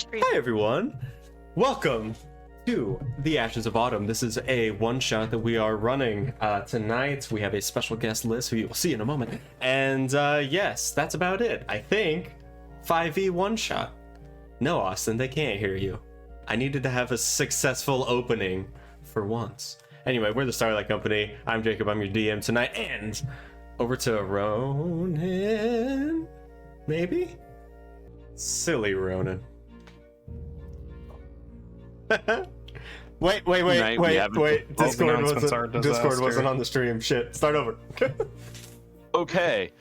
stream. Hi everyone, welcome to the Ashes of Autumn. This is a one-shot that we are running tonight. We have a special guest, Lyss, who you will see in a moment. And yes, that's about it. I think 5e one-shot. No, Austin, they can't hear you. I needed to have a successful opening for once. Anyway, we're the Starlight Company. I'm Jacob, I'm your DM tonight, and over to Ronan, maybe? Silly Ronan. wait. Discord wasn't on the stream. Shit. Start over. Okay.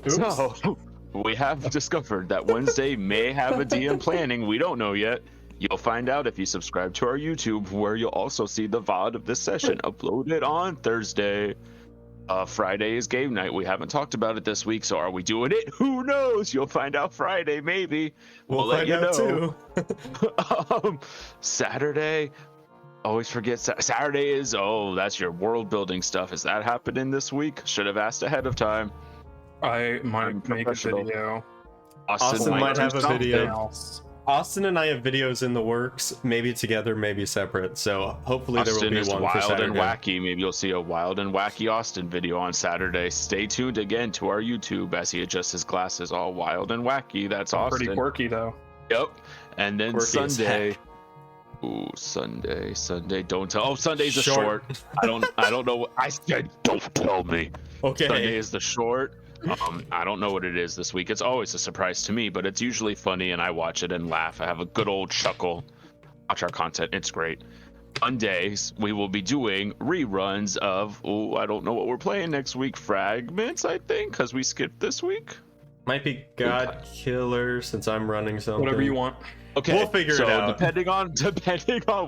So we have discovered that Wednesday may have a DM planning. We don't know yet. You'll find out if you subscribe to our YouTube, where you'll also see the VOD of this session uploaded on Thursday. Friday is game night. We haven't talked about it this week, so are we doing it? Who knows? You'll find out Friday, maybe. We'll let you know. Too. Saturday, always forget. Saturday is, that's your world building stuff. Is that happening this week? Should have asked ahead of time. I might make a video. Austin might have a video. Else. Austin and I have videos in the works, maybe together, maybe separate. So hopefully there will be one for Saturday. Wild and wacky. Maybe you'll see a wild and wacky Austin video on Saturday. Stay tuned again to our YouTube as he adjusts his glasses. All wild and wacky. That's Austin. Pretty quirky though. Yep. And then quirky Sunday. Ooh, Sunday. Don't tell. Oh, Sunday's a short. I don't know. I said don't tell me. Okay. Sunday is the short. I don't know what it is this week. It's always a surprise to me, but it's usually funny and I watch it and laugh. I have a good old chuckle. Watch our content. It's great. Mondays, we will be doing reruns of, I don't know what we're playing next week. Fragments, I think, because we skipped this week. Might be God Killer since I'm running something. Whatever you want. Okay, we'll figure it out. Depending on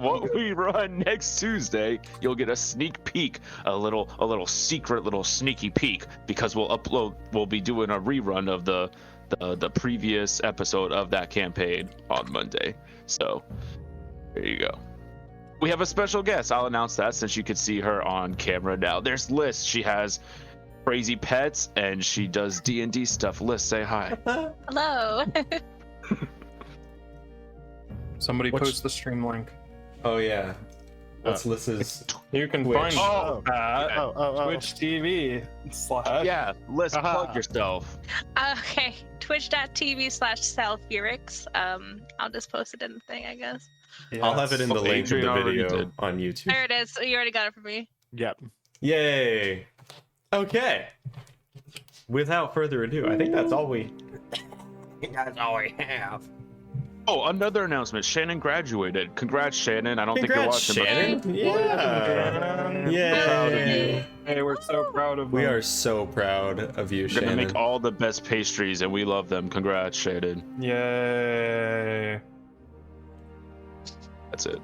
what we run next Tuesday, you'll get a sneak peek, a little secret, little sneaky peek, because we'll be doing a rerun of the previous episode of that campaign on Monday. So there you go. We have a special guest. I'll announce that since you can see her on camera now. There's Lyss. She has crazy pets and she does D&D stuff. Lyss, say hi. Hello. Somebody post the stream link. Oh yeah. That's Lyss's. You can Twitch. find Twitch TV / Yeah, Lyss, plug yourself. Okay, twitch.tv/salfurix. I'll just post it in the thing, I guess. Yeah, I'll have it in the link of Adrian the already video did. on YouTube. There it is. You already got it for me. Yep. Yay. Okay. Without further ado, I think that's all we have. Oh, another announcement. Shannon graduated. Congrats, Shannon. I don't think you're watching, Shannon. but Yeah. We're proud of you. Yay. Hey, we're so proud of We them. are so proud of you, you're Shannon. gonna make all the best pastries, and we love them. Congrats, Shannon. Yay. That's it.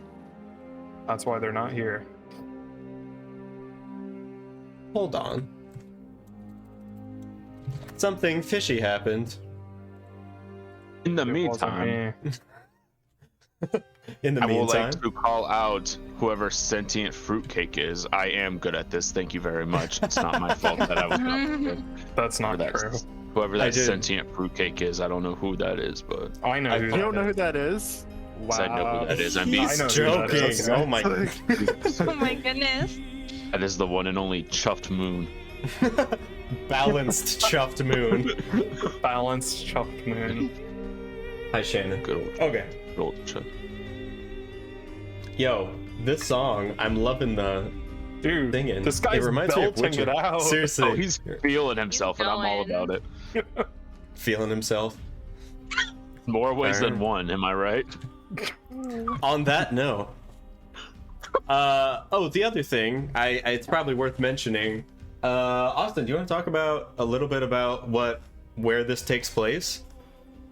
That's why they're not here. Hold on. Something fishy happened. In the It wasn't meantime, me. In the I would meantime, like to call out whoever sentient fruitcake is. I am good at this. Thank you very much. It's not my fault that I was not. That's not true. Whoever I that did. sentient fruitcake is, I don't know who that is, but I know who You that don't know who is. that is? yes, I know who that is. I'm being he's I know who that joking. is. Oh my. Oh my goodness. That is the one and only Chuffed Moon. Balanced chuffed moon. Balanced chuffed moon. Hi, Shannon. Good old, Okay. good old Chuff. Yo, this song, I'm loving the Dude, singing. this guy's it reminds me of belting Witcher. it out. Seriously. Oh, he's feeling himself, and I'm all going. about it. Feeling himself. More ways than one, am I right? On that note, the other thing, it's probably worth mentioning. Austin, do you want to talk about a little bit about where this takes place?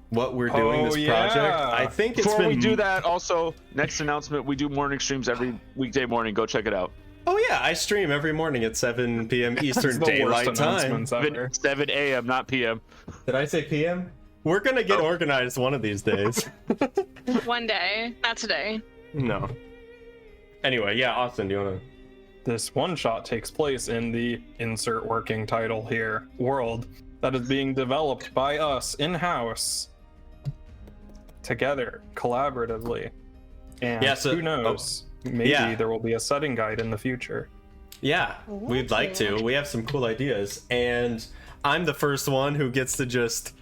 What we're doing this project? I think it's Before been. we do that, also, next announcement, we do morning streams every weekday morning. Go check it out. Oh yeah, I stream every morning at 7 p.m. Eastern That's the worst Daylight Time. announcements ever. 7 a.m., not p.m. Did I say PM? We're gonna get organized one of these days. One day. Not today. No. Anyway, yeah, Austin, do you wanna? This one shot takes place in the insert working title here world that is being developed by us in-house. together collaboratively. And Yeah, so- who knows? Maybe yeah. there will be a setting guide in the future. Yeah, we'd like to. We have some cool ideas, and I'm the first one who gets to just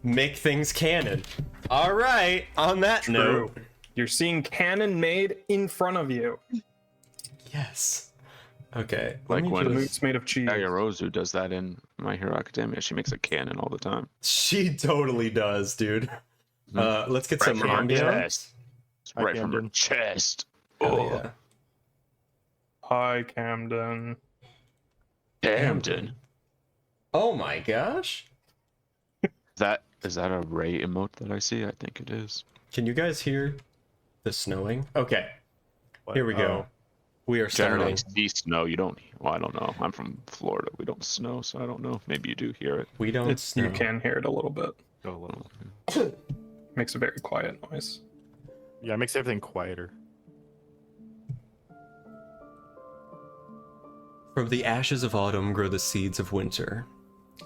make things canon. All right, on that note. You're seeing canon made in front of you. Yes. Okay. Like let me when- The just- moon's made of cheese. Ayarozu does that in My Hero Academia. She makes a cannon all the time. She totally does, dude. Let's get some from her ambiance. chest. It's right from her chest. Oh, Oh, yeah. Hi, Camden. Camden. Oh my gosh. Is that a Ray emote that I see? I think it is. Can you guys hear the snowing? Okay. Here we go. We are Generally, starting. see snow. You don't. Well, I don't know. I'm from Florida. We don't snow, so I don't know. Maybe you do hear it. We don't snow. You can hear it a little bit. A little. Makes a very quiet noise. Yeah, it makes everything quieter. From the ashes of autumn grow the seeds of winter.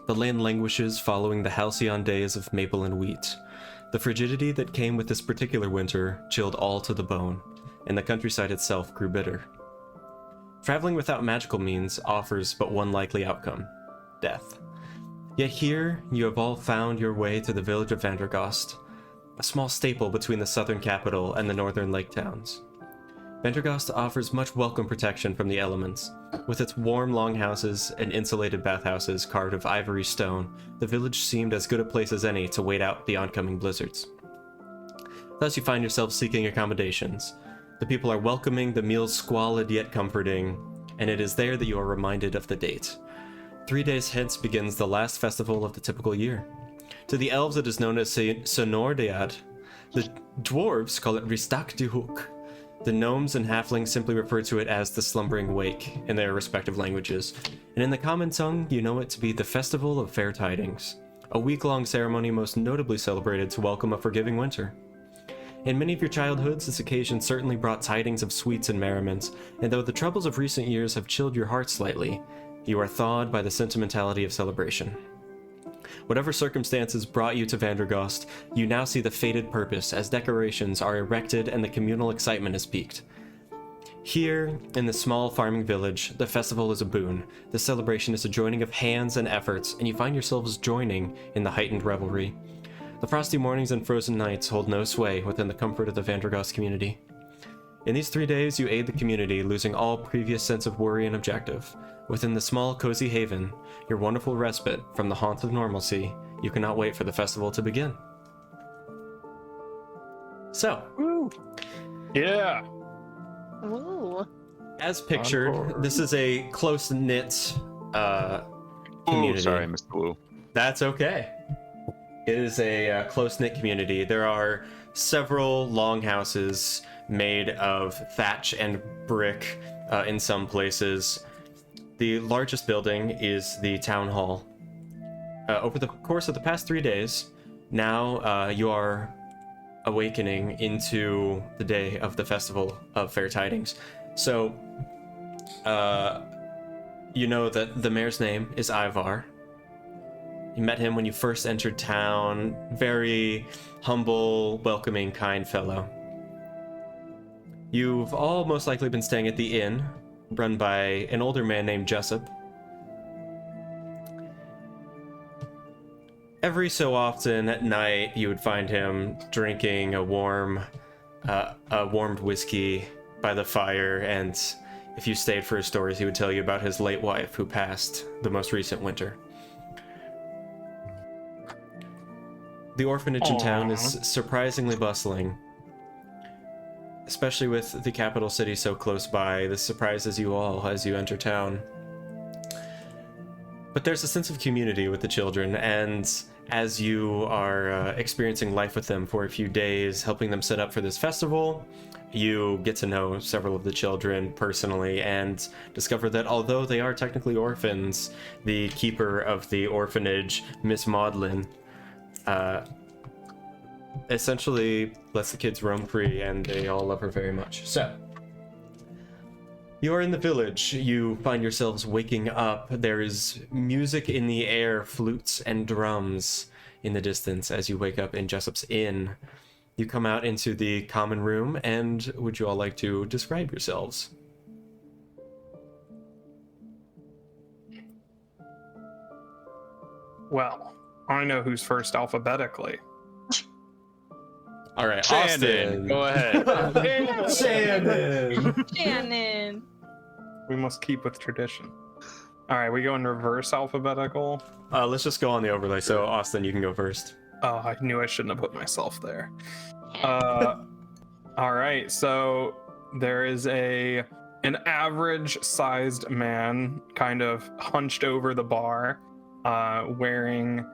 The land languishes following the halcyon days of maple and wheat. The frigidity that came with this particular winter chilled all to the bone, and the countryside itself grew bitter. Traveling without magical means offers but one likely outcome: death. Yet here you have all found your way to the village of Vandergost, a small staple between the southern capital and the northern lake towns. Vandergost offers much welcome protection from the elements. With its warm longhouses and insulated bathhouses carved of ivory stone, the village seemed as good a place as any to wait out the oncoming blizzards. Thus you find yourself seeking accommodations. The people are welcoming, the meals squalid yet comforting, and it is there that you are reminded of the date. 3 days hence begins the last festival of the typical year. To the elves it is known as Sonordead. The dwarves call it Ristak de Hook. The gnomes and halflings simply refer to it as the Slumbering Wake in their respective languages, and in the common tongue you know it to be the Festival of Fair Tidings, a week-long ceremony most notably celebrated to welcome a forgiving winter. In many of your childhoods, this occasion certainly brought tidings of sweets and merriment, and though the troubles of recent years have chilled your heart slightly, you are thawed by the sentimentality of celebration. Whatever circumstances brought you to Vandergost, you now see the fated purpose as decorations are erected and the communal excitement is peaked. Here, in the small farming village, the festival is a boon. The celebration is a joining of hands and efforts, and you find yourselves joining in the heightened revelry. The frosty mornings and frozen nights hold no sway within the comfort of the Vandergost community. In these 3 days, you aid the community, losing all previous sense of worry and objective. Within the small, cozy haven, your wonderful respite from the haunts of normalcy, you cannot wait for the festival to begin. So, Yeah. Ooh. as pictured, Encore. this is a close-knit community. Oh, sorry, Mr. Wu. That's okay. It is a close-knit community. There are several longhouses made of thatch and brick in some places. The largest building is the town hall. Over the course of the past 3 days, now you are awakening into the day of the Festival of Fair Tidings. So, you know that the mayor's name is Ivar. You met him when you first entered town. Very humble, welcoming, kind fellow. You've all most likely been staying at the inn, run by an older man named Jessup. Every so often at night, you would find him drinking a warmed whiskey by the fire, and if you stayed for his stories, he would tell you about his late wife who passed the most recent winter. The orphanage in town is surprisingly bustling. Especially with the capital city so close by, this surprises you all as you enter town. But there's a sense of community with the children, and as you are experiencing life with them for a few days, helping them set up for this festival, you get to know several of the children personally and discover that although they are technically orphans, the keeper of the orphanage, Miss Maudlin, essentially lets the kids roam free, and they all love her very much. So, you are in the village. You find yourselves waking up. There is music in the air, flutes and drums in the distance as you wake up in Jessup's inn. You come out into the common room, and would you all like to describe yourselves? Well, I know who's first alphabetically. All right, Shannon, Austin. go ahead. Shannon. Shannon. We must keep with tradition. All right, we go in reverse alphabetical. Let's just go on the overlay. So, Austin, you can go first. Oh, I knew I shouldn't have put myself there. All right, so there is an average-sized man, kind of hunched over the bar, wearing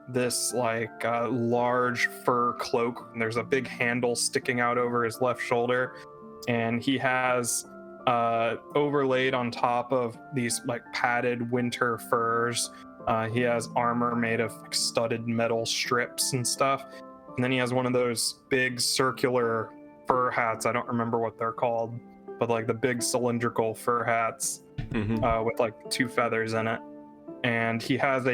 this large fur cloak. And there's a big handle sticking out over his left shoulder, and he has overlaid on top of these padded winter furs. He has armor made of studded metal strips and stuff. And then he has one of those big circular fur hats. I don't remember what they're called, but the big cylindrical fur hats with 2 feathers in it. And he has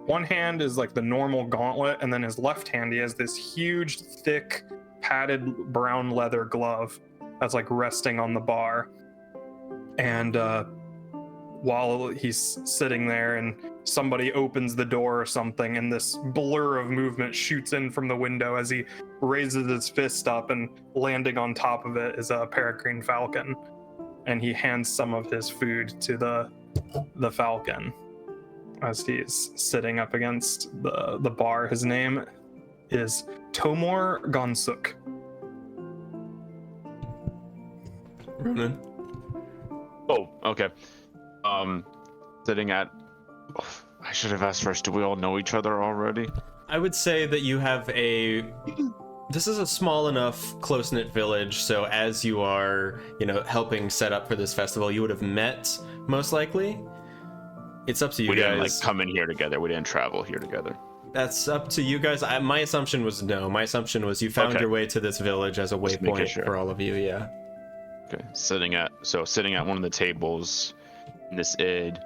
one hand is the normal gauntlet, and then his left hand he has this huge, thick, padded brown leather glove that's resting on the bar. And while he's sitting there and somebody opens the door or something, and this blur of movement shoots in from the window as he raises his fist up, and landing on top of it is a peregrine falcon. And he hands some of his food to the falcon as he's sitting up against the bar. His name is Tomor Gonsuk. Ronan. Oh, okay. Sitting at. Oh, I should have asked first. Do we all know each other already? I would say that you have this is a small enough, close-knit village, so as you are, helping set up for this festival, you would have met, most likely. It's up to you we guys. We didn't come in here together. We didn't travel here together. That's up to you guys. My assumption was no. My assumption was you found Okay. your way to this village as a waypoint sure. for all of you, yeah. Okay. Sitting at one of the tables in this inn,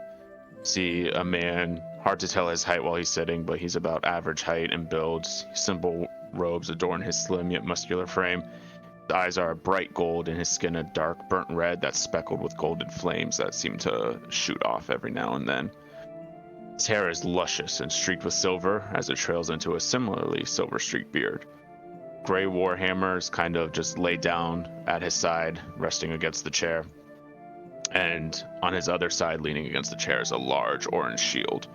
see a man. Hard to tell his height while he's sitting, but he's about average height and builds. Simple robes adorn his slim yet muscular frame. His eyes are a bright gold, and his skin a dark burnt red that's speckled with golden flames that seem to shoot off every now and then. His hair is luscious and streaked with silver as it trails into a similarly silver-streaked beard. Gray warhammer is kind of just laid down at his side, resting against the chair. And on his other side, leaning against the chair, is a large orange shield.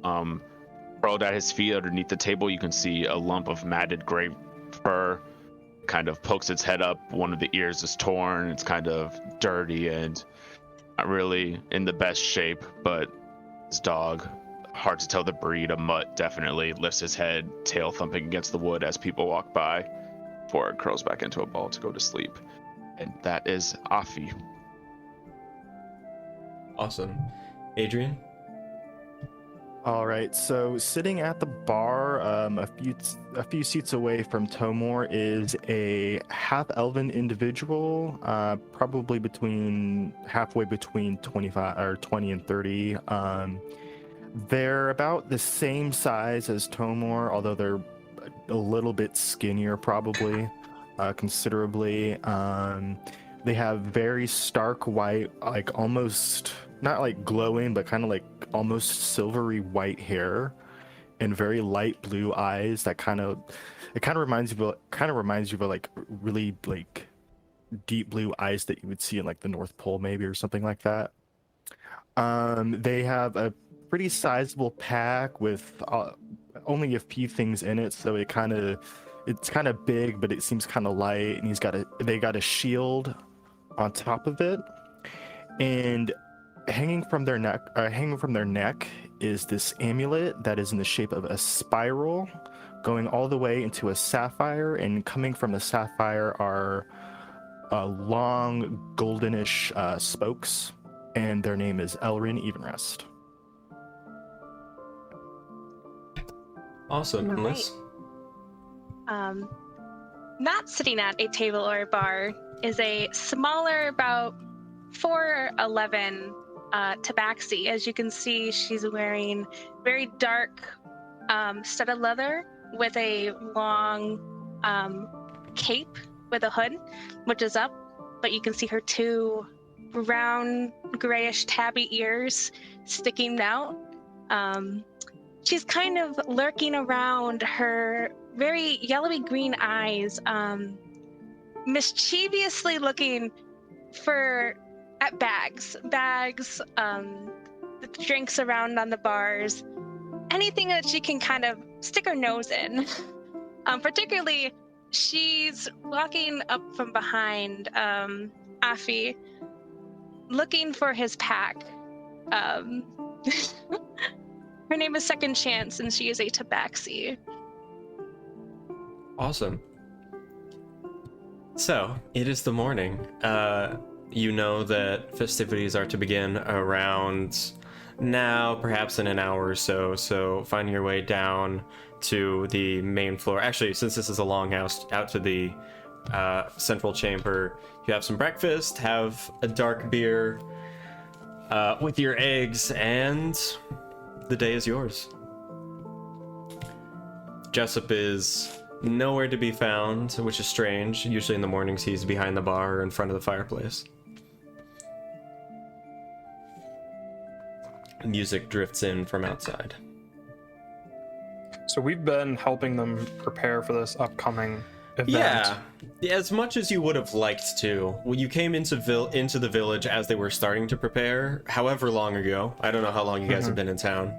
Curled at his feet underneath the table, you can see a lump of matted gray fur. Kind of pokes its head up. One of the ears is torn. It's kind of dirty and not really in the best shape, but his dog, hard to tell the breed, a mutt, definitely lifts his head, tail thumping against the wood as people walk by, before it curls back into a ball to go to sleep. And that is Afi. Awesome. Adrian? All right, so sitting at the bar, a few seats away from Tomor, is a half-elven individual, probably halfway between 20 and 30. They're about the same size as Tomor, although they're a little bit skinnier, probably, considerably. They have very stark white, almost not glowing, but kind of almost silvery white hair, and very light blue eyes. That kind of reminds you of really deep blue eyes that you would see in the North Pole, maybe, or something like that. They have a pretty sizable pack with only a few things in it, so it's kind of big, but it seems kind of light. And they got a shield on top of it, and hanging from their neck is this amulet that is in the shape of a spiral, going all the way into a sapphire, and coming from the sapphire are long goldenish spokes, and their name is Elrin Evenrest. Awesome. All Lyss? Not sitting at a table or a bar is a smaller, about 4'11" tabaxi. As you can see, she's wearing very dark studded leather with a long cape with a hood, which is up, but you can see her two brown, grayish tabby ears sticking out. She's kind of lurking around, her very yellowy green eyes, mischievously looking at bags, the drinks around on the bars, anything that she can kind of stick her nose in. Particularly, she's walking up from behind Afi, looking for his pack. Her name is Second Chance, and she is a tabaxi. Awesome. So, it is the morning. You know that festivities are to begin around now, perhaps in an hour or so. So, finding your way down to the main floor. Actually, since this is a longhouse, out to the central chamber. You have some breakfast, have a dark beer with your eggs, and the day is yours. Jessup is nowhere to be found, which is strange. Usually in the mornings he's behind the bar or in front of the fireplace. Music drifts in from outside. So we've been helping them prepare for this upcoming event. Yeah, as much as you would have liked to. When you came into the village as they were starting to prepare, however long ago. I don't know how long you guys have been in town.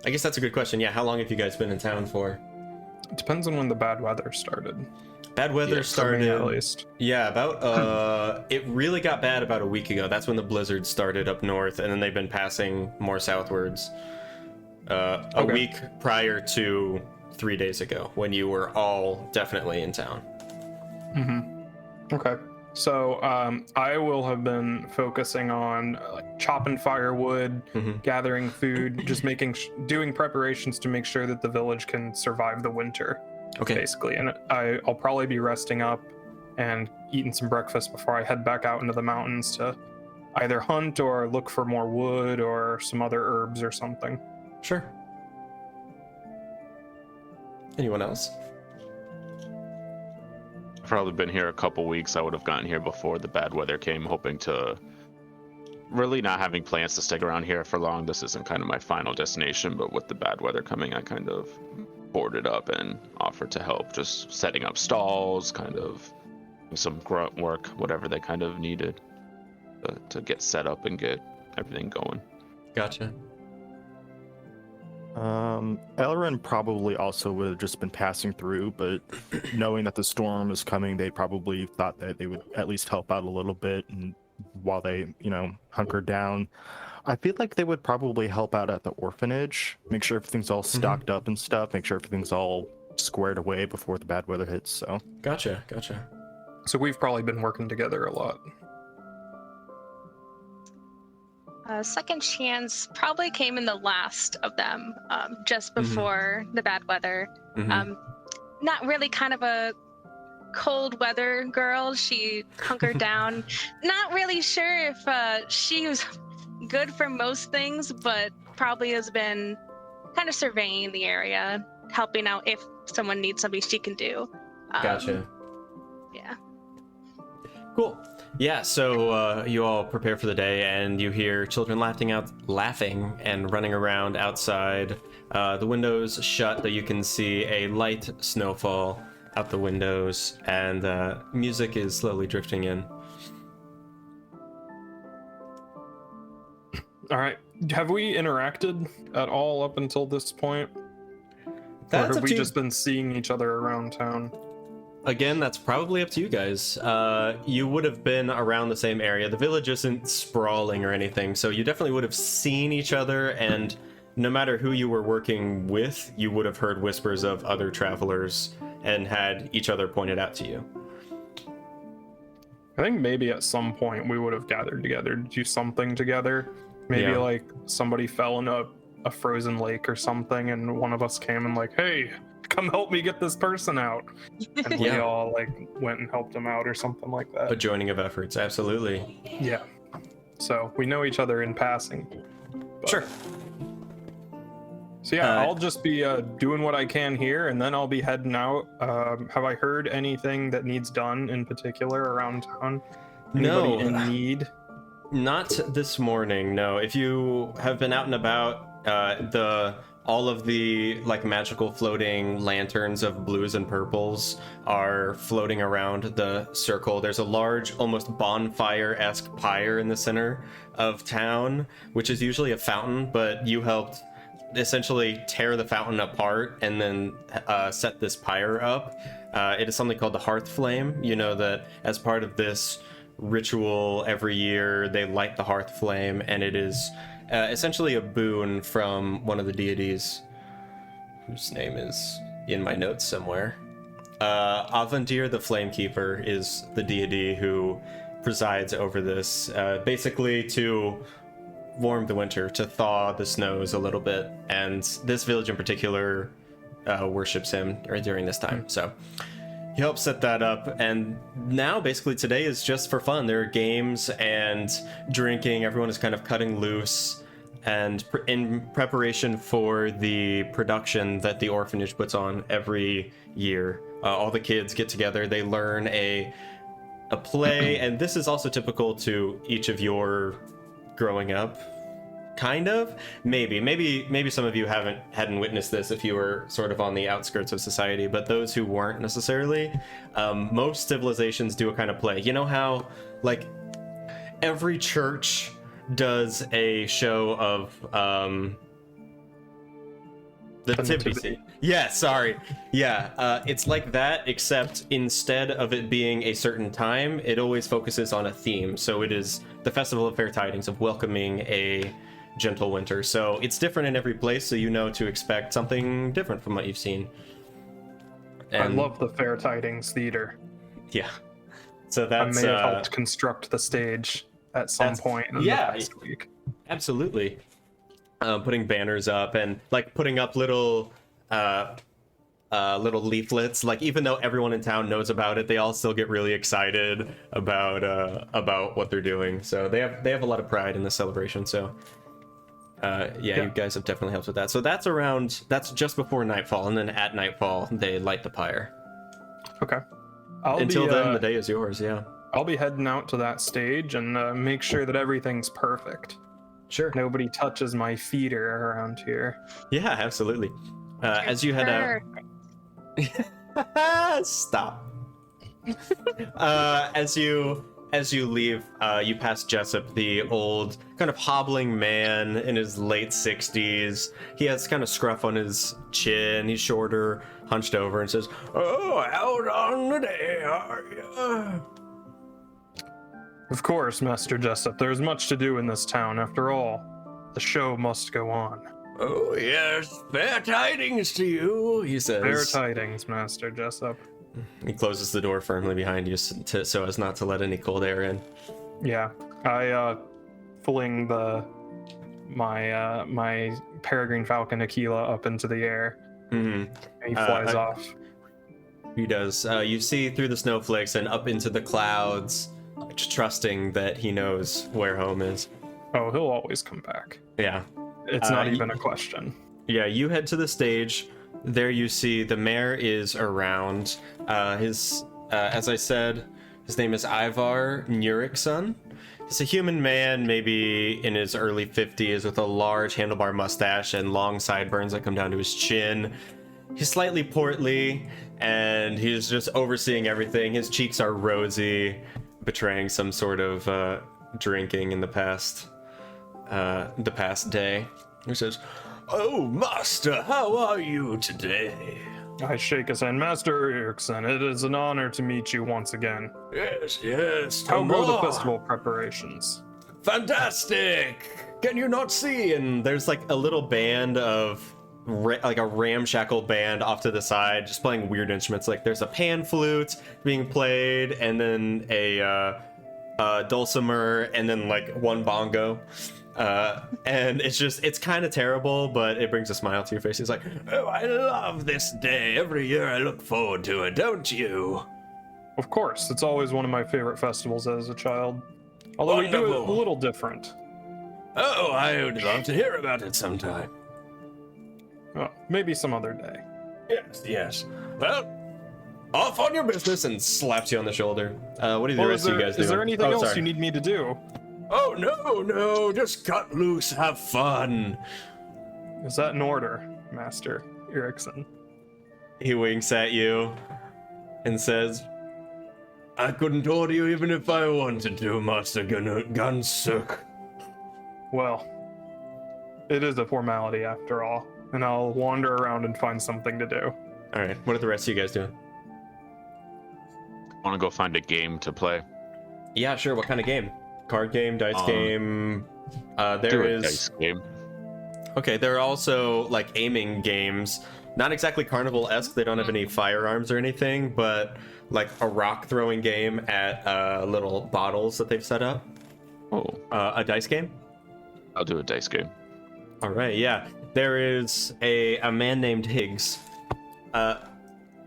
I guess that's a good question. Yeah, how long have you guys been in town for? It depends on when the bad weather started. Bad weather started, for me at least. Yeah, about it really got bad about a week ago. That's when the blizzard started up north, and then they've been passing more southwards. A week prior to 3 days ago, when you were all definitely in town. Okay. So I will have been focusing on chopping firewood, gathering food, just doing preparations to make sure that the village can survive the winter. Okay. Basically, and I'll probably be resting up and eating some breakfast before I head back out into the mountains to either hunt or look for more wood or some other herbs or something. Sure. Anyone else? I've probably been here a couple weeks. I would have gotten here before the bad weather came, hoping to really not having plans to stick around here for long. This isn't kind of my final destination, but with the bad weather coming, I kind of boarded up and offered to help, just setting up stalls, kind of some grunt work, whatever they kind of needed to get set up and get everything going. Gotcha. Elrond probably also would have just been passing through, but knowing that the storm is coming, they probably thought that they would at least help out a little bit, and while they, hunkered down. I feel like they would probably help out at the orphanage, make sure everything's all stocked up and stuff, make sure everything's all squared away before the bad weather hits, so. Gotcha. So we've probably been working together a lot. Second Chance probably came in the last of them, just before the bad weather. Not really kind of a cold weather girl. She hunkered down. Not really sure if she was good for most things, but probably has been kind of surveying the area, helping out if someone needs something she can do. Gotcha. Yeah. Cool. Yeah, so you all prepare for the day, and you hear children laughing and running around outside. The windows shut, though you can see a light snowfall out the windows, and music is slowly drifting in. All right. Have we interacted at all up until this point? That's or have up we to you. just been seeing each other around town? Again, that's probably up to you guys. You would have been around the same area. The village isn't sprawling or anything, so you definitely would have seen each other, and no matter who you were working with, you would have heard whispers of other travelers and had each other pointed out to you. I think maybe at some point we would have gathered together to do something together. Maybe Yeah. like somebody fell in a frozen lake or something, and one of us came and like, hey, come help me get this person out. And we Yeah. all like went and helped them out or something like that. A joining of efforts, absolutely. Yeah. So we know each other in passing. but- Sure. So yeah, I'll just be doing what I can here, and then I'll be heading out. Have I heard anything that needs done in particular around town? Anybody in need? Not this morning, no. If you have been out and about, all of the like magical floating lanterns of blues and purples are floating around the circle. There's a large, almost bonfire-esque pyre in the center of town, which is usually a fountain, but you helped essentially tear the fountain apart and then set this pyre up. It is something called the hearth flame. You know that as part of this ritual every year they light the hearth flame, and it is essentially a boon from one of the deities whose name is in my notes somewhere. Avandir the Flamekeeper is the deity who presides over this, basically to warm the winter, to thaw the snows a little bit, and this village in particular worships him during this time. So he helps set that up, and now basically today is just for fun. There are games and drinking. Everyone is kind of cutting loose, and in preparation for the production that the orphanage puts on every year. All the kids get together, they learn a play, and this is also typical to each of your growing up. Kind of, maybe some of you hadn't witnessed this if you were sort of on the outskirts of society, but those who weren't necessarily, most civilizations do a kind of play. You know how like every church does a show of the nativity scene. Yeah, sorry. Yeah, it's like that, except instead of it being a certain time, it always focuses on a theme. So it is the Festival of Fair Tidings, of welcoming a gentle winter. So it's different in every place, so you know to expect something different from what you've seen. And I love the Fair Tidings Theater. Yeah. So that's I may have helped construct the stage at some point in the past week. Absolutely. Putting banners up and like putting up little leaflets. Like even though everyone in town knows about it, they all still get really excited about what they're doing. So they have a lot of pride in the celebration. So you guys have definitely helped with that. So that's just before nightfall, and then at nightfall they light the pyre. Okay. Until then, the day is yours. Yeah. I'll be heading out to that stage and make sure that everything's perfect. Sure. Nobody touches my feeder around here. Yeah, absolutely. As you head out. Stop. As you leave, you pass Jessup, the old kind of hobbling man in his late 60s. He has kind of scruff on his chin. He's shorter, hunched over, and says, "Oh, out on the day, are you?" Of course, Master Jessup. There's much to do in this town. After all, the show must go on. "Oh, yes, fair tidings to you," he says. Fair tidings, Master Jessup. He closes the door firmly behind you so as not to let any cold air in. Yeah, I fling my peregrine falcon Aquila up into the air. Mm-hmm. And he flies off. He does. You see through the snowflakes and up into the clouds, just trusting that he knows where home is. Oh, he'll always come back. Yeah. It's not even a question. Yeah, you head to the stage. There you see the mayor is around. As I said, his name is Ivar Nurikson. He's a human man, maybe in his early 50s, with a large handlebar mustache and long sideburns that come down to his chin. He's slightly portly, and he's just overseeing everything. His cheeks are rosy, betraying some sort of drinking in the past day. He says, "Oh, master, how are you today?" I shake his hand. Master Erickson, it is an honor to meet you once again. Yes. How go the festival preparations? Fantastic! Can you not see? And there's like a little band of, like a ramshackle band off to the side, just playing weird instruments. Like there's a pan flute being played, and then a dulcimer, and then like one bongo. And it's kind of terrible, but it brings a smile to your face. He's like, "Oh, I love this day. Every year I look forward to it, don't you?" Of course, it's always one of my favorite festivals as a child. Although we do it a little different. Oh, I would love to hear about it sometime. Oh, maybe some other day. Yes. Well, off on your business, and slaps you on the shoulder. What do the rest of you guys do? Is there anything else you need me to do? Oh, no, just cut loose, have fun. Is that an order, Master Erickson? He winks at you and says, I couldn't order you even if I wanted to, Master Gunsuk. Well, it is a formality after all, and I'll wander around and find something to do. All right, what are the rest of you guys doing? Want to go find a game to play? Yeah, sure. What kind of game? Card game, dice game? Do a dice game. Okay, there are also like aiming games. Not exactly carnival-esque. They don't have any firearms or anything, but like a rock throwing game at little bottles that they've set up. Oh. A dice game? I'll do a dice game. All right, yeah. There is a man named Higgs.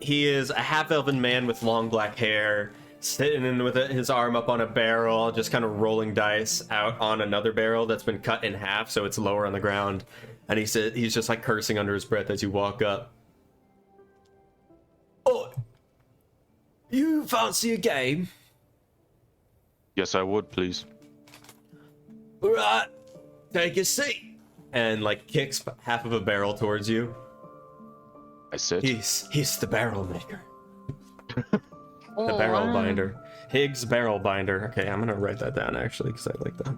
He is a half-elven man with long black hair, sitting in with his arm up on a barrel, just kind of rolling dice out on another barrel that's been cut in half, so it's lower on the ground. And he's just like cursing under his breath as you walk up. Oh, you fancy a game? Yes, I would, please. All right, take a seat. And like kicks half of a barrel towards you. I sit. He's the barrel maker. The barrel binder. Higgs barrel binder. Okay, I'm gonna write that down actually because I like that.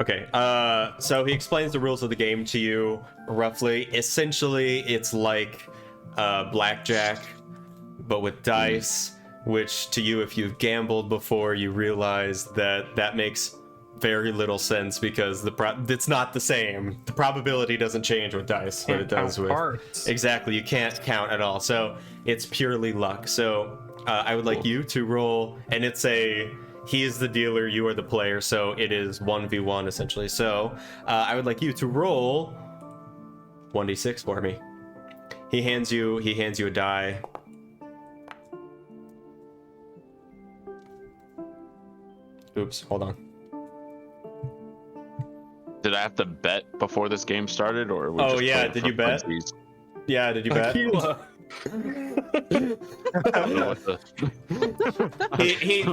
Okay, so he explains the rules of the game to you roughly. Essentially, it's like blackjack, but with dice, which to you, if you've gambled before, you realize that makes very little sense because it's not the same. The probability doesn't change with dice, but it does with parts. Exactly. You can't count at all, so it's purely luck. So I would like you to roll, and he is the dealer, you are the player, so it is 1v1 essentially. So I would like you to roll 1d6 for me. He hands you a die. Oops, hold on. Did I have to bet before this game started, or we just yeah, playing did for you bet? funsies? Yeah, did you bet? Aquila. I don't know what the...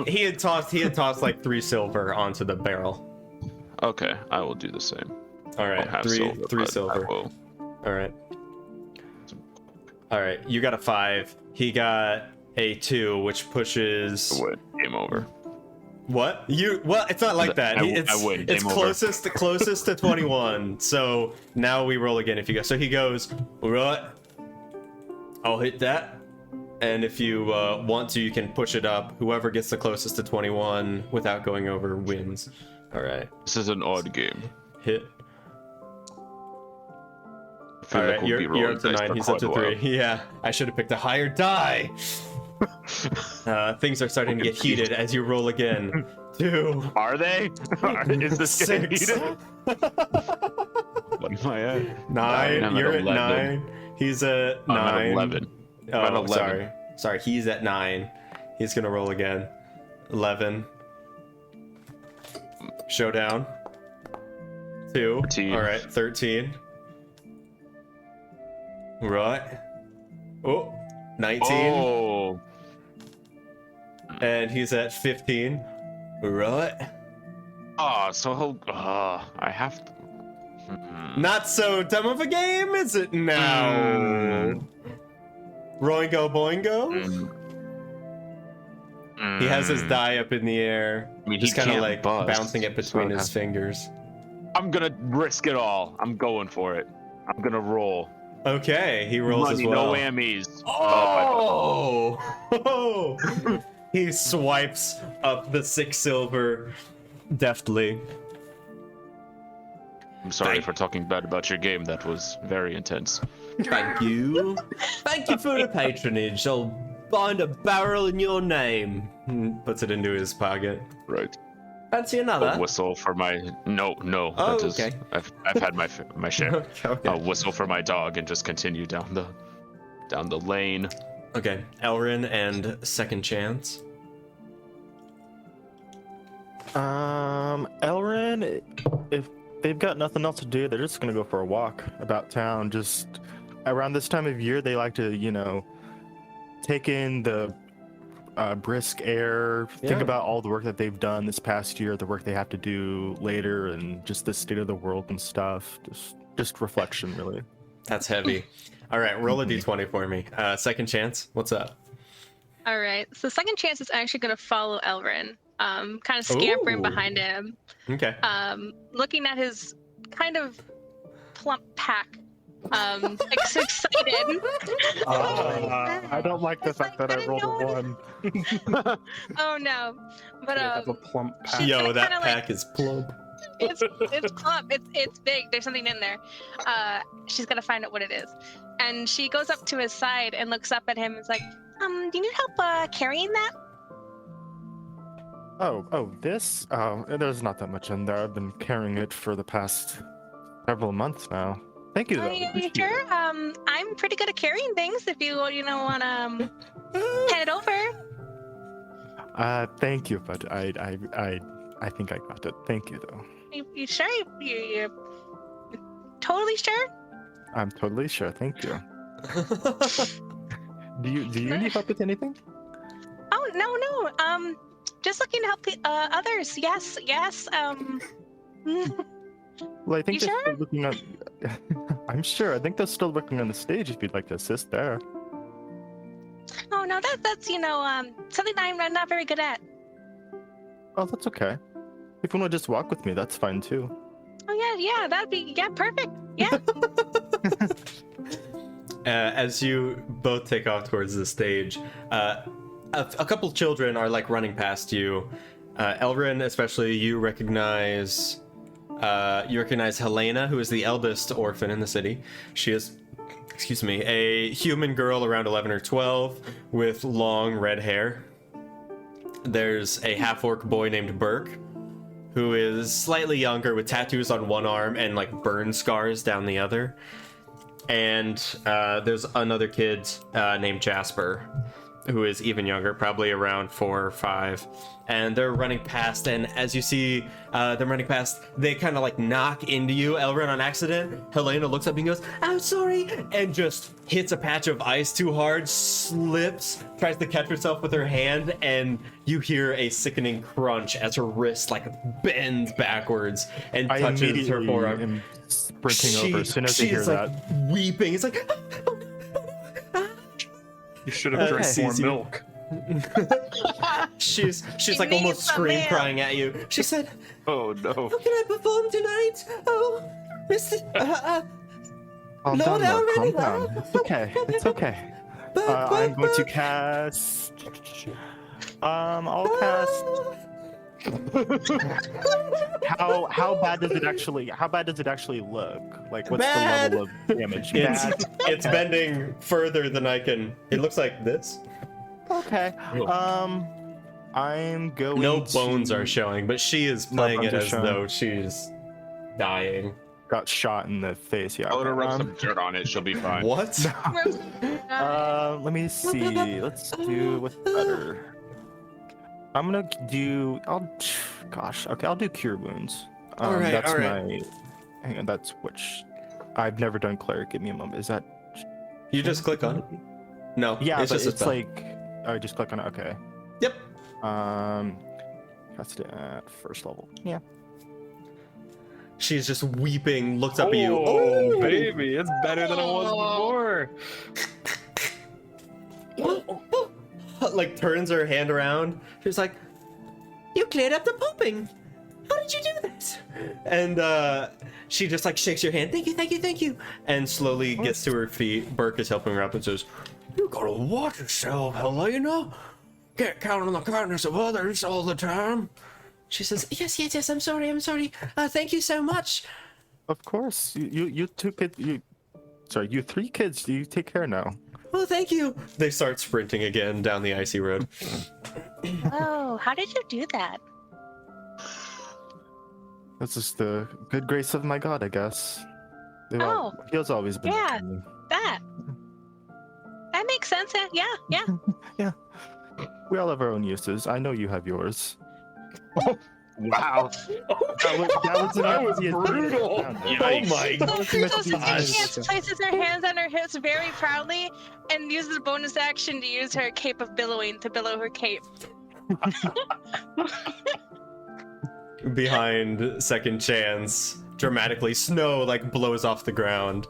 he had tossed like 3 silver onto the barrel. Okay, I will do the same. All right, I don't have three but silver. I will. All right, you got a 5. He got a 2, which pushes. I win. Game over. What? Well, it's not like that. I It's win. It's Game over. closest to 21. So now we roll again if you go. So he goes, all right, I'll hit that. And if you want to, you can push it up. Whoever gets the closest to 21 without going over wins. All right. This is an odd game. Hit. I feel All like right, we'll be you're rolling up to dice 9. for He's up to quite a 3. while. Yeah, I should have picked a higher die. Things are starting to get heated as you roll again. 2. Are they? Is this getting 6. heated? What am I at? 9. I'm You're at 11. 9. He's at 9. I'm at 11. Oh, I'm at 11. Sorry. He's at 9. He's gonna roll again. 11. Showdown. 2. 13. All right. 13. Right. Oh. 19. Oh, And he's at 15. Right. so I have to. Not so dumb of a game, is it now? Roingo boingo? He has his die up in the air, I mean, he just kind of can't like bust, bouncing it between so his fingers. I'm gonna risk it all. I'm going for it. I'm gonna roll. Okay, he rolls Money, as well. no whammies. Oh! He swipes up the 6 silver deftly. I'm sorry for talking bad about your game. That was very intense. Thank you. Thank you for the patronage. I'll bind a barrel in your name. Puts it into his pocket. Right. Fancy another? A whistle for my no. Oh, that is, okay. I've had my share. Okay. A whistle for my dog and just continue down the lane. Okay, Elrin and Second Chance. Elrin, if they've got nothing else to do. They're just gonna go for a walk about town. Just around this time of year, they like to, take in the brisk air, think Yeah. about all the work that they've done this past year, the work they have to do later, and just the state of the world and stuff. Just reflection, really. That's heavy. All right, roll a d20 for me. Second chance. What's up? All right. So second chance is actually going to follow Elrin, kind of scampering Ooh. behind him, Okay. looking at his kind of plump pack, excited. I don't like the It's fact like, that I I rolled a didn't 1. Oh no! But They have a plump pack. she's Yo, gonna that kinda, pack is plump. it's plump. It's big. There's something in there. She's gonna find out what it is, and she goes up to his side and looks up at him. And is like, do you need help carrying that? This? Oh, there's not that much in there. I've been carrying it for the past several months now. Thank you, though. Are you Appreciate sure? it. I'm pretty good at carrying things. If you want to hand it over. Thank you, but I think I got it. Thank you, though. You sure? You totally sure? I'm totally sure. Thank you. Do you need help with anything? Oh no. Just looking to help others. Yes. Well, I think You they're sure? still looking at. I'm sure. I think they're still working on the stage. If you'd like to assist there. Oh no, that's something I'm not very good at. Oh, that's okay. If you want to just walk with me, that's fine too. Oh yeah, that'd be perfect. Yeah. As you both take off towards the stage, a couple children are like running past you. Elrin, especially, you recognize Helena, who is the eldest orphan in the city. She is, a human girl around 11 or 12 with long red hair. There's a half-orc boy named Burke, who is slightly younger with tattoos on one arm and like burn scars down the other. And there's another kid named Jasper, who is even younger, probably around 4 or 5. And they're running past, and as you see them running past, they kind of like knock into you, Elrin, on accident. Helena looks up and goes, "I'm sorry," and just hits a patch of ice too hard, slips, tries to catch herself with her hand, and you hear a sickening crunch as her wrist like bends backwards and I touches her immediately forearm. am sprinting over as soon as I hear she's that. like weeping. It's like, You should have drank more sees you. milk. she's She like needs almost some scream milk. crying at you. She said, Oh no. "How can I perform tonight? Oh, Mr. Calm Lord down, Lord, Elrin, calm down. It's okay. It's okay. I'm going to cast. I'll cast. How bad does it actually look? Like, what's Bad. the level of damage? It's Bad. it's bending further than I can. It looks like this. Okay. I'm going. No to... bones are showing, but she is playing bones it are as showing. though she's dying. Got shot in the face. Yeah. I'll let her rub okay. some dirt on it. She'll be fine. What? Let me see. Let's do what's better. I'm gonna do. I'll do cure wounds. All right, That's all right. my. Hang on. That's which. I've never done cleric. Give me a moment. Is that? You just click on it? No. Yeah, it's but just a it's spell. like. I just click on it. Okay. Yep. Cast it at first level. Yeah. She's just weeping, looks up at you. Oh, baby, it's better than it was before. Like turns her hand around. She's like, "You cleared up the pooping. How did you do this?" And she just like shakes your hand. Thank you. And slowly gets to her feet. Burke is helping her up and says, "You gotta watch yourself, Helena. Can't count on the kindness of others all the time." She says, Yes, I'm sorry. Thank you so much. Of course. You 2 kids. You 3 kids. You take care now. Oh, thank you. They start sprinting again down the icy road. Oh, how did you do that? That's just the good grace of my God, I guess. He has always been. yeah. with me. That makes sense. Yeah. Yeah. We all have our own uses. I know you have yours. Wow. That was brutal. Yikes. Oh my So second gosh. chance places her hands on her hips very proudly and uses a bonus action to use her cape of billowing to billow her cape. Behind second chance, dramatically, snow like blows off the ground.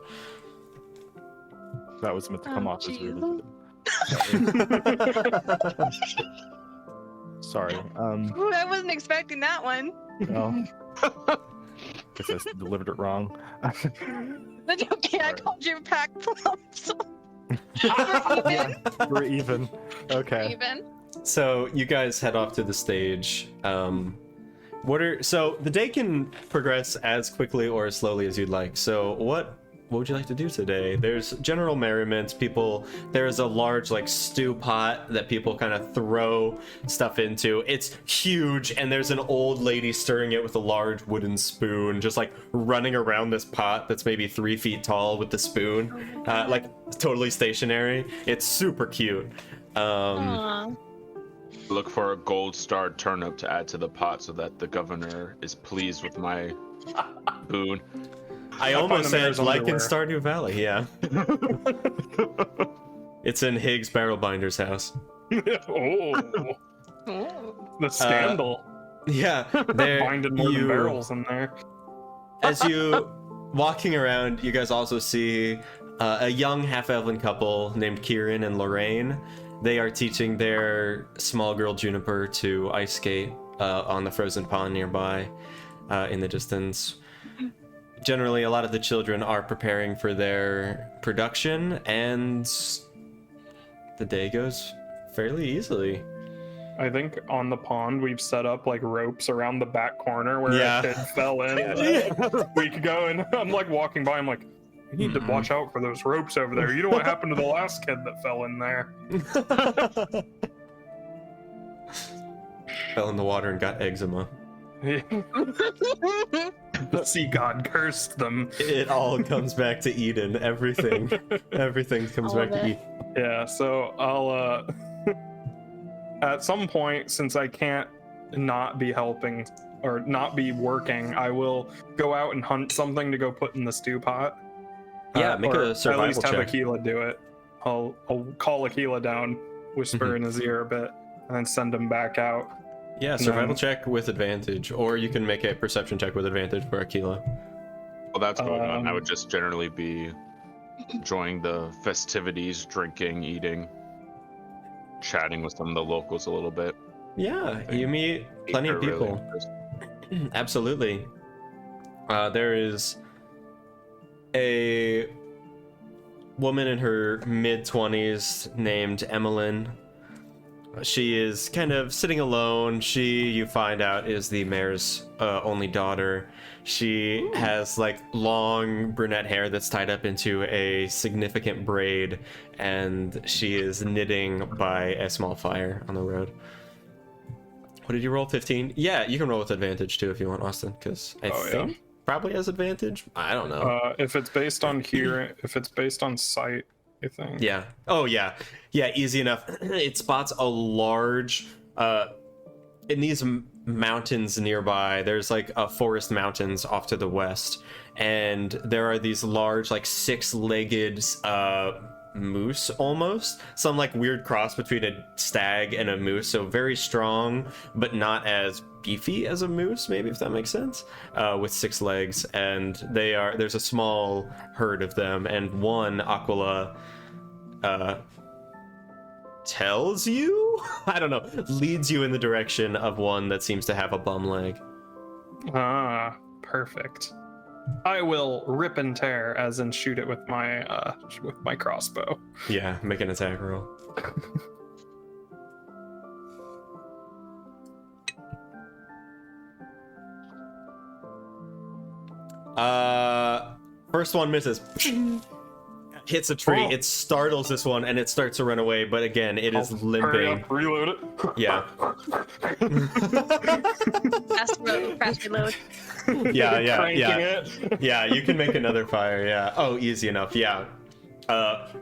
That was meant to come off as rude. Sorry. Ooh, I wasn't expecting that one. No. Guess I delivered it wrong. That's okay, I called you pack plums. We're even. Okay. Even. So you guys head off to the stage. So the day can progress as quickly or as slowly as you'd like. So what would you like to do today? There's general merriment. There's a large like stew pot that people kind of throw stuff into. It's huge, and there's an old lady stirring it with a large wooden spoon, just like running around this pot that's maybe 3 feet tall with the spoon, like totally stationary. It's super cute. Aww. Look for a gold starred turnip to add to the pot so that the governor is pleased with my boon. I almost the said mayor's like in underwear. Stardew Valley, yeah. It's in Higgs Barrel Binder's house. Oh, Ooh. the scandal. Yeah, there Binding more than barrels in there. As you walking around, you guys also see a young half-elven couple named Kieran and Lorraine. They are teaching their small girl Juniper to ice skate on the frozen pond nearby in the distance. Generally, a lot of the children are preparing for their production, and the day goes fairly easily. I think on the pond we've set up like ropes around the back corner where Yeah. a kid fell in a week ago, and I'm like walking by. I'm like, you need to watch out for those ropes over there. You know what happened to the last kid that fell in there? Fell in the water and got eczema. The sea god cursed them. It all comes back to Eden. Everything comes All back of to it. Eden. Yeah, so I'll at some point, since I can't not be helping or not be working, I will go out and hunt something to go put in the stew pot. Yeah, make or a survival at least have check. Aquila do it. I'll call Aquila down, whisper in his ear a bit, and then send him back out. Yeah, survival check with advantage, or you can make a perception check with advantage for Aquila. Well, that's going on. I Um, would just generally be enjoying the festivities, drinking, eating, chatting with some of the locals a little bit. Yeah, you meet plenty of They're really people. interesting. Absolutely. There is a woman in her mid-20s named Emmeline. She is kind of sitting alone. She, you find out, is the mayor's only daughter. She has like long brunette hair that's tied up into a significant braid, and she is knitting by a small fire on the road. What did you roll? 15? Yeah, you can roll with advantage too if you want, Austin, because I think probably has advantage. I don't know. If it's based on here, if it's based on sight, I think. Yeah. Oh, yeah. Yeah, easy enough. It spots a large, in these mountains nearby, there's like a forest mountains off to the west, and there are these large, like 6-legged, moose almost. Some like weird cross between a stag and a moose, so very strong, but not as beefy as a moose, maybe, if that makes sense, with 6 legs. And there's a small herd of them, and one, Aquila, tells you, I don't know, leads you in the direction of one that seems to have a bum leg. Ah, perfect. I will rip and tear, as in shoot it with my crossbow. Yeah, make an attack roll. First one misses. Hits a tree. Oh. It startles this one, and it starts to run away. But again, it is Hurry limping. up, reload it. Yeah. Fast reload. Yeah. Cranking it. Yeah, you can make another fire. Yeah. Oh, easy enough. Yeah.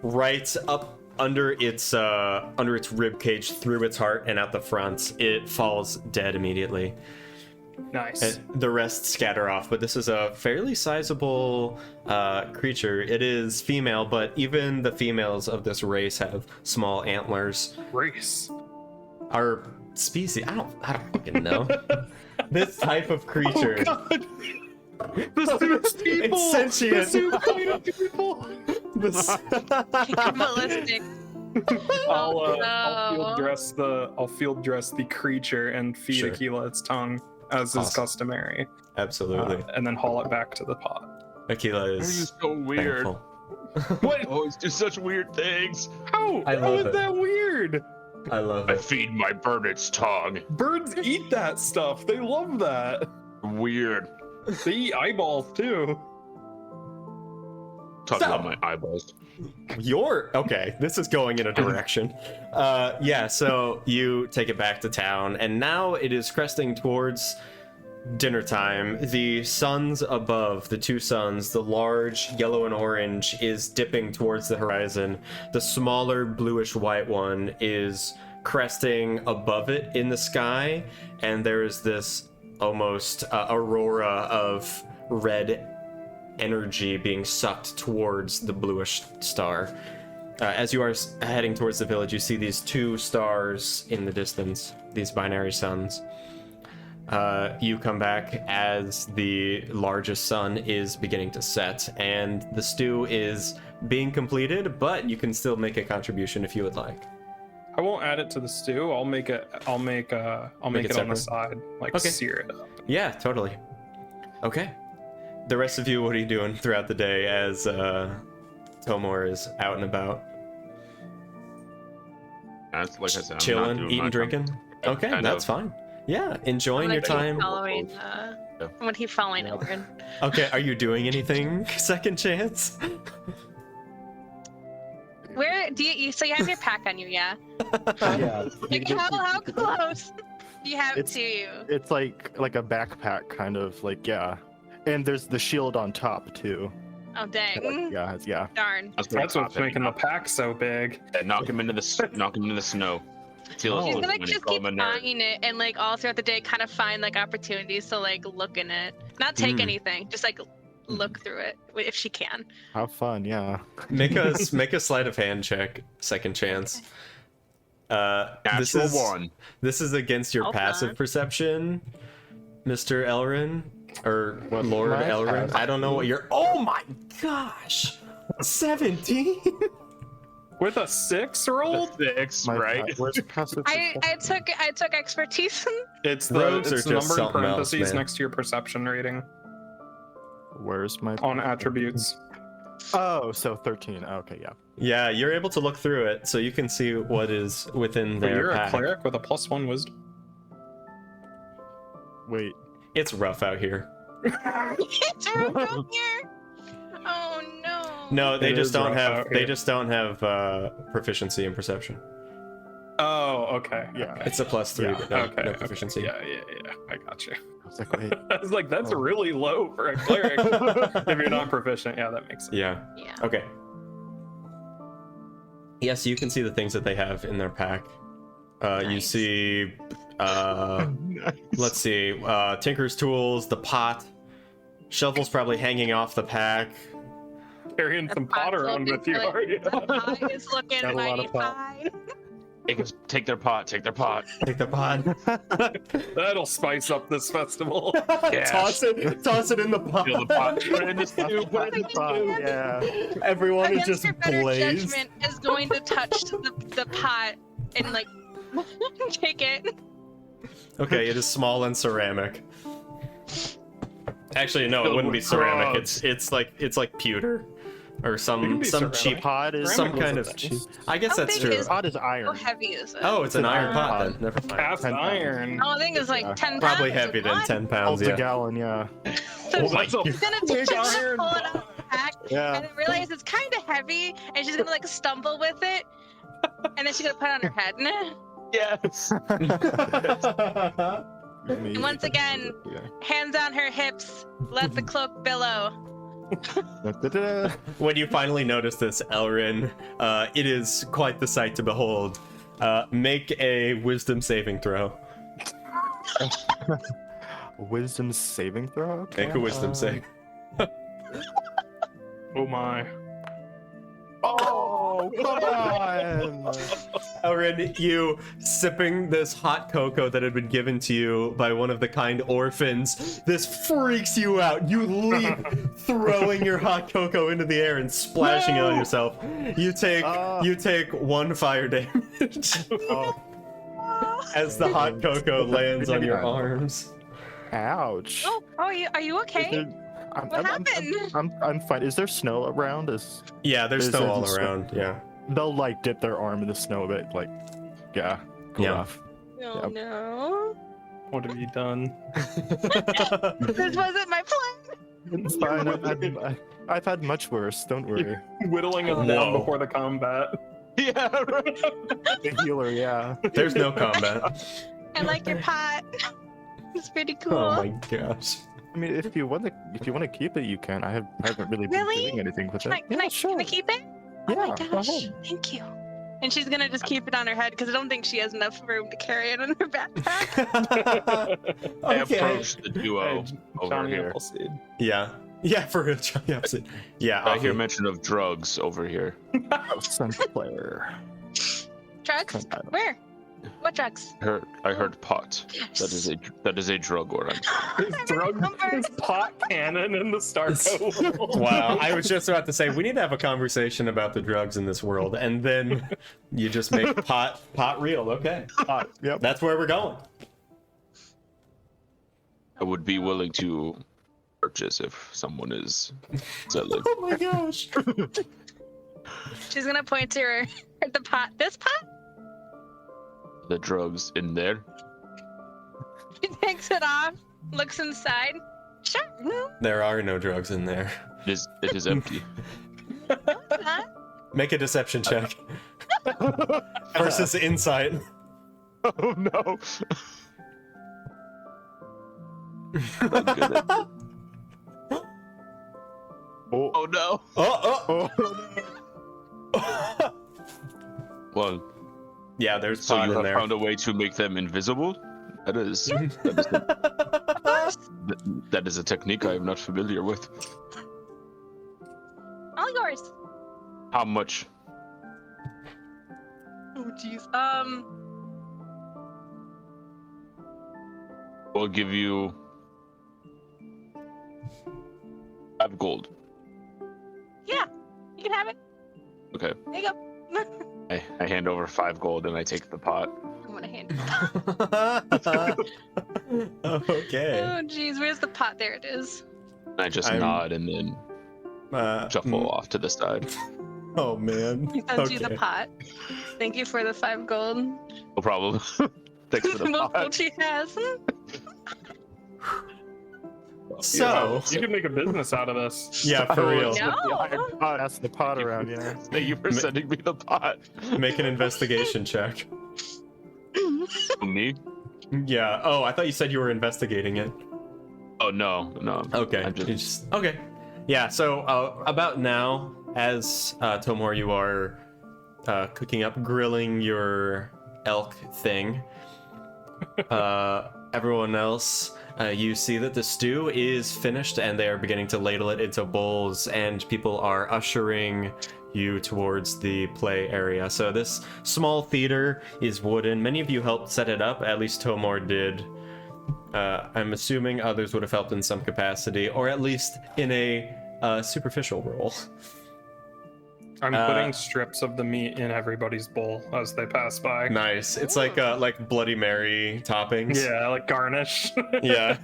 Right up under its rib cage, through its heart, and out the front. It falls dead immediately. Nice. And the rest scatter off, but this is a fairly sizable creature. It is female, but even the females of this race have small antlers. Race. Our species, I don't fucking know. This type of creature. Oh god! The people! It's sentient. The people! Ballistic. I'll field dress the creature and feed Sure. Aquila its tongue, as is customary. Absolutely. And then haul it back to the pot. Aquila You're is just so weird. thankful. What? Always do such weird things. How? I How love is it. that weird? I love I it. feed my bird its tongue. Birds eat that stuff. They love that. Weird. They eat eyeballs too. Talk Stop. about my eyeballs. Okay, this is going in a direction. Yeah, so you take it back to town, and now it is cresting towards dinner time. The suns above, the two suns, the large yellow and orange, is dipping towards the horizon. The smaller bluish white one is cresting above it in the sky, and there is this almost aurora of red energy being sucked towards the bluish star. As you are heading towards the village, you see these two stars in the distance, these binary suns. You come back as the largest sun is beginning to set, and the stew is being completed, but you can still make a contribution if you would like. I won't add it to the stew. I'll make it on the side, like Okay. sear it up. Yeah, totally. Okay. The rest of you, what are you doing throughout the day as Tomor is out and about? That's like I said. I'm not Chilling, doing eating, my drinking? Okay, Kind that's of. fine. Yeah, enjoying your Like, time. Following, Yeah. when he's following Adrian. Okay, are you doing anything second chance? Where do you? So you have your pack on you, yeah? Yeah. Like, how close do you have it It's- to you? It's like a backpack kind of like, yeah. And there's the shield on top too. Oh dang! Yeah, yeah. Darn. That's That's what's making the pack so big. Knock him into the snow. Till He's when gonna you just call keep him a nerd. eyeing it and like all throughout the day kind of find like opportunities to like look in it. Not take anything, just like look through it if she can. Have fun, yeah. Make a sleight of hand check, second chance. This Natural is one. This is against your Hold passive on. perception, Mr. Elrin, or What's Lord my Elrin. passive? I don't know what you're. Oh my gosh, 17. With a 6 roll? The 6, right? Where's the passive? I took expertise. It's Rogues are it's the just number in something else, parentheses man. next to your perception rating Where's my on attributes. Oh, so 13. Okay, yeah. Yeah, you're able to look through it, so you can see what is within But their you're pack. a cleric with a +1 wisdom. Wait. It's rough out here. It's right down here. Oh no. No, they It just is don't rough have. out They here. just don't have proficiency in perception. Oh, okay. Yeah. It's a +3, Yeah, but no, Okay. no proficiency. Yeah. I got you. I was like, wait. I was like, that's Oh. really low for a cleric. If you're not proficient, yeah, that makes sense. Yeah. Yeah. Okay. Yes, you can see the things that they have in their pack. You Nice. see, let's see, Tinker's tools, the pot, shovel's probably hanging off the pack. Carrying some pot around with you, are you? The pie is looking Got a lot mighty of pot. fine. Take their pot. Take the pot. That'll spice up this festival. Yes. Toss it in the pot. Fill the pot. Put it in the stew. Put it in the stew. Yeah. Everyone is Against just your better blazed. judgment is going to touch the pot and like take it. Okay, it is small and ceramic. Actually, no, it Filled wouldn't be with ceramic. drugs. It's like pewter, or It can some be ceramic. cheap, Pot is some Ceramic kind is of a cheap. thing. I guess How that's big true. is- Pot is How iron. heavy is it? Oh, it's an iron pot pot. then. Never mind. Cast 10 iron. Oh, I think it's like Yeah. 10 pounds. Probably or heavy than what? 10 pounds. Holds a Yeah. gallon, yeah. So Oh my she's gonna big she's gonna iron pull it out of the pack Yeah. and then realize it's kind of heavy, and she's gonna like stumble with it, and then she's gonna put it on her head. Yes. And once again, hands on her hips, let the cloak billow. When you finally notice this, Elrin, it is quite the sight to behold. Make a wisdom saving throw. wisdom saving throw. Okay. Make a wisdom save. Oh my. Oh, come on! Elrin, you sipping this hot cocoa that had been given to you by one of the kind orphans. This freaks you out. You leap, throwing your hot cocoa into the air and splashing it on yourself. You take 1 fire damage as the hot cocoa lands on your arms. Ouch. Oh, are you okay? What happened? I'm fine. Is there snow around? Yeah, there's Is snow there all snow? around. Yeah. They'll like dip their arm in the snow a bit, like, yeah, cool Yeah. off. Oh Yep. no. What have you done? This wasn't my plan. It's fine. I've had much worse. Don't worry. Whittling us Whoa. down before the combat. Yeah, right. The healer, yeah. There's no combat. I like your pot. It's pretty cool. Oh my gosh. I mean, if you want to keep it, you can. I haven't really been Really? doing anything with Can it. I, can, I, sure. can I keep it? Oh Yeah, my go gosh. ahead. Thank you. And she's gonna just keep it on her head because I don't think she has enough room to carry it in her backpack. I Okay. approach the duo over Johnny here. Appleseed. Yeah. Yeah, for real. Johnny Appleseed. Yeah. I hear awesome. mention of drugs over here. Sunflare. Drugs? Where? What drugs? I heard pot. That is a drug, Oran. Is pot cannon in the Starco world? Wow, I was just about to say we need to have a conversation about the drugs in this world, and then you just make pot real. Okay, Yep. that's where we're going. I would be willing to purchase if someone is selling. Oh my gosh. She's gonna point to her the pot. This pot? The drugs in there. She takes it off, looks inside. Sure. There are no drugs in there. It is empty. Huh? Make a deception check. Versus insight. Oh no. Not good at- Oh no. Oh. Well, Yeah, there's so pot you in have there. found a way to make them invisible? That is that is a technique I am not familiar with. All yours. How much? Oh jeez. We'll give you 5 gold. Yeah, you can have it. Okay. There you go. I hand over 5 gold and I take the pot. I'm gonna hand it. Okay. Oh jeez, where's the pot? There it is. And I just I'm- nod and then shuffle off to the side. Oh man. He sends you the Okay. pot. Thank you for the 5 gold. No problem. Thanks for the What pot. she has. So, You can make a business out of this. yeah, for real. No. Pass the pot around, yeah. Thank you for sending me the pot. Make an investigation check. Me? Yeah. Oh, I thought you said you were investigating it. Oh no. Okay. I'm You okay. Yeah. So about now, as Tomor, you are cooking up, grilling your elk thing. Everyone else, you see that the stew is finished, and they are beginning to ladle it into bowls, and people are ushering you towards the play area. So this small theater is wooden. Many of you helped set it up. At least Tomor did. I'm assuming others would have helped in some capacity, or at least in a superficial role. I'm putting strips of the meat in everybody's bowl as they pass by. Nice. It's like Bloody Mary toppings. Yeah, like garnish. Yeah.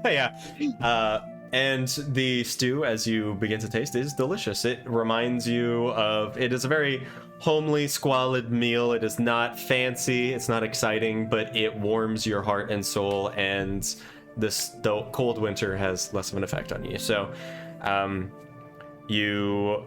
Yeah. And the stew, as you begin to taste, is delicious. It reminds you of... It is a very homely, squalid meal. It is not fancy. It's not exciting, but it warms your heart and soul, and the cold winter has less of an effect on you. So you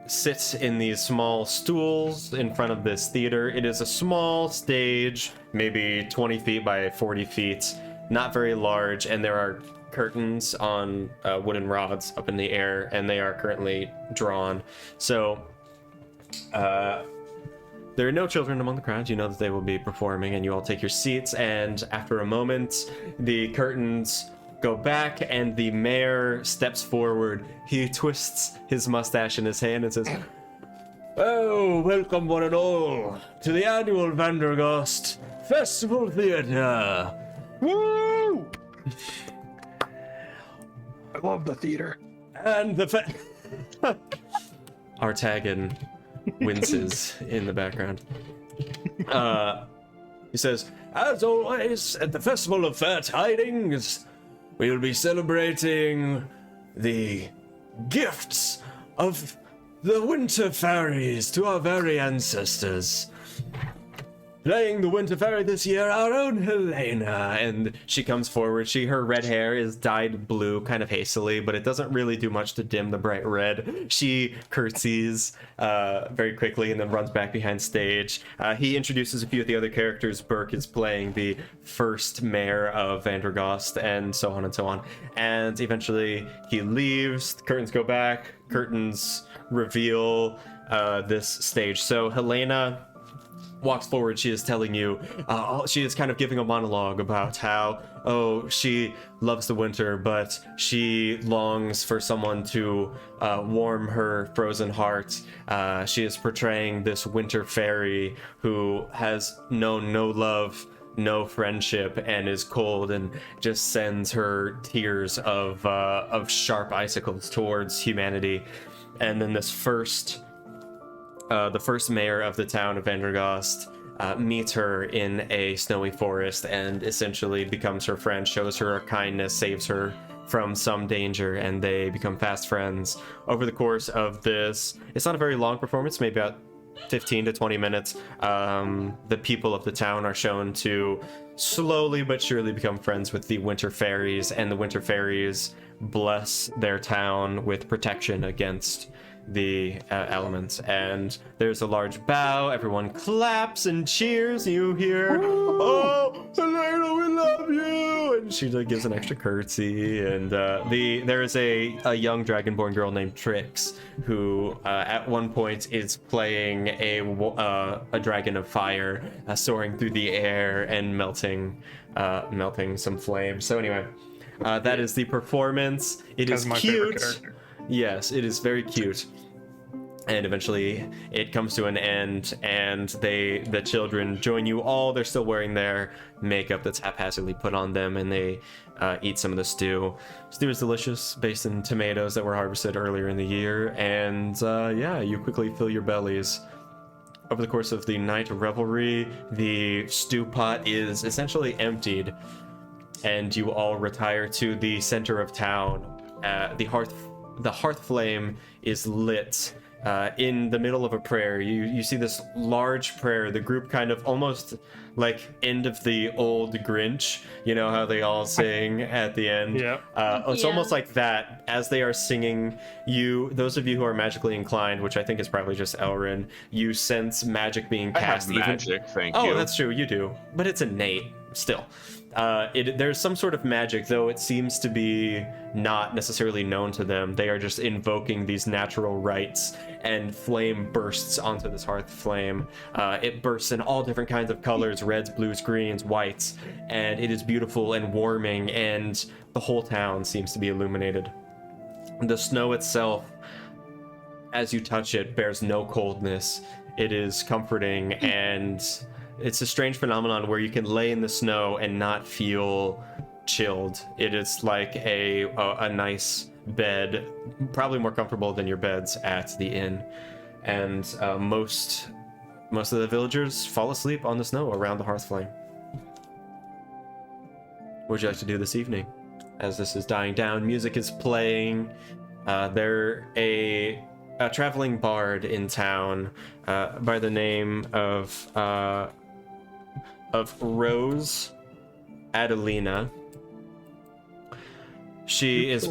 sit in these small stools in front of this theater. It is a small stage, maybe 20 feet by 40 feet, not very large, and there are curtains on wooden rods up in the air, and they are currently drawn. So there are no children among the crowd. You know that they will be performing, and you all take your seats, and after a moment, the curtains go back, and the mayor steps forward. He twists his mustache in his hand and says, "Oh, welcome one and all to the annual Vandergast Festival Theater. Woo! I love the theater. And the Artagan winces in the background. He says, as always, at the Festival of Fair Tidings, we will be celebrating the gifts of the winter fairies to our very ancestors. Playing the winter fairy this year, our own Helena." And she comes forward. Her red hair is dyed blue kind of hastily, but it doesn't really do much to dim the bright red. She curtsies very quickly and then runs back behind stage. He introduces a few of the other characters. Burke is playing the first mayor of Vandergast, and so on and so on. And eventually he leaves. The curtains go back. Curtains reveal this stage. So Helena walks forward. She is telling you, she is kind of giving a monologue about how, she loves the winter, but she longs for someone to warm her frozen heart. She is portraying this winter fairy who has known no love, no friendship, and is cold and just sends her tears of sharp icicles towards humanity. And then this the first mayor of the town of Vandergast meets her in a snowy forest and essentially becomes her friend, shows her a kindness, saves her from some danger, and they become fast friends. Over the course of this, it's not a very long performance, maybe about 15 to 20 minutes, the people of the town are shown to slowly but surely become friends with the winter fairies, and the winter fairies bless their town with protection against the elements. And there's a large bow, everyone claps and cheers. You hear, "Oh, Helena, we love you!" And she gives an extra curtsy. And there is a young dragonborn girl named Trix who at one point is playing a dragon of fire soaring through the air and melting some flames. So anyway, that is the performance. It is cute. Yes, it is very cute. And eventually it comes to an end, and the children join you all. They're still wearing their makeup that's haphazardly put on them, and they eat some of the stew. Stew is delicious, based in tomatoes that were harvested earlier in the year, and you quickly fill your bellies. Over the course of the night of revelry, the stew pot is essentially emptied, and you all retire to the center of town. The hearth flame is lit. In the middle of a prayer, you see this large prayer. The group kind of almost like end of the old Grinch, you know how they all sing at the end. It's almost like that. As they are singing, those of you who are magically inclined, which I think is probably just Elrin, you sense magic being cast. I have magic, thank you. Oh, that's true, you do, but it's innate still. There's some sort of magic, though it seems to be not necessarily known to them. They are just invoking these natural rites, and flame bursts onto this hearth flame. It bursts in all different kinds of colors: reds, blues, greens, whites, and it is beautiful and warming, and the whole town seems to be illuminated. The snow itself, as you touch it, bears no coldness. It is comforting, and it's a strange phenomenon where you can lay in the snow and not feel chilled. It is like a nice bed, probably more comfortable than your beds at the inn. And most of the villagers fall asleep on the snow around the hearth flame. What would you like to do this evening? As this is dying down, music is playing. A traveling bard in town by the name of Rose Adelina. She's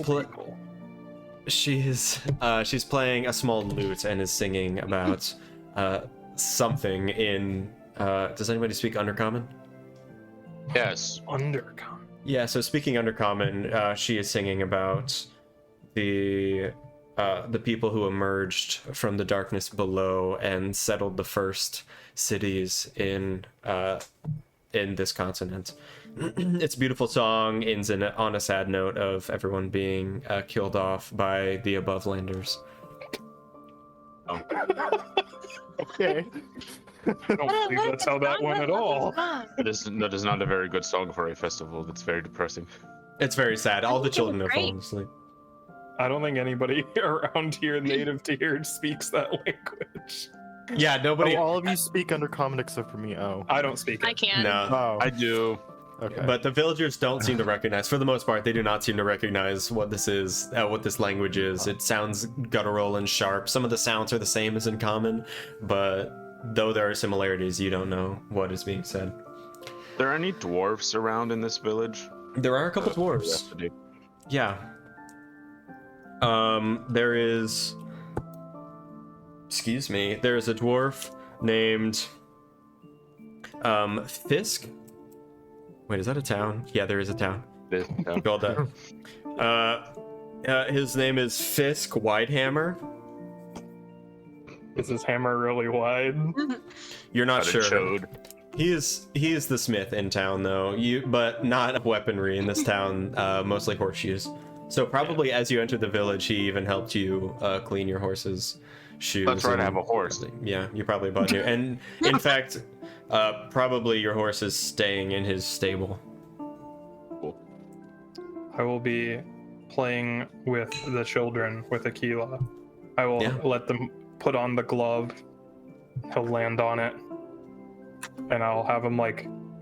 playing a small lute and is singing about something in does anybody speak Undercommon? Yes. Undercommon. Yeah, so speaking Undercommon, she is singing about the people who emerged from the darkness below and settled the first cities in in this continent. It's a beautiful song, ends on a sad note of everyone being killed off by the Abovelanders. Okay. I don't believe that's how that went at all. That is not a very good song for a festival. That's very depressing. It's very sad. All the children are great. falling asleep. I don't think anybody around here native to here speaks that language. Yeah, nobody. Oh, all of you speak Undercommon except for me. Oh. I don't speak I it. can. No. Oh. I do. Okay. But the villagers don't seem to recognize, for the most part, they do not seem to recognize what this is, what this language is. It sounds guttural and sharp. Some of the sounds are the same as in common, but though there are similarities, you don't know what is being said. Are there any dwarfs around in this village? There are a couple dwarves. Yeah. There is... Excuse me. There is a dwarf named... Fisk? Wait, is that a town? Yeah, there is a town. Called that. His name is Fisk Widehammer. Is his hammer really wide? You're not sure. Chode. He is the smith in town, though. But not weaponry in this town. Mostly horseshoes. So probably as you entered the village, he even helped you clean your horse's shoes. That's right, I have a horse. Yeah, you probably bought new. And in fact, probably your horse is staying in his stable. I will be playing with the children with Aquila. I will let them put on the glove. He'll land on it. And I'll have him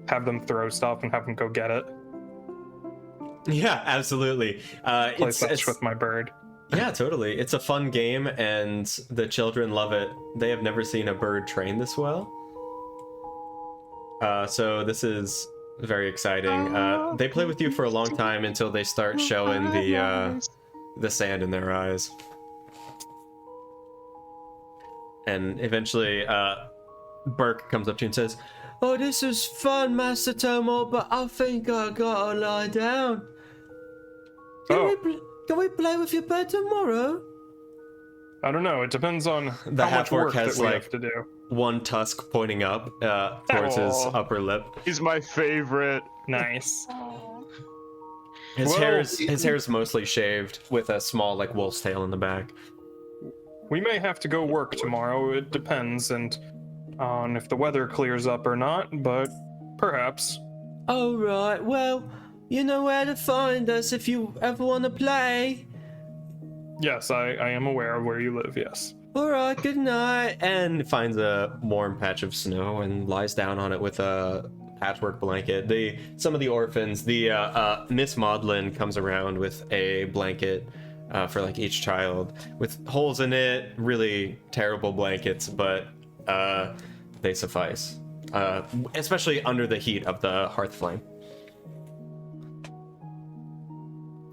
have them throw stuff and have them go get it. Yeah, absolutely. Play fetch with my bird. Yeah, totally. It's a fun game, and the children love it. They have never seen a bird train this well. So this is very exciting. They play with you for a long time until they start showing the sand in their eyes. And eventually, Burke comes up to you and says, "Oh, this is fun, Master Tomor, but I think I gotta lie down. Can we play with your bird tomorrow?" I don't know. It depends on The how much half-orc work has, that we like, have to do. one tusk pointing up towards his upper lip. He's my favorite. Nice. His Well, hair is mostly shaved with a small wolf's tail in the back. We may have to go work tomorrow. It depends on if the weather clears up or not, but perhaps. All right. Well, you know where to find us if you ever want to play. Yes, I am aware of where you live, yes. All right. Good night. And finds a warm patch of snow and lies down on it with a patchwork blanket. Some of the orphans, Miss Maudlin comes around with a blanket for each child with holes in it. Really terrible blankets, but they suffice, especially under the heat of the hearth flame.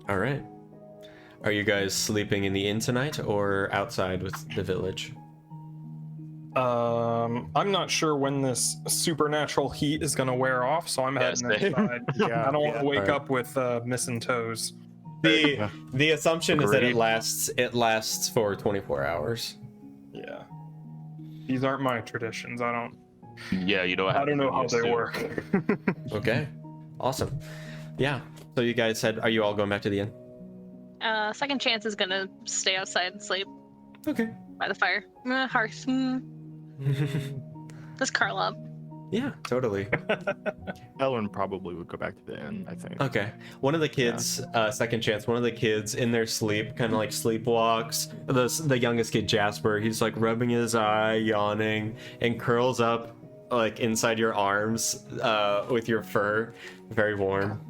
All right. Are you guys sleeping in the inn tonight or outside with the village? I'm not sure when this supernatural heat is gonna wear off, so I'm heading inside. Yeah, I don't want to wake Alright. up with missing toes. The assumption is that it Agreed. lasts for 24 hours. Yeah. These aren't my traditions. I don't know how they work. Okay. Awesome. Yeah. So you guys said, are you all going back to the inn? Second chance is gonna stay outside and sleep Okay. by the fire. Hearth. Let's curl up. Yeah, totally. Ellen probably would go back to the inn, I think. Okay. One of the kids, second chance, one of the kids in their sleep kind of sleepwalks. The youngest kid, Jasper, he's rubbing his eye, yawning, and curls up inside your arms with your fur. Very warm.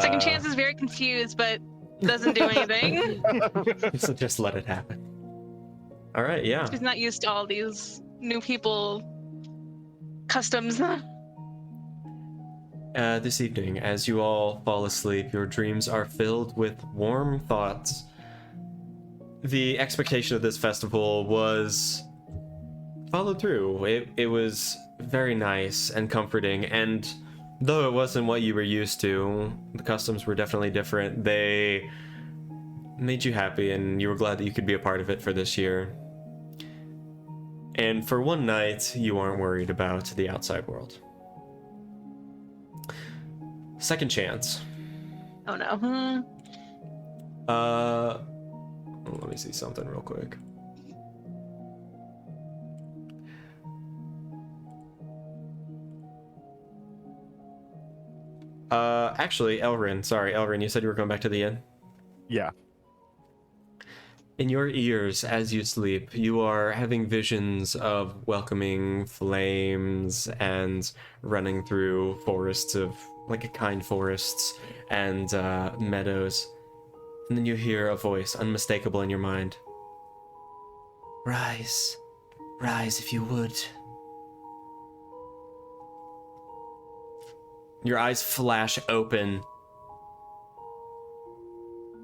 Second chance is very confused, but doesn't do anything. So just let it happen. All right, yeah. She's not used to all these new people customs. This evening, as you all fall asleep, your dreams are filled with warm thoughts. The expectation of this festival was followed through. It was very nice and comforting, and though it wasn't what you were used to, the customs were definitely different. They made you happy, and you were glad that you could be a part of it for this year. And for one night, you aren't worried about the outside world. Second chance. Oh no. Let me see something real quick. Actually, Elrin, you said you were going back to the inn? Yeah. In your ears, as you sleep, you are having visions of welcoming flames and running through forests of, like, kind forests and meadows. And then you hear a voice, unmistakable in your mind. Rise. Rise if you would. Your eyes flash open.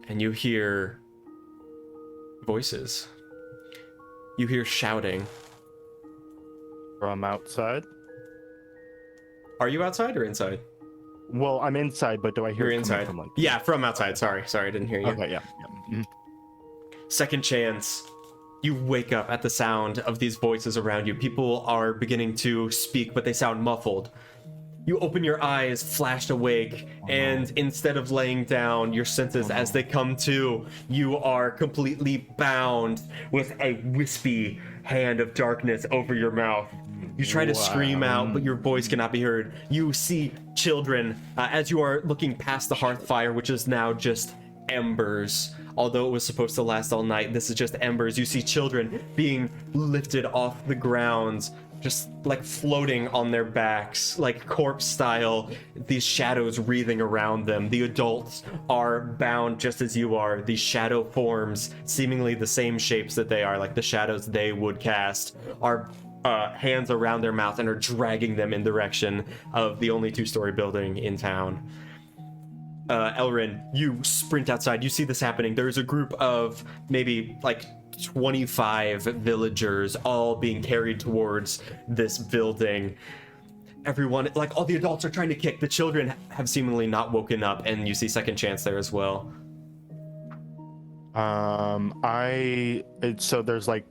And you hear voices. You hear shouting. From outside? Are you outside or inside? Well, I'm inside, but do I hear You're it coming inside. from, like... Yeah, from outside. Sorry, I didn't hear you. Okay, yeah. Mhm. Second chance. You wake up at the sound of these voices around you. People are beginning to speak, but they sound muffled. You open your eyes, flashed awake, and instead of laying down your senses as they come to, you are completely bound with a wispy hand of darkness over your mouth. You try to scream out, but your voice cannot be heard. You see children as you are looking past the hearth fire, which is now just embers. Although it was supposed to last all night, this is just embers. You see children being lifted off the ground, just like floating on their backs, like corpse style, these shadows wreathing around them. The adults are bound just as you are. These shadow forms, seemingly the same shapes that they are, like the shadows they would cast, are hands around their mouth and are dragging them in the direction of the only two-story building in town. Elrin, you sprint outside. You see this happening. There's a group of maybe like 25 villagers all being carried towards this building. Everyone, like all the adults are trying to kick. The children have seemingly not woken up, and you see second chance there as well. So there's like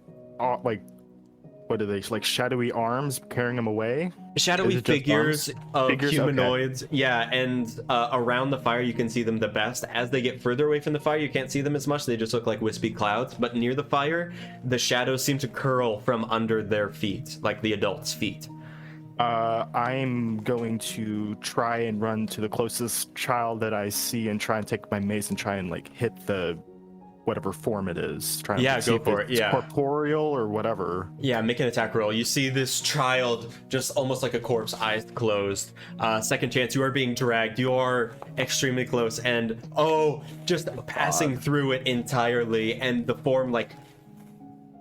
what are they, like shadowy arms carrying them away? Shadowy figures of humanoids. Okay. Yeah, and around the fire you can see them the best. As they get further away from the fire, you can't see them as much. They just look like wispy clouds. But near the fire, the shadows seem to curl from under their feet, like the adults' feet. I'm going to try and run to the closest child that I see and try and take my mace and try and like hit the whatever form it is. Try and Yeah, see go if for it. it's Yeah. corporeal or whatever. Yeah, make an attack roll. You see this child just almost like a corpse, eyes closed. Second chance, you are being dragged. You are extremely close and just passing through it entirely, and the form like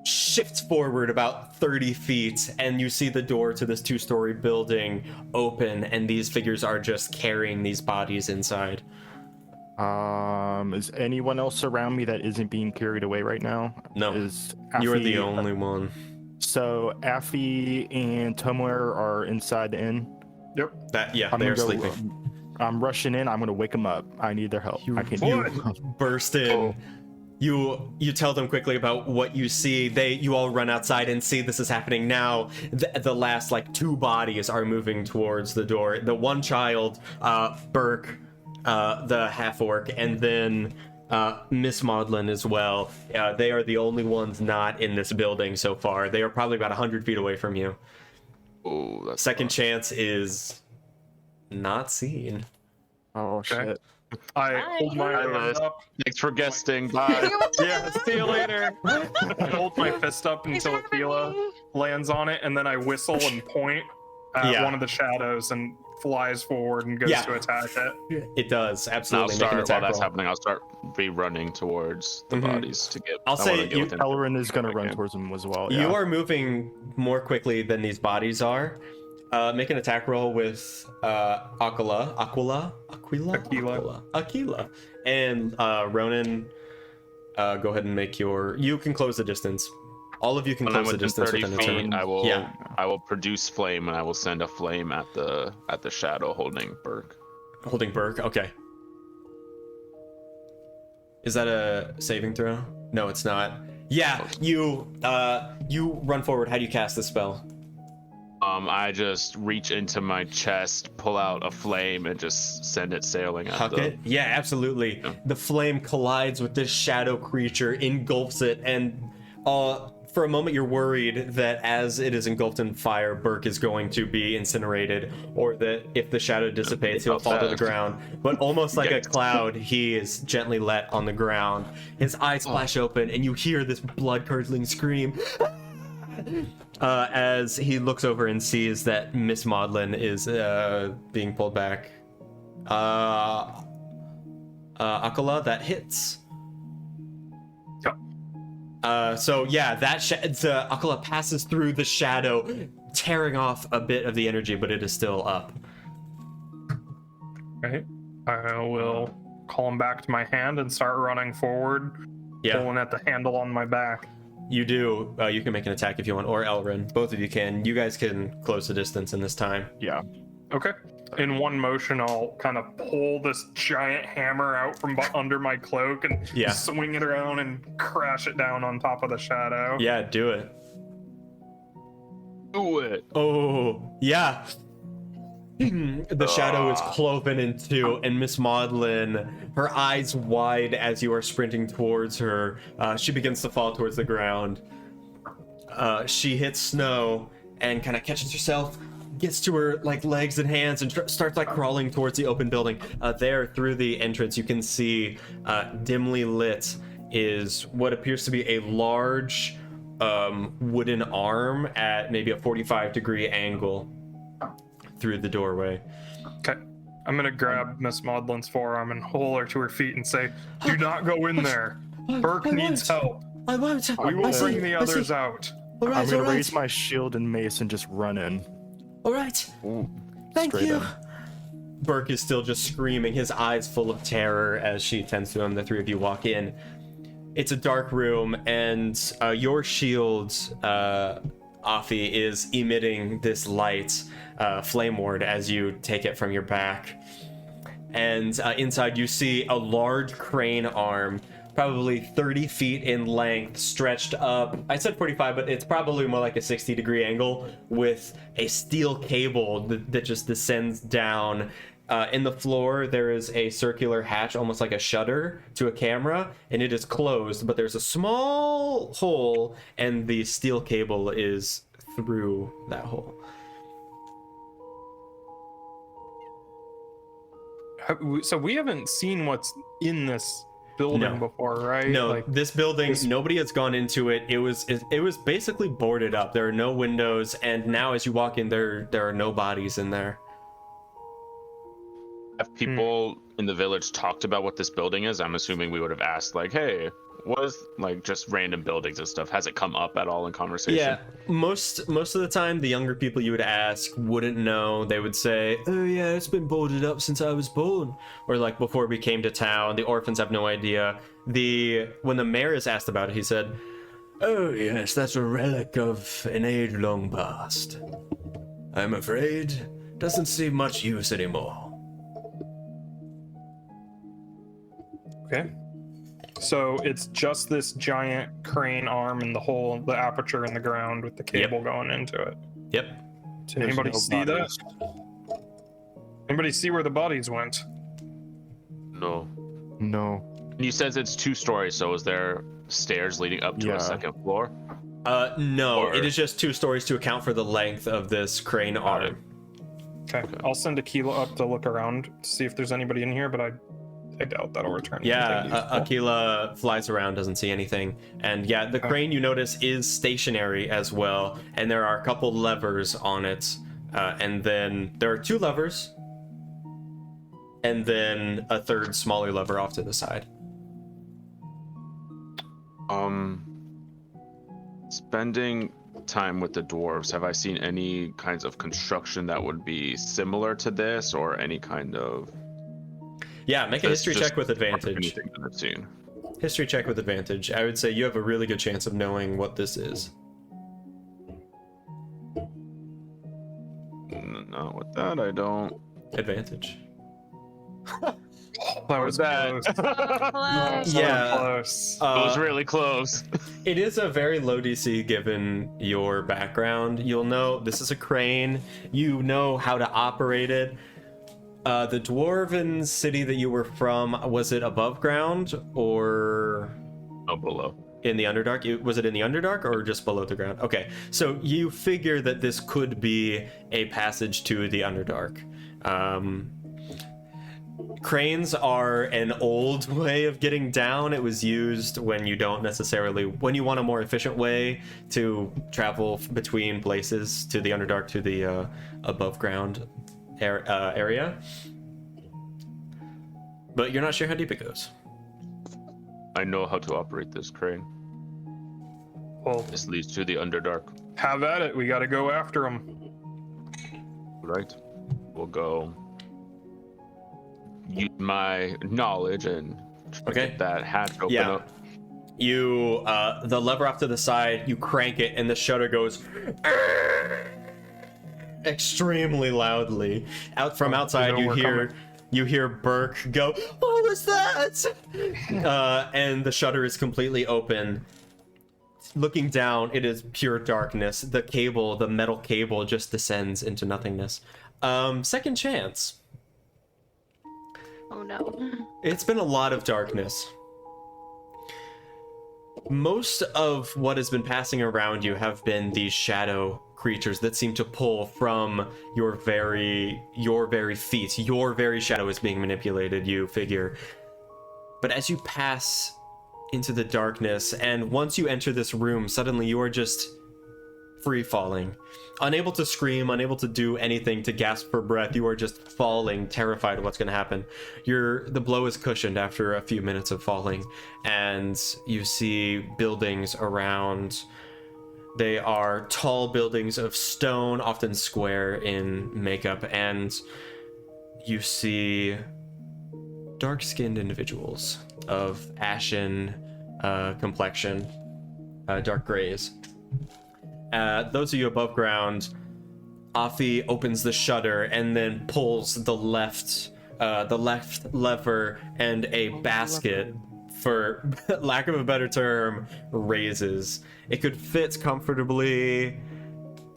shifts forward about 30 feet, and you see the door to this two-story building open, and these figures are just carrying these bodies inside. Is anyone else around me that isn't being carried away right now? No, Is you are Affy, the only one. So Affy and Tomoer are inside the inn. Yep. They are sleeping. I'm rushing in. I'm gonna wake them up. I need their help. I can. You burst in. You tell them quickly about what you see. You all run outside and see this is happening now. The last like two bodies are moving towards the door. The one child, Burke, the half orc, and then Miss Maudlin as well. They are the only ones not in this building so far. They are probably about 100 feet away from you. Oh, that's Second chance is not seen. Oh shit. I hold my Hi, hand Lyss. up. Thanks for guesting. Bye. Yeah, see you later. I hold my fist up until Aquila lands on it, and then I whistle and point at one of the shadows and flies forward and goes to attack it. It does, And I'll absolutely. Make an start while attack that's roll. happening. I'll start running towards the bodies to get. I'll I say wanna get you- within- Elrin is gonna run Okay. towards him as well. You Yeah. are moving more quickly than these bodies are. Make an attack roll with Aquila, and Ronan. Go ahead and make your. You can close the distance. All of you can When I'm close the within distance 30 within a turn. feet, I will. Yeah. I will produce flame, and I will send a flame at the shadow holding Burke. Holding Burke. Okay. Is that a saving throw? No, it's not. Yeah, you run forward. How do you cast the spell? I just reach into my chest, pull out a flame, and just send it sailing at Huck it? Yeah, absolutely. Yeah. The flame collides with this shadow creature, engulfs it, and for a moment you're worried that as it is engulfed in fire, Burke is going to be incinerated, or that if the shadow dissipates, he'll fall to the ground. But almost like a cloud, he is gently let on the ground. His eyes flash open, and you hear this blood-curdling scream. As he looks over and sees that Miss Maudlin is being pulled back. Akala, that hits. Yep. So yeah, that Akala passes through the shadow, tearing off a bit of the energy, but it is still up. Right. I will call him back to my hand and start running forward, pulling at the handle on my back. You do. You can make an attack if you want, or Elrin. Both of you can. You guys can close the distance in this time. Yeah. Okay. In one motion, I'll kind of pull this giant hammer out from under my cloak and swing it around and crash it down on top of the shadow. Yeah, do it. Do it. Oh, yeah. The shadow is cloven in two, and Miss Maudlin, her eyes wide as you are sprinting towards her, she begins to fall towards the ground. She hits snow and kind of catches herself, gets to her legs and hands, and starts crawling towards the open building. There, through the entrance, you can see dimly lit is what appears to be a large wooden arm at maybe a 45-degree angle through the doorway. Okay. I'm gonna grab Miss Maudlin's forearm and hold her to her feet and say, "Do not go in there. Burke needs help. I won't. We will bring the others out." All right, I'm gonna raise my shield and mace and just run in. All right. Thank Straight you. in. Burke is still just screaming, his eyes full of terror as she tends to him. The three of you walk in. It's a dark room, and your shield, Afi, is emitting this light, flame ward, as you take it from your back. And inside you see a large crane arm, probably 30 feet in length, stretched up. I said 45, but it's probably more like a 60-degree angle, with a steel cable that just descends down. In the floor, there is a circular hatch, almost like a shutter to a camera, and it is closed, but there's a small hole, and the steel cable is through that hole. So we haven't seen what's in this building before, right? No, this building, nobody has gone into it. It was basically boarded up. There are no windows, and now as you walk in, there are no bodies in there. Have people in the village talked about what this building is? I'm assuming we would have asked, hey, what is, just random buildings and stuff? Has it come up at all in conversation? Yeah, most of the time, the younger people you would ask wouldn't know. They would say, "Oh yeah, it's been boarded up since I was born," or before we came to town. The orphans have no idea. When the mayor is asked about it, he said, "Oh yes, that's a relic of an age long past. I'm afraid doesn't see much use anymore." Okay. So it's just this giant crane arm and the aperture in the ground with the cable going into it. Yep. Did anybody see that? Anybody see where the bodies went? No. No. You said it's 2 stories, so is there stairs leading up to a second floor? No, it is just 2 stories to account for the length of this crane arm. Okay. I'll send Aquila up to look around to see if there's anybody in here, but I doubt that'll return. Yeah, Aquila flies around, doesn't see anything. And yeah, the crane, you notice, is stationary as well, and there are a couple levers on it. And then there are 2 levers, and then a third smaller lever off to the side. Spending time with the dwarves, have I seen any kinds of construction that would be similar to this, or any kind of... Yeah, make a history check with advantage. That I've seen. History check with advantage. I would say you have a really good chance of knowing what this is. Not with that, I don't. Advantage. That was that? close. Close. Yeah. Close. It was really close. It is a very low DC given your background. You'll know this is a crane. You know how to operate it. The dwarven city that you were from, was it above ground or Below. in the Underdark? Was it in the Underdark or just below the ground? Okay, so you figure that this could be a passage to the Underdark. Cranes are an old way of getting down. It was used when you want a more efficient way to travel between places to the Underdark, to the above ground area. But you're not sure how deep it goes. I know how to operate this crane. Well, This leads to the Underdark. have at it. We got to go after him. Right. We'll go use my knowledge and try to Okay. get that hatch open Yeah. up. You the lever off to the side, you crank it, and the shutter goes extremely loudly. Out from outside, know we're coming. you hear Burke go, "What was that?" And the shutter is completely open. Looking down, it is pure darkness. The metal cable just descends into nothingness. Second chance. Oh no. It's been a lot of darkness. Most of what has been passing around you have been these shadow creatures that seem to pull from your very feet. Your very shadow is being manipulated, you figure. But as you pass into the darkness, and once you enter this room, suddenly you are just free falling. Unable to scream, unable to do anything to gasp for breath, you are just falling, terrified of what's going to happen. The blow is cushioned after a few minutes of falling, and you see buildings around. They are tall buildings of stone, often square in makeup, and you see dark-skinned individuals of ashen complexion, dark grays. Those of you above ground, Afi opens the shutter and then pulls the left lever, and a basket, for lack of a better term, raises. It could fit comfortably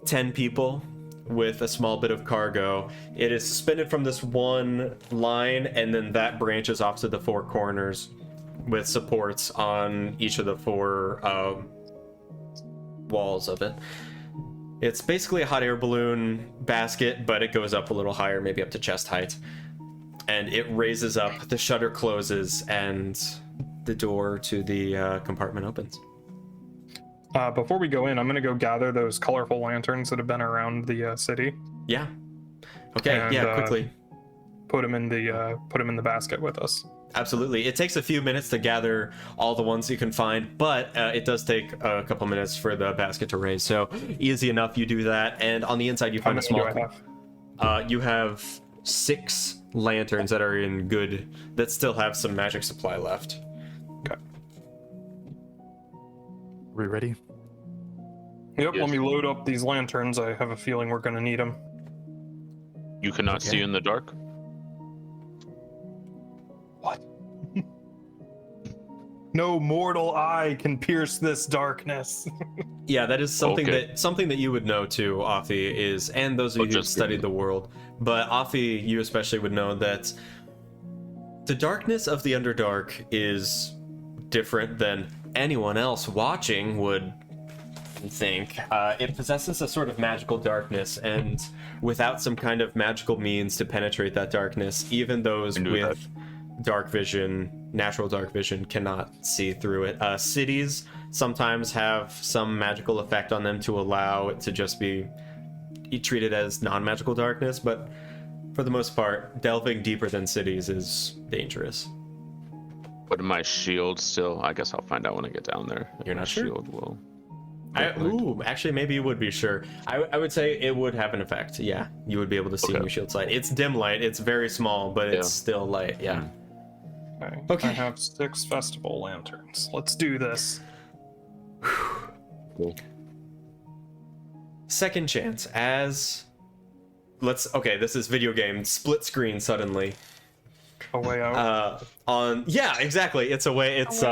10 people with a small bit of cargo. It is suspended from this one line, and then that branches off to the four corners with supports on each of the four walls of it. It's basically a hot air balloon basket, but it goes up a little higher, maybe up to chest height. And it raises up, the shutter closes, and the door to the compartment opens. Before we go in, I'm going to go gather those colorful lanterns that have been around the city. Yeah. Okay, And, yeah, quickly. Put them in the basket with us. Absolutely. It takes a few minutes to gather all the ones you can find, but it does take a couple minutes for the basket to raise. So easy enough, you do that. And on the inside, you How find a many small. do I have? You have 6 lanterns that are in good, that still have some magic supply left. Okay. We ready? Yep. Yes. Let me load up these lanterns. I have a feeling we're going to need them. You cannot see in the dark? What? No mortal eye can pierce this darkness. Yeah, that is something Okay. that you would know too, Afi, is, and those of you who've just give me- studied the world. But Afi, you especially would know that the darkness of the Underdark is different than anyone else watching would think. It possesses a sort of magical darkness, and without some kind of magical means to penetrate that darkness, even those I knew with dark vision, natural dark vision, cannot see through it. Cities sometimes have some magical effect on them to allow it to just be treated as non-magical darkness, but for the most part, delving deeper than cities is dangerous. But my shield still, I guess I'll find out when I get down there. If You're my not sure? shield will. Actually, maybe you would be sure. I would say it would have an effect. Yeah, you would be able to see in Okay. your shield sight. It's dim light. It's very small, but it's Yeah. still light. Yeah. Okay. I have 6 festival lanterns. Let's do this. Cool. Second chance as okay, this is video game split screen suddenly. A way out. Exactly. It's a way. It's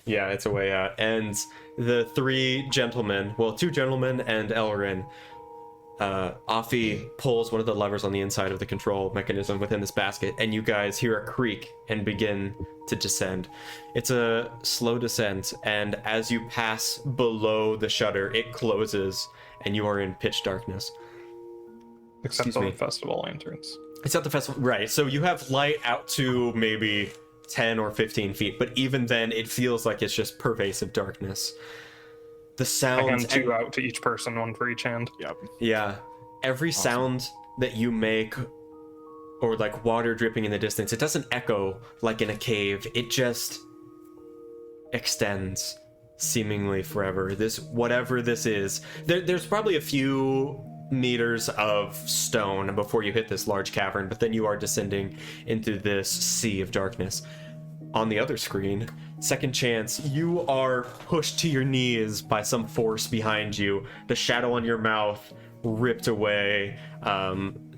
it's a way out. And the three gentlemen, well, two gentlemen and Elrin, Afi pulls one of the levers on the inside of the control mechanism within this basket, and you guys hear a creak and begin to descend. It's a slow descent, and as you pass below the shutter, it closes, and you are in pitch darkness. Except for the festival lanterns. It's at the festival, right? So you have light out to maybe 10 or 15 feet, but even then, it feels like it's just pervasive darkness. The sound. And two out to each person, one for each hand. Yep. Yeah. Every sound that you make, or like water dripping in the distance, it doesn't echo like in a cave. It just extends seemingly forever. Whatever this is, there's probably a few meters of stone before you hit this large cavern, but then you are descending into this sea of darkness. On the other screen, second chance, you are pushed to your knees by some force behind you. The shadow on your mouth ripped away,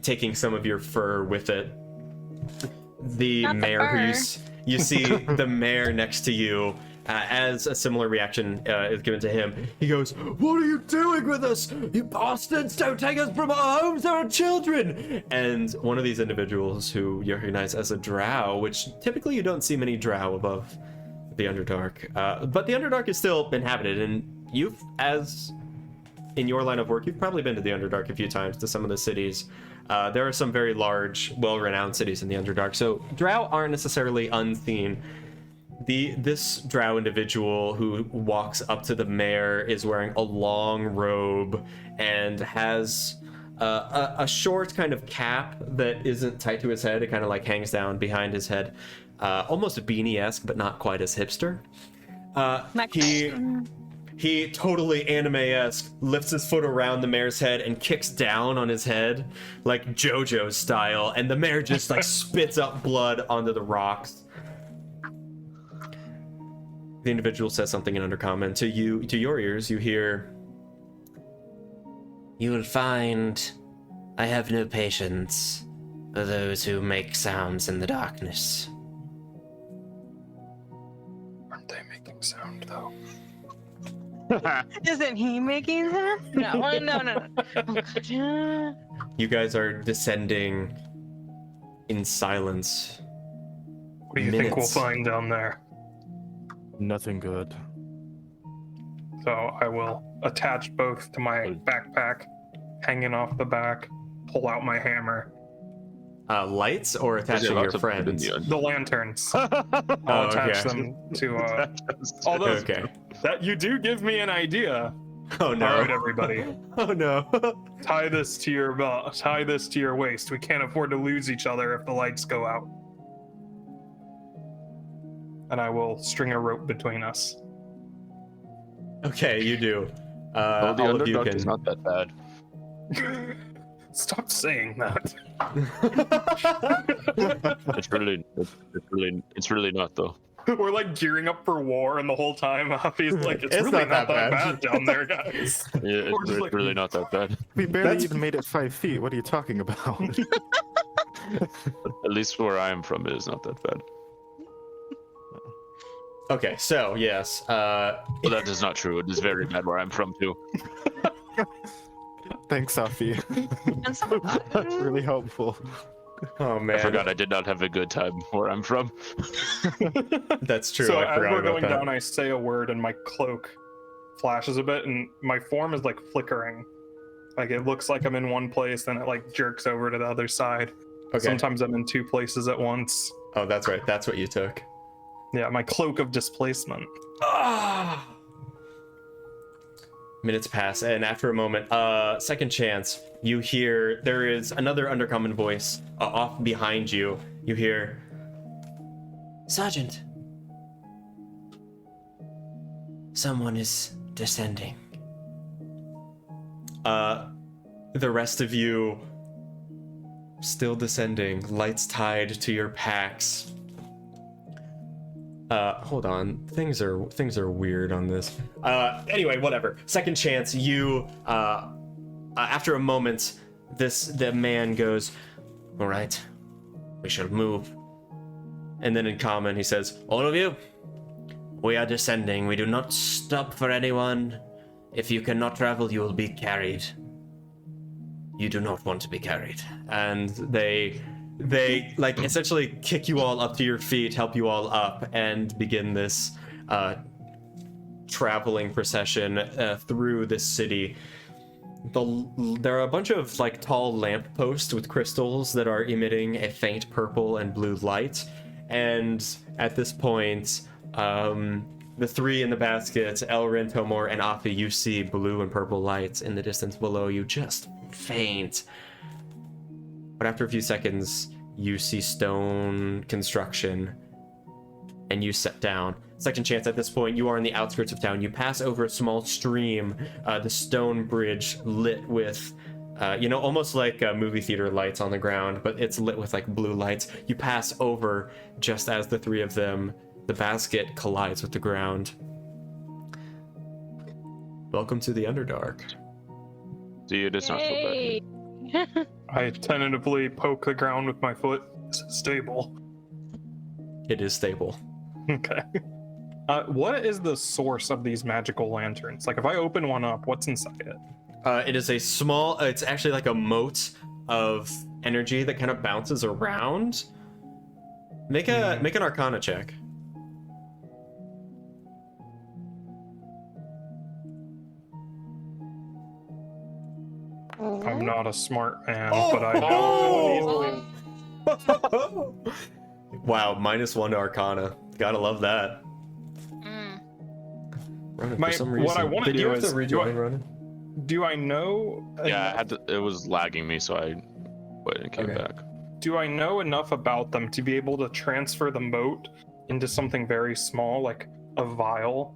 taking some of your fur with it. The mayor who you see the mayor next to you, as a similar reaction is given to him, he goes, "What are you doing with us? You bastards, don't take us from our homes, our children!" And one of these individuals who you recognize as a drow, which typically you don't see many drow above the Underdark, but the Underdark is still inhabited, and you've, as in your line of work, you've probably been to the Underdark a few times, to some of the cities. There are some very large, well-renowned cities in the Underdark, so drow aren't necessarily unseen. This drow individual who walks up to the mayor is wearing a long robe and has a short kind of cap that isn't tight to his head. It kind of like hangs down behind his head, almost beanie-esque, but not quite as hipster. He totally anime-esque lifts his foot around the mayor's head and kicks down on his head like JoJo style, and the mayor just like spits up blood onto the rocks. The individual says something in undercommon, and to your ears, you hear, "You will find I have no patience for those who make sounds in the darkness." Aren't they making sound, though? Isn't he making that? No. Oh, You guys are descending in silence. What do you think we'll find down there? Nothing good. So I will attach both to my backpack, hanging off the back, pull out my hammer. Lights or attaching your friends? The lanterns. I'll attach them to although Okay. That you do give me an idea. Oh no. All right, everybody. Oh no. Tie this to your belt. Tie this to your waist. We can't afford to lose each other if the lights go out. And I will string a rope between us. Okay, you do. The all of you Underdark can. is not that bad. Stop saying that. It's really not though. We're like gearing up for war, and the whole time Hafi's like, it's really not that bad down there, guys. Yeah, it's like, really not that bad. We barely even made it 5 feet. What are you talking about? At least where I am from, it is not that bad. Okay, so yes. Well, that is not true. It is very bad where I'm from too. Thanks, Safi. That's really helpful. Oh man. I forgot I did not have a good time where I'm from. That's true. So I as forgot we're about going that. down, I say a word, and my cloak flashes a bit, and my form is like flickering. Like it looks like I'm in one place, then it like jerks over to the other side. Okay. Sometimes I'm in two places at once. Oh, that's right. That's what you took. Yeah, my cloak of displacement. Minutes pass, and after a moment, second chance, you hear there is another undercommon voice off behind you. You hear, "Sergeant, someone is descending." The rest of you still descending, lights tied to your packs. Hold on. Things are weird on this. Anyway, whatever. Second chance, you, after a moment, the man goes, "All right, we shall move. And then in common, he says, "All of you, we are descending. We do not stop for anyone. If you cannot travel, you will be carried. You do not want to be carried." And they like essentially kick you all up to your feet, help you all up, and begin this traveling procession through this city. There are a bunch of like tall lampposts with crystals that are emitting a faint purple and blue light. And at this point, the three in the basket, Elrin, Tomor, and Afi, you see blue and purple lights in the distance below you, just faint. But after a few seconds, you see stone construction, and you sit down. Second chance, at this point, you are in the outskirts of town. You pass over a small stream, the stone bridge lit with, almost like movie theater lights on the ground, but it's lit with like blue lights. You pass over just as the three of them, the basket collides with the ground. Welcome to the Underdark. See, it is not so bad. I tentatively poke the ground with my foot. Is it stable? It is stable. Okay. What is the source of these magical lanterns? Like, if I open one up, what's inside it? It is a small, it's actually like a moat of energy that kind of bounces around. Make an Arcana check. I'm not a smart man, but I know easily. Wow, -1 to Arcana. Gotta love that. Ronan, for some reason. What I want to do is, Ronan? do I know? Yeah, I had to, it was lagging me, so I went and came back. Do I know enough about them to be able to transfer the moat into something very small, like a vial?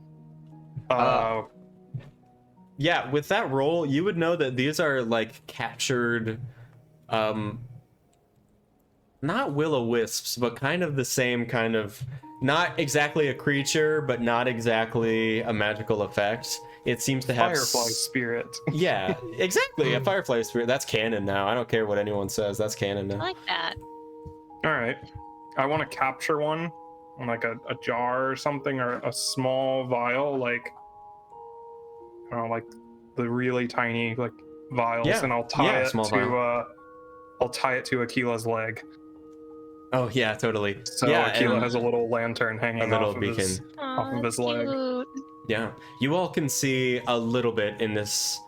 Yeah, with that roll, you would know that these are like captured, not will-o-wisps, but kind of the same kind of, not exactly a creature, but not exactly a magical effect. It seems to have Firefly spirit. Yeah, exactly, a firefly spirit. That's canon now. I don't care what anyone says. That's canon now. I like that. All right. I want to capture one, like a jar or something, or a small vial, like, I don't know, like the really tiny like vials, and I'll tie it to I'll tie it to Akila's leg. Oh yeah, totally. So yeah, Akila has a little lantern hanging off of his leg. Cute. Yeah, you all can see a little bit in this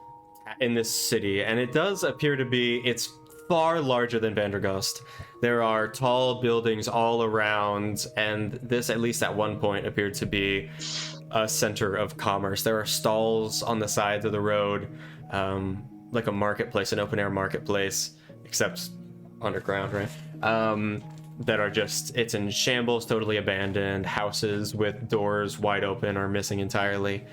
city, and it does appear to be, it's far larger than Vandergust. There are tall buildings all around, and this, at least at one point, appeared to be a center of commerce. There are stalls on the sides of the road, like a marketplace, an open air marketplace, except underground, right? That are just, it's in shambles, totally abandoned. Houses with doors wide open are missing entirely.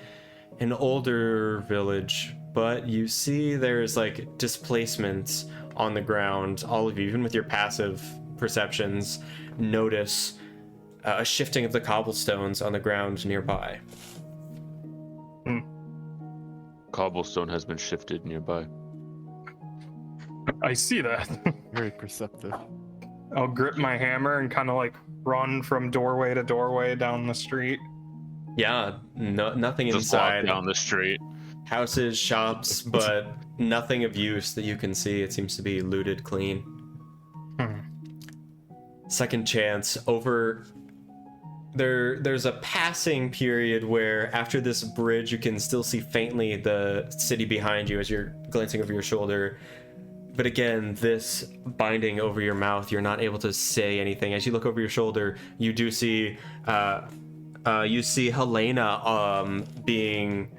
An older village, but you see there's like displacements on the ground. All of you, even with your passive perceptions, notice a shifting of the cobblestones on the ground nearby. Cobblestone has been shifted nearby. I see that. Very perceptive. I'll grip my hammer and kind of like run from doorway to doorway down the street. Yeah, nothing Just inside. walk down the street. Houses, shops, but nothing of use that you can see. It seems to be looted clean. Second chance, over there's a passing period where after this bridge you can still see faintly the city behind you as you're glancing over your shoulder. But again, this binding over your mouth, you're not able to say anything. As you look over your shoulder, you do see Helena being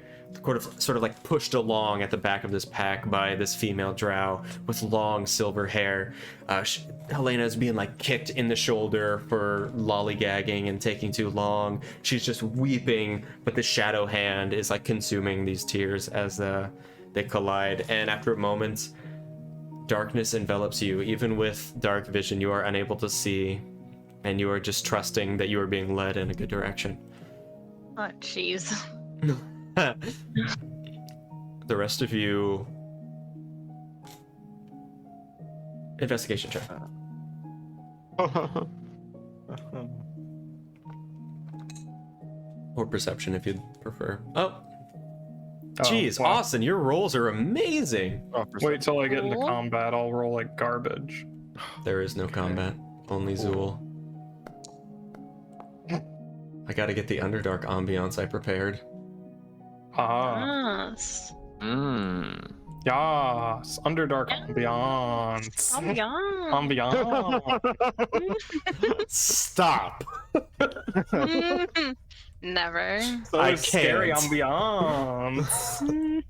sort of like pushed along at the back of this pack by this female drow with long silver hair. Helena is being like kicked in the shoulder for lollygagging and taking too long. She's just weeping, but the shadow hand is like consuming these tears as they collide. And after a moment, darkness envelops you. Even with dark vision, you are unable to see, and you are just trusting that you are being led in a good direction. Oh, jeez. The rest of you, investigation check. Or perception if you'd prefer. Oh, Oh, jeez, wow. Austin, your rolls are amazing. Wait till I get into Cool. combat. I'll roll like garbage. There is no combat, only Zool. I gotta get the Underdark ambiance I prepared. Ah, Yes. Mm. yes, Underdark ambiance. Ambiance. Ambiance. Stop! Never. So I scary can't. ambiance.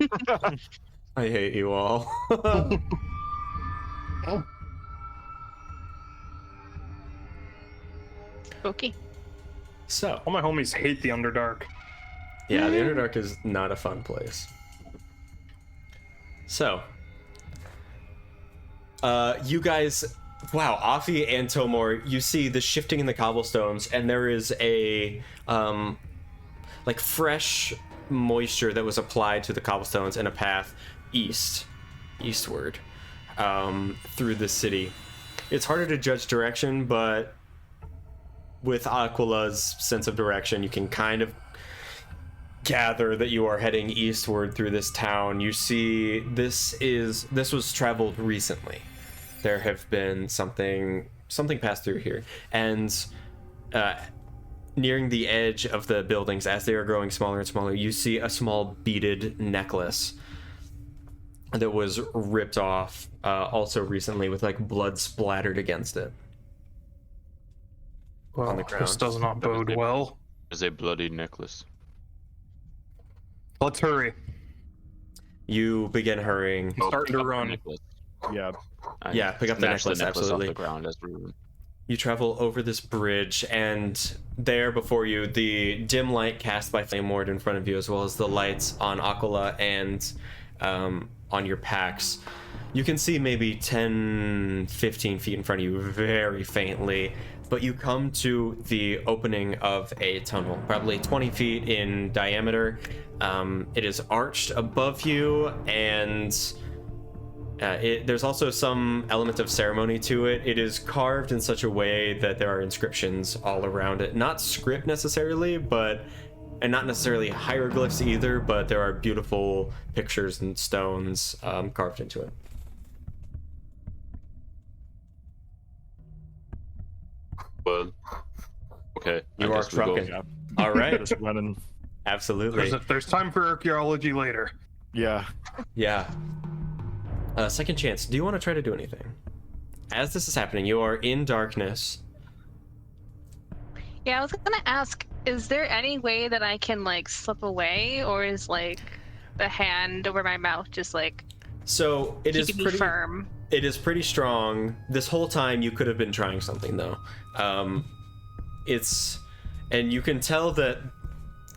I hate you all. Spooky. So, All my homies hate the Underdark. yeah, the Underdark is not a fun place. So, you guys, wow, Afi and Tomor, you see the shifting in the cobblestones, and there is a, like fresh moisture that was applied to the cobblestones in a path eastward, through the city. It's harder to judge direction, but with Aquila's sense of direction, you can kind of gather that you are heading eastward through this town. You see this was traveled recently. There have been something passed through here, and nearing the edge of the buildings as they are growing smaller and smaller, you see a small beaded necklace that was ripped off also recently with like blood splattered against it. Well, On the ground. this does not bode well. Is a bloody necklace. Let's hurry. You begin hurrying. I'm starting to Pick up the run. necklace. Yeah. Yeah, pick up the Smash necklace, absolutely. off the ground as we run. You travel over this bridge, and there before you, the dim light cast by Flame Ward in front of you, as well as the lights on Aquila and on your packs. You can see maybe 10, 15 feet in front of you, very faintly, but you come to the opening of a tunnel, probably 20 feet in diameter. It is arched above you, and there's also some element of ceremony to it. It is carved in such a way that there are inscriptions all around it. Not script necessarily, and not necessarily hieroglyphs either, but there are beautiful pictures and stones carved into it. Well, okay. You I are guess we go. trucking. All right, Just running. absolutely. There's time for archaeology later. Yeah. Yeah. Second chance. Do you want to try to do anything? As this is happening, you are in darkness. Yeah, I was gonna ask, is there any way that I can like slip away, or is like the hand over my mouth just like So it is keeping me pretty firm? It is pretty strong. This whole time you could have been trying something though. And you can tell that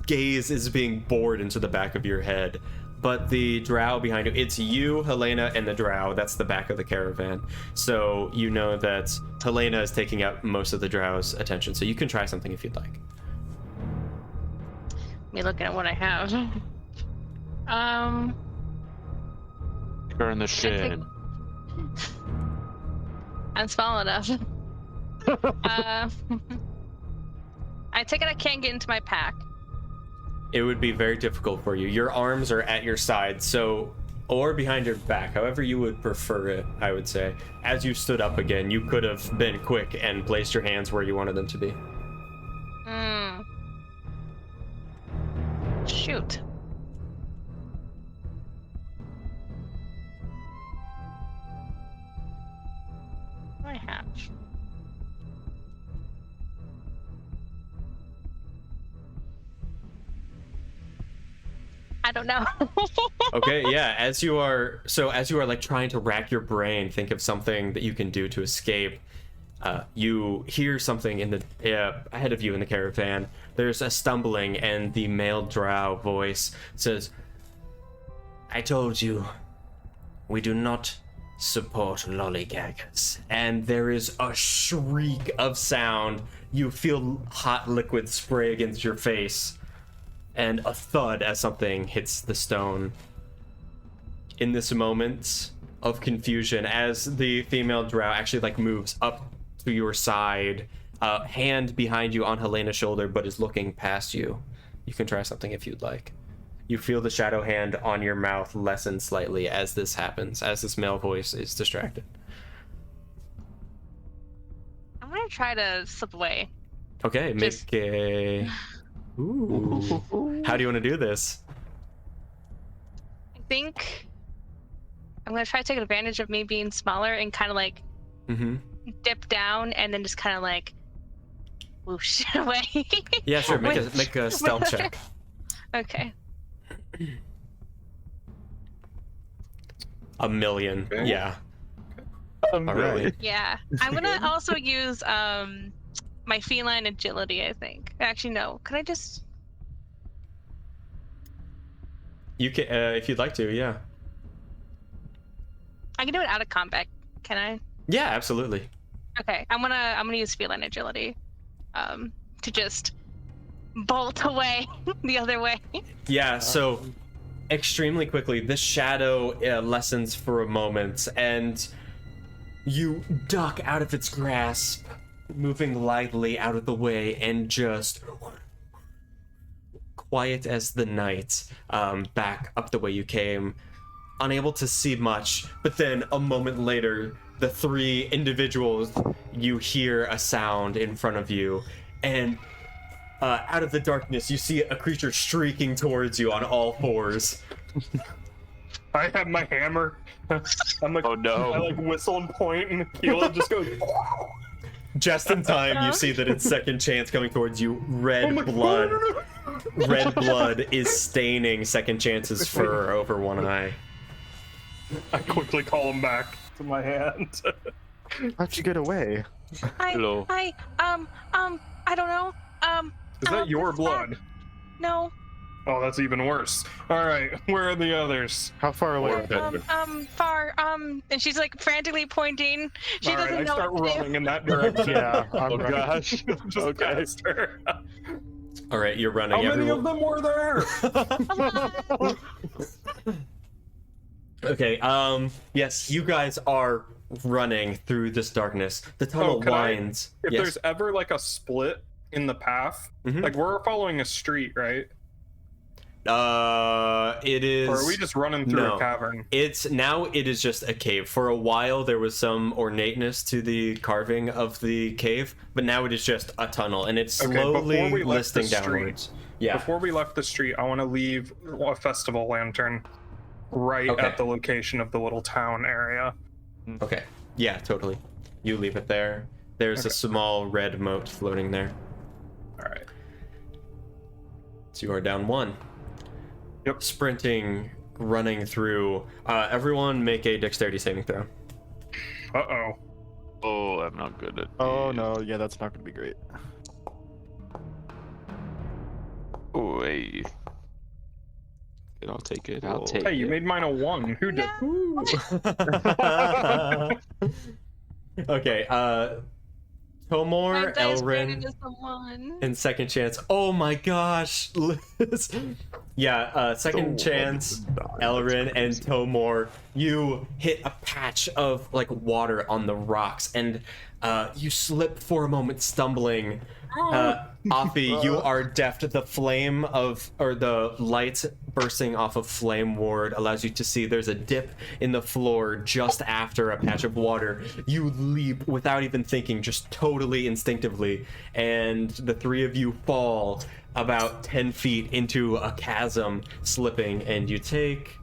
gaze is being bored into the back of your head. But the drow behind you, it's you, Helena, and the drow. That's the back of the caravan. So you know that Helena is taking up most of the drow's attention. So you can try something if you'd like. Me looking at what I have. Her in the shin. I'm small enough. I take it I can't get into my pack. It would be very difficult for you. Your arms are at your side, so, or behind your back, however you would prefer it, I would say. As you stood up again, you could have been quick and placed your hands where you wanted them to be. Shoot. I have. I don't know. Okay, yeah, as you are like trying to rack your brain, think of something that you can do to escape, you hear something in the ahead of you in the caravan. There's a stumbling, and the male drow voice says, "I told you, we do not support lollygaggers." And there is a shriek of sound. You feel hot liquid spray against your face, and a thud as something hits the stone. In this moment of confusion, as the female drow actually like moves up to your side, a hand behind you on Helena's shoulder, but is looking past you. You can try something if you'd like. You feel the shadow hand on your mouth lessen slightly as this happens, as this male voice is distracted. I'm gonna try to slip away. Okay, make a... Ooh. How do you want to do this? I think I'm gonna try to take advantage of me being smaller and kind of like dip down and then just kind of like whoosh away. Yeah, sure. Make a stealth check. Okay. 1,000,000. Okay. Yeah. All right. Yeah. I'm gonna also use my feline agility, I think. Actually, no. Could I just... You can, if you'd like to, yeah. I can do it out of combat, can I? Yeah, absolutely. Okay, I'm gonna use feline agility, to just bolt away the other way. Yeah, so extremely quickly, this shadow lessens for a moment, and you duck out of its grasp, moving lightly out of the way, and just quiet as the night, back up the way you came, unable to see much. But then a moment later, the three individuals, you hear a sound in front of you, and out of the darkness, you see a creature streaking towards you on all fours. I have my hammer. I'm like, Oh, no. I like whistle and point, and Keela just goes. Just in time, you see that it's Second Chance coming towards you. Red blood. Red blood is staining Second Chance's fur over one eye. I quickly call him back to my hand. How'd you get away? Hello. Hi, I don't know. Is that your what's blood? No. Oh, that's even worse. All right, where are the others? How far away? Far, and she's like frantically pointing. She All right, doesn't I know start what to do. running in that direction. Yeah. Oh gosh. Just Okay. past her. All right, you're running. How many Everyone... of them were there? Okay, yes, you guys are running through this darkness. The tunnel can I- winds. If Yes. there's ever like a split in the path, Mhm. like we're following a street, right? It is... Or are we just running through No. a cavern? It is just a cave. For a while, there was some ornateness to the carving of the cave, but now it is just a tunnel, and it's Okay, before slowly we left the listing street- downwards. Yeah. Before we left the street, I want to leave a festival lantern right Okay. at the location of the little town area. Okay. Yeah, totally. You leave it there. There's a Okay. small red moat floating there. All right. So you are down one. Yep. Sprinting, running through. Everyone make a dexterity saving throw. Uh-oh. Oh, I'm not good at. Oh no, yeah, that's not gonna be great. Oh, hey. I'll take it. I'll take Hey, it. you made mine a 1. Who did? Okay, My Tomor, dice Elrin, rated is the 1. and Second Chance. Oh my gosh, Liz. Yeah, Second Chance, Elrin, and Tomor, you hit a patch of like water on the rocks, and you slip for a moment, stumbling. Afi, you are deft. The flame of, or the light bursting off of Flame Ward allows you to see there's a dip in the floor just after a patch of water. You leap without even thinking, just totally instinctively, and the three of you fall about 10 feet into a chasm, slipping, and you take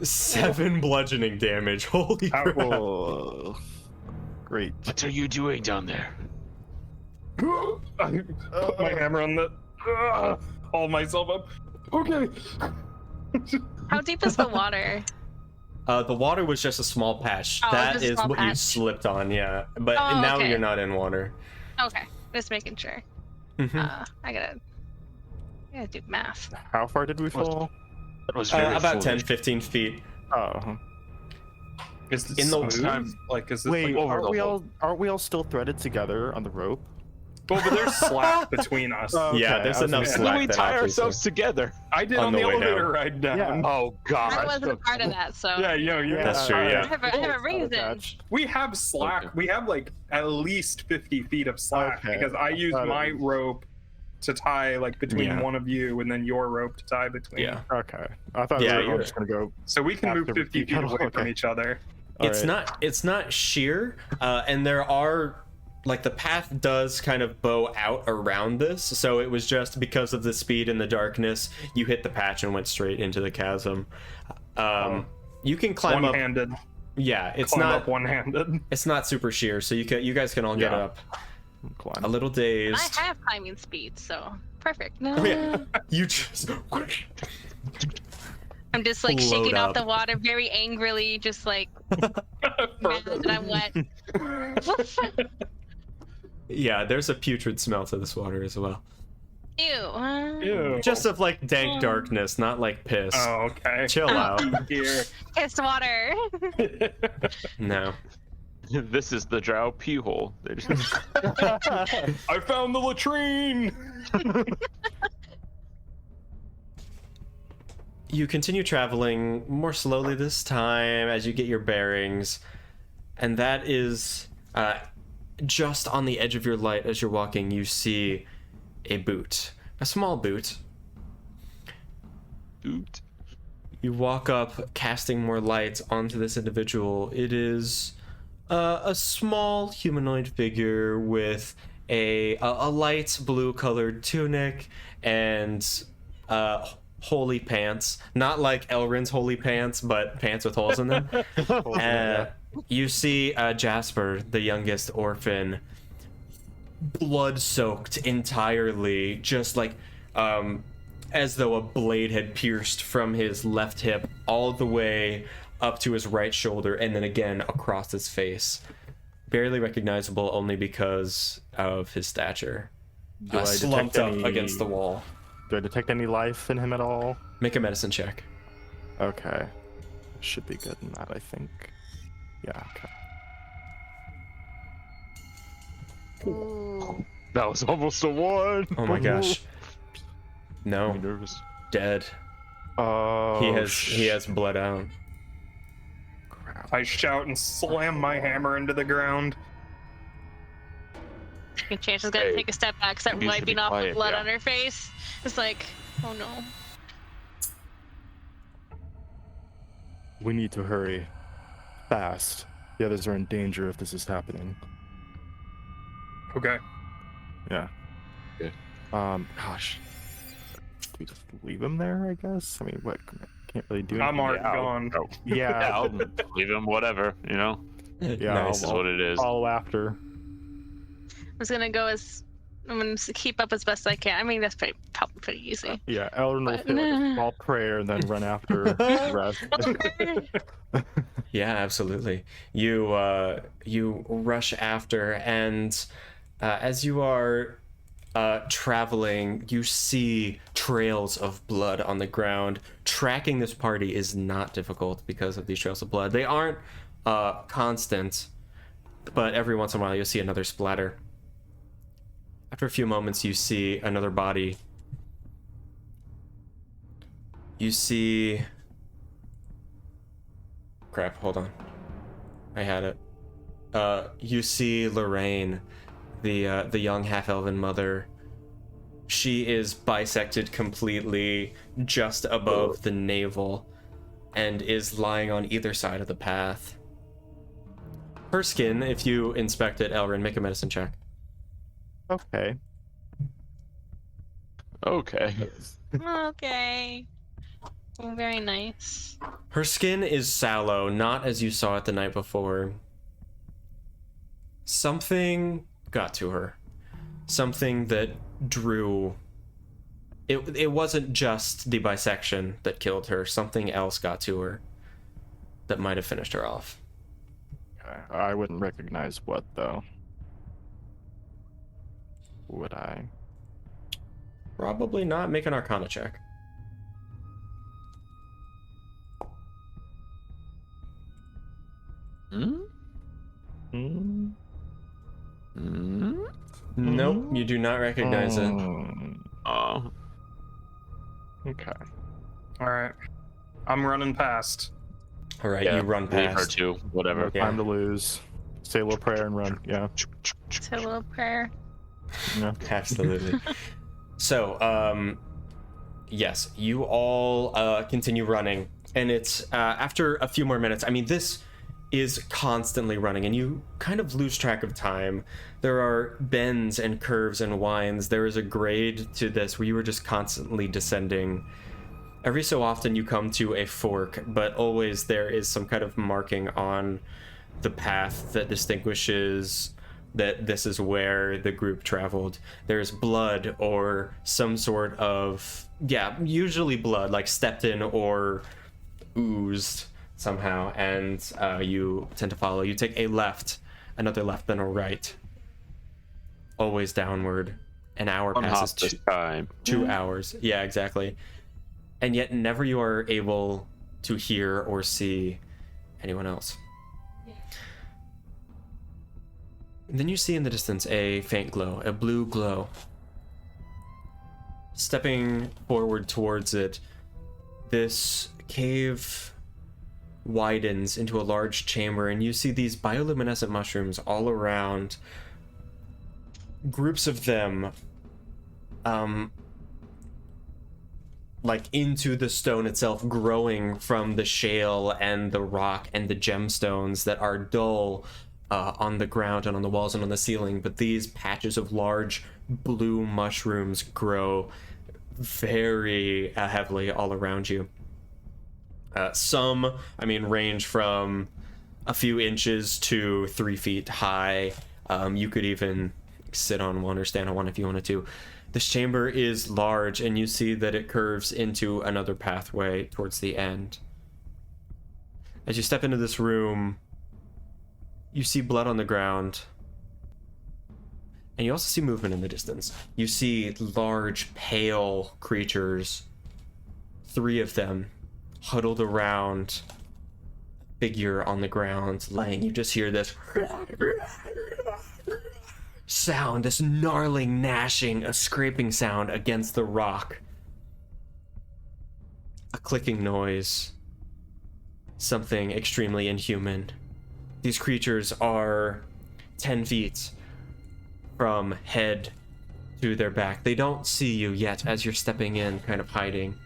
7 bludgeoning damage. Holy crap. Oh, great. What are you doing down there? I put my hammer on the. Haul myself up. Okay. How deep is the water? The water was just a small patch. Oh, That just a is small what you patch. slipped on, yeah. But Oh, now okay. you're not in water. Okay, just making sure. Mhm. I gotta do math. How far did we fall? That was very About 10, foolish. 15 feet. Oh. Is this In the smooth? time- Like, is this Wait, like over aren't the we whole- all still threaded together on the rope? Well, but there's slack between us. Yeah, there's enough And slack. then we that tie obviously- ourselves together. I did on on the the way elevator down. ride down. Yeah. Oh God. I wasn't a part of that, so Yeah, you're That's true, yeah. I have a reason. We have slack. Okay. We have like at least 50 feet of slack Okay. because I used thought it my was- rope to tie like between Yeah. one of you and then your rope to tie between. Yeah. Okay. I thought Yeah, we were you're- just gonna go. So we can move After 50 you feet get away off, from okay. each other. It's Alright. not sheer, and there are like the path does kind of bow out around this, so it was just because of the speed and the darkness, you hit the patch and went straight into the chasm. You can climb up. One-handed. Yeah, it's Climb not up one-handed. it's not super sheer, so you guys can all get Yeah. up. Climb. A little dazed. I have climbing speed, so perfect. Oh, yeah. You just I'm just like Float shaking off up. the water very angrily, just like mad that I'm wet. yeah. There's a putrid smell to this water as well. Ew. Ew. Just of like dank darkness, not like piss. Oh, okay. Chill out. Here. Piss water. No. This is the drow pee hole. They just- I found the latrine. You continue traveling more slowly this time as you get your bearings, and that is just on the edge of your light as you're walking. You see a boot, a small boot. Oot. You walk up, casting more light onto this individual. It is a small humanoid figure with a light blue colored tunic and holy pants. Not like Elrin's holy pants, but pants with holes in them. You see Jasper, the youngest orphan, blood soaked entirely, just like as though a blade had pierced from his left hip all the way up to his right shoulder and then again across his face. Barely recognizable only because of his stature. Do I Slumped detect up any- against the wall. Do I detect any life in him at all? Make a medicine check. Okay. Should be good in that, I think. Yeah, okay. Ooh. That was almost a one. Oh my gosh. No, I'm nervous. dead. Oh, He has blood out. crap. I shout and slam my hammer into the ground. And Chance is gonna Hey, take a step back, start you should be wiping off the quiet, blood yeah. on her face. It's like, oh no. We need to hurry. Fast. The others are in danger if this is happening. Okay. Yeah. Okay. Gosh. Do we just leave him there, I guess? I mean, what? Can't really do anything. I'm already Yeah, gone. Yeah, Yeah. I'll leave him. Whatever. You know. Yeah, Nice. This is what it is. Follow after. I'm just gonna go as I'm gonna keep up as best I can. I mean, that's probably pretty easy. Yeah, Elrin will But- say like a small prayer and then run after the rest. Yeah, absolutely. You rush after, and as you are traveling, you see trails of blood on the ground. Tracking this party is not difficult because of these trails of blood. They aren't constant, but every once in a while you'll see another splatter. After a few moments, you see another body. You see... Crap, hold on. I had it. You see Lorraine, the young half-elven mother. She is bisected completely just above the navel and is lying on either side of the path. Her skin, if you inspect it, Elrin, make a medicine check. Okay. Okay. Okay. Oh, very nice. Her skin is sallow, not as you saw it the night before. Something got to her. Something that drew... It wasn't just the bisection that killed her. Something else got to her that might have finished her off. Okay. I wouldn't recognize what, though. Would I? Probably not. Make an Arcana check. Hmm? Hmm? Nope. Nope, you do not recognize it. Oh. Okay. All right. I'm running past. All right, Yeah, you run leave her past. too. Whatever. No time to lose. Say a little prayer and run. Yeah. Say a little prayer. Yeah. Absolutely. So, yes, you all continue running, and it's after a few more minutes. I mean, this is constantly running, and you kind of lose track of time. There are bends and curves and winds. There is a grade to this where you are just constantly descending. Every so often you come to a fork, but always there is some kind of marking on the path that distinguishes that this is where the group traveled. There's blood or some sort of, usually blood, like stepped in or oozed somehow, and you tend to follow. You take a left, another left, then a right. Always downward. An hour passes. This time. 2 hours. Yeah, exactly. And yet never you are able to hear or see anyone else. And then you see in the distance a faint glow, a blue glow. Stepping forward towards it, this cave widens into a large chamber, and you see these bioluminescent mushrooms all around. Groups of them, like into the stone itself, growing from the shale and the rock and the gemstones that are dull on the ground and on the walls and on the ceiling. But these patches of large blue mushrooms grow very heavily all around you. Some, range from a few inches to 3 feet high. You could even sit on one or stand on one if you wanted to. This chamber is large, and you see that it curves into another pathway towards the end. As you step into this room, you see blood on the ground, and you also see movement in the distance. You see large, pale creatures, 3 of them, huddled around a figure on the ground, laying. You just hear this sound, this gnarling, gnashing, a scraping sound against the rock. A clicking noise. Something extremely inhuman. These creatures are 10 feet from head to their back. They don't see you yet as you're stepping in, kind of hiding.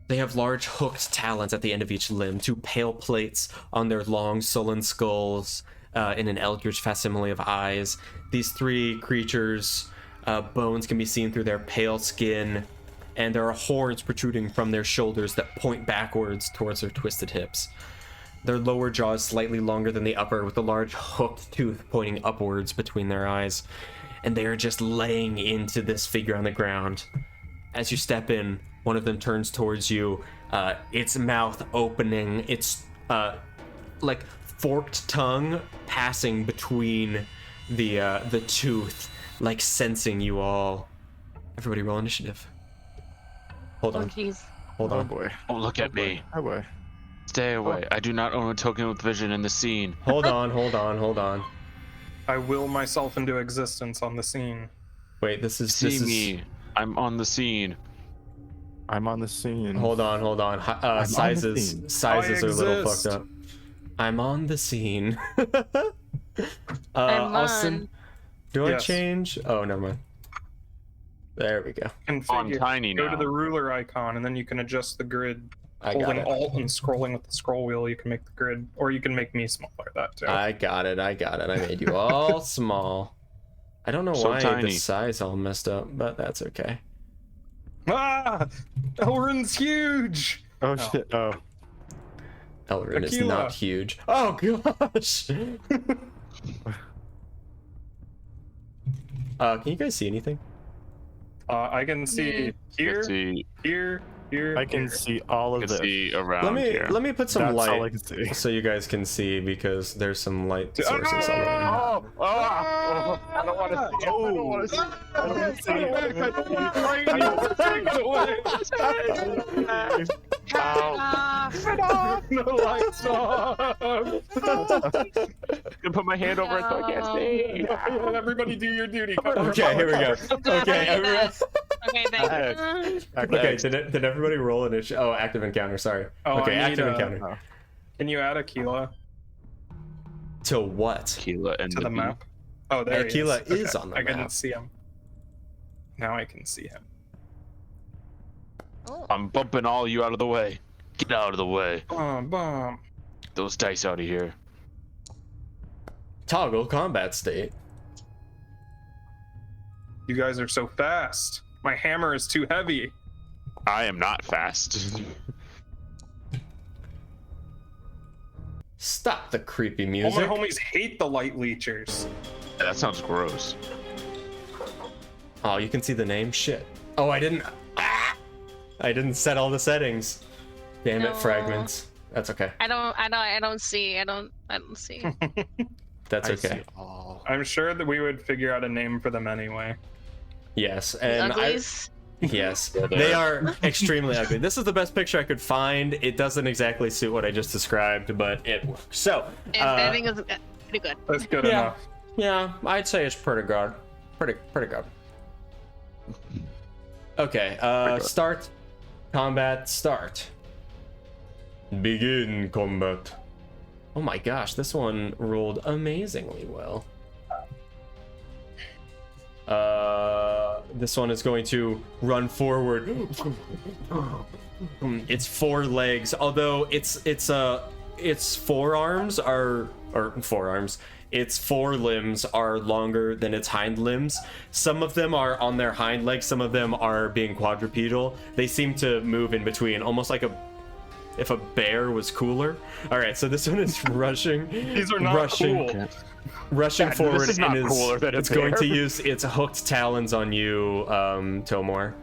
They have large hooked talons at the end of each limb, 2 pale plates on their long, sullen skulls, in an eldritch facsimile of eyes. These 3 creatures, bones can be seen through their pale skin, and there are horns protruding from their shoulders that point backwards towards their twisted hips. Their lower jaw is slightly longer than the upper, with a large hooked tooth pointing upwards between their eyes. And they are just laying into this figure on the ground. As you step in, one of them turns towards you, its mouth opening, its like forked tongue passing between the tooth, like sensing you all. Everybody roll initiative. Hold on. Oh, jeez. Hold on. Oh boy. Oh, look at me. Oh boy. Stay away. I do not own a token with vision in the scene. Hold on. I will myself into existence on the scene. Wait, this is See me. I'm on the scene. I'm on the scene. Hold on. on Sizes the scene. are a little exist. fucked up. I'm on the scene. I'm Austin, do I Yes. change? Oh, never mind. There we go. On Configure. tiny Go now. to the ruler icon, and then you can adjust the grid. I got Holding it. Alt and scrolling with the scroll wheel, you can make the grid, or you can make me smaller. That too. I got it. I made you all small. I don't know So why tiny. the size all messed up, but that's okay. Ah, Elrin's huge. Oh Oh. shit. Oh. Elrin is Aquila. not huge. Oh gosh. Can you guys see anything? I can see here, See, here. I can here. see all you of can this. see around here. Let me put some That's all I light can see. so you guys can see, because there's some light Ah! sources all around. I don't want to see it. I don't want to see it. I don't want to see Ah, The lights off. can put my hand over it so I can't see. Everybody do your duty. Okay, here we go. Okay, everyone. Okay, thanks. Okay, did everybody roll initiative? Oh, active encounter. Sorry. Oh, Okay, I need active encounter. Can you add Aquila To what? Aquila and to the map? Oh, there Aquila he is. is on the I map. couldn't see him. Now I can see him. Oh. I'm bumping all you out of the way. Get out of the way. Bomb. Those dice out of here. Toggle combat state. You guys are so fast. My hammer is too heavy. I am not fast. Stop the creepy All music. my homies hate the light leechers. That sounds gross. Oh, you can see the name? Shit. Oh, I didn't set all the settings. Damn it, No. fragments. That's okay. I don't see. That's I okay. see all. I'm sure that we would figure out a name for them anyway. Yes, and Uglies. yes, they are extremely ugly. This is the best picture I could find. It doesn't exactly suit what I just described, but it works. So, I think it's pretty good. That's good Yeah. enough. yeah, I'd say it's pretty good. Pretty good. Okay, start. Combat start. Begin combat. Oh my gosh, this one rolled amazingly well. This one is going to run forward. Its four legs, although its forearms are, or forearms, its forelimbs are longer than its hind limbs. Some of them are on their hind legs, some of them are being quadrupedal. They seem to move in between, almost like if a bear was cooler. All right, so this one is rushing. These are not cool. Rushing Yeah, forward, this is not and cooler than a it's going bear. to use its hooked talons on you, Tomor.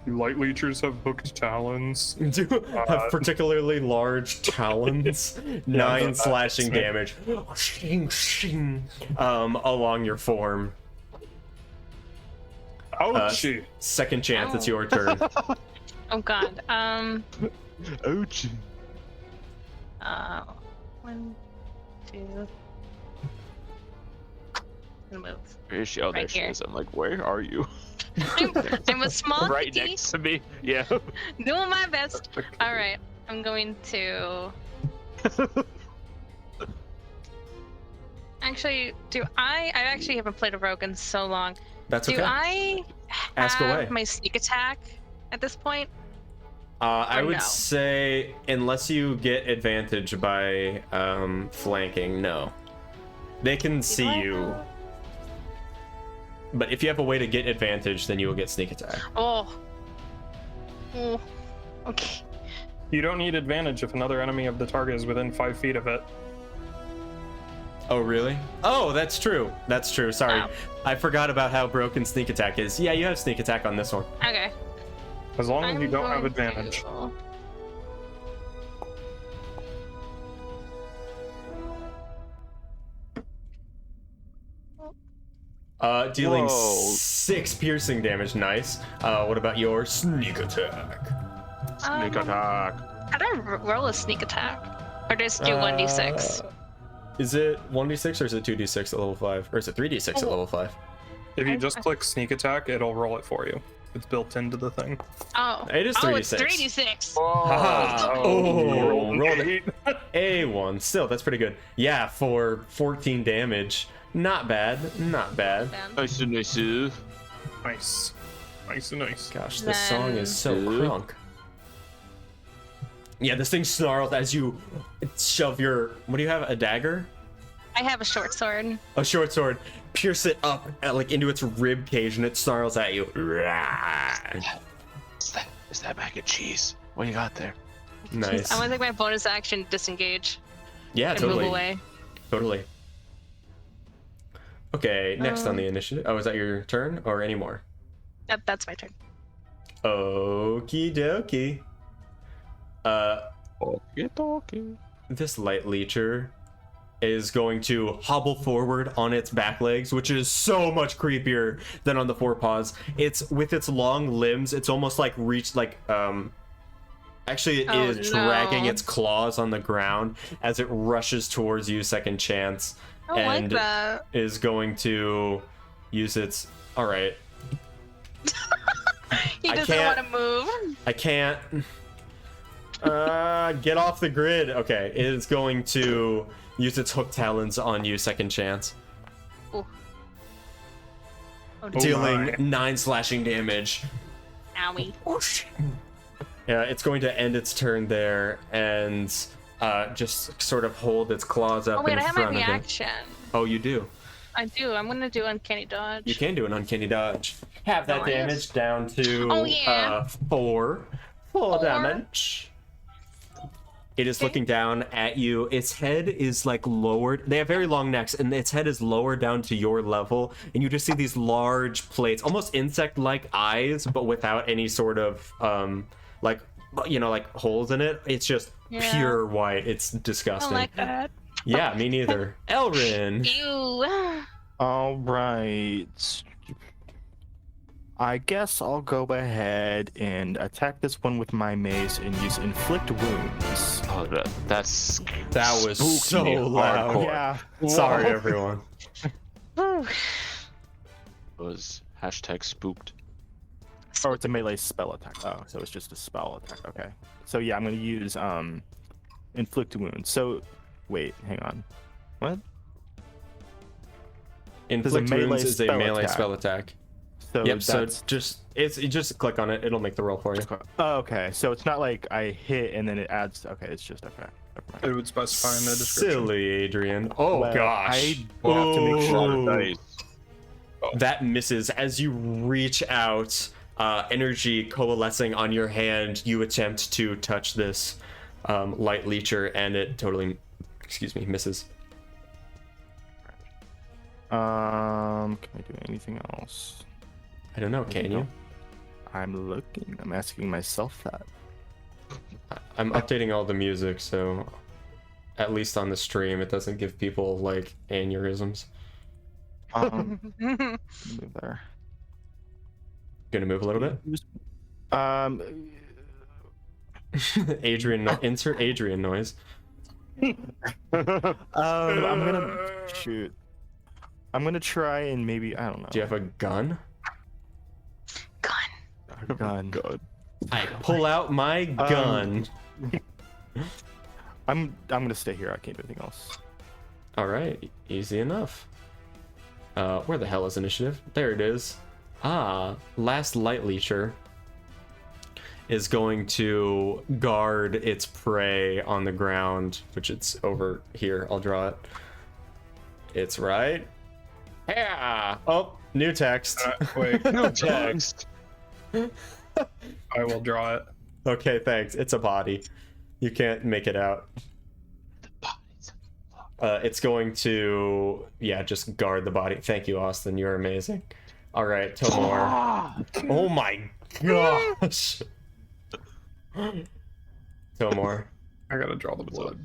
Light leechers have hooked talons. Do have particularly large talons. 9 that's slashing me. damage. Shing, shing, along your form. Ouchie. Second chance, it's Ow. your turn. Oh god. Ouch. 1, 2. Move. Where is she? Oh, there Right she here. is. I'm like, where are you? I'm a small Right kitty, next to me. Yeah. doing my best. All right, I'm going to. Actually, I actually haven't played a rogue in so long. That's Do okay. I Ask have away. my sneak attack at this point? I or would no? say, unless you get advantage by flanking, no. They can see I you. have- But if you have a way to get advantage, then you will get sneak attack. Oh. Oh. Okay. You don't need advantage if another enemy of the target is within 5 feet of it. Oh, really? Oh, that's true. That's true. Sorry. Oh. I forgot about how broken sneak attack is. Yeah, you have sneak attack on this one. Okay. As long as you I'm don't have going advantage. to- Dealing Whoa. 6 piercing damage. Nice. What about your sneak attack? Sneak Um, attack. How do I roll a sneak attack? Or just do 1d6? Is it 1d6 or is it 2d6 at level 5? Or is it 3d6 at Oh. level 5? If you just click sneak attack, it'll roll it for you. It's built into the thing. Oh. It is Oh, it's 3d6. 3d6. Haha. Oh, rolled an it. 8. A1. Still, that's pretty good. Yeah, for 14 damage. Not bad. Not bad. Nice. Nice. Nice. Gosh, this song is so Then- crunk. Yeah, this thing snarls as you shove your... What do you have? A dagger? I have a short sword. A short sword. Pierce it up like into its rib cage and it snarls at you. Is that mac and cheese? What you got there? Nice. I want to take my bonus action, disengage, Yeah, and totally. move away. Totally. Okay, next on the Um, initiative. Oh, is that your turn or any more? That's my turn. Okie dokie. Talkie. This light leecher is going to hobble forward on its back legs, which is so much creepier than on the forepaws. It's with its long limbs, it's almost like Actually, it is dragging its claws on the ground as it rushes towards you, second chance. I don't and like that. Is going to use its... Alright. He doesn't want to move. I can't... get off the grid. Okay, it is going to use its hook talons on you, second chance. Ooh. Oh, Dealing 9 slashing damage. Owie. Yeah, it's going to end its turn there and just sort of hold its claws up in I have front my of it. reaction. Oh, you do? I do. I'm gonna do uncanny dodge. You can do an uncanny dodge. Have that Nice. damage down to 4 damage. It is looking down at you. Its head is like lowered. They have very long necks, and its head is lowered down to your level. And you just see these large plates, almost insect-like eyes, but without any sort of like holes in it. It's just pure white. It's disgusting. I like that. Yeah, me neither. Elrin. Ew. All right. I guess I'll go ahead and attack this one with my mace and use inflict wounds. Oh, that was so loud. hardcore. Yeah. Sorry, everyone. Was #spooked. Or it's a melee spell attack. Oh, so it's just a spell attack. Okay. So yeah, I'm gonna use inflict wounds. So wait, hang on. What? Inflict wounds is a melee spell attack. So yep. So that's... you just click on it. It'll make the roll for you. Oh, okay. So it's not like I hit and then it adds. Okay, it's just okay. It would specify in the description. Silly Adrian. Oh Well, gosh. I have to make sure. That misses as you reach out. Energy coalescing on your hand, you attempt to touch this light leecher, and it totally, misses. Can I do anything else? I don't know. Can you? I'm looking. I'm asking myself that. I'm updating all the music, so at least on the stream, it doesn't give people like aneurysms. Move there. Gonna move a little bit. Adrian, insert Adrian noise. I'm gonna try and maybe I don't know. Do you have a gun? Gun. I pull out my gun. I'm gonna stay here. I can't do anything else. All right, easy enough. Where the hell is initiative? There it is. Last light leecher is going to guard its prey on the ground, which it's over here. I'll draw it. It's right. Yeah. Oh, new text. Wait, No text. I will draw it. Okay, thanks. It's a body. You can't make it out. It's going to, just guard the body. Thank you, Austin. You're amazing. All right, Tomor. Oh my gosh. Tomor. I gotta draw the blood.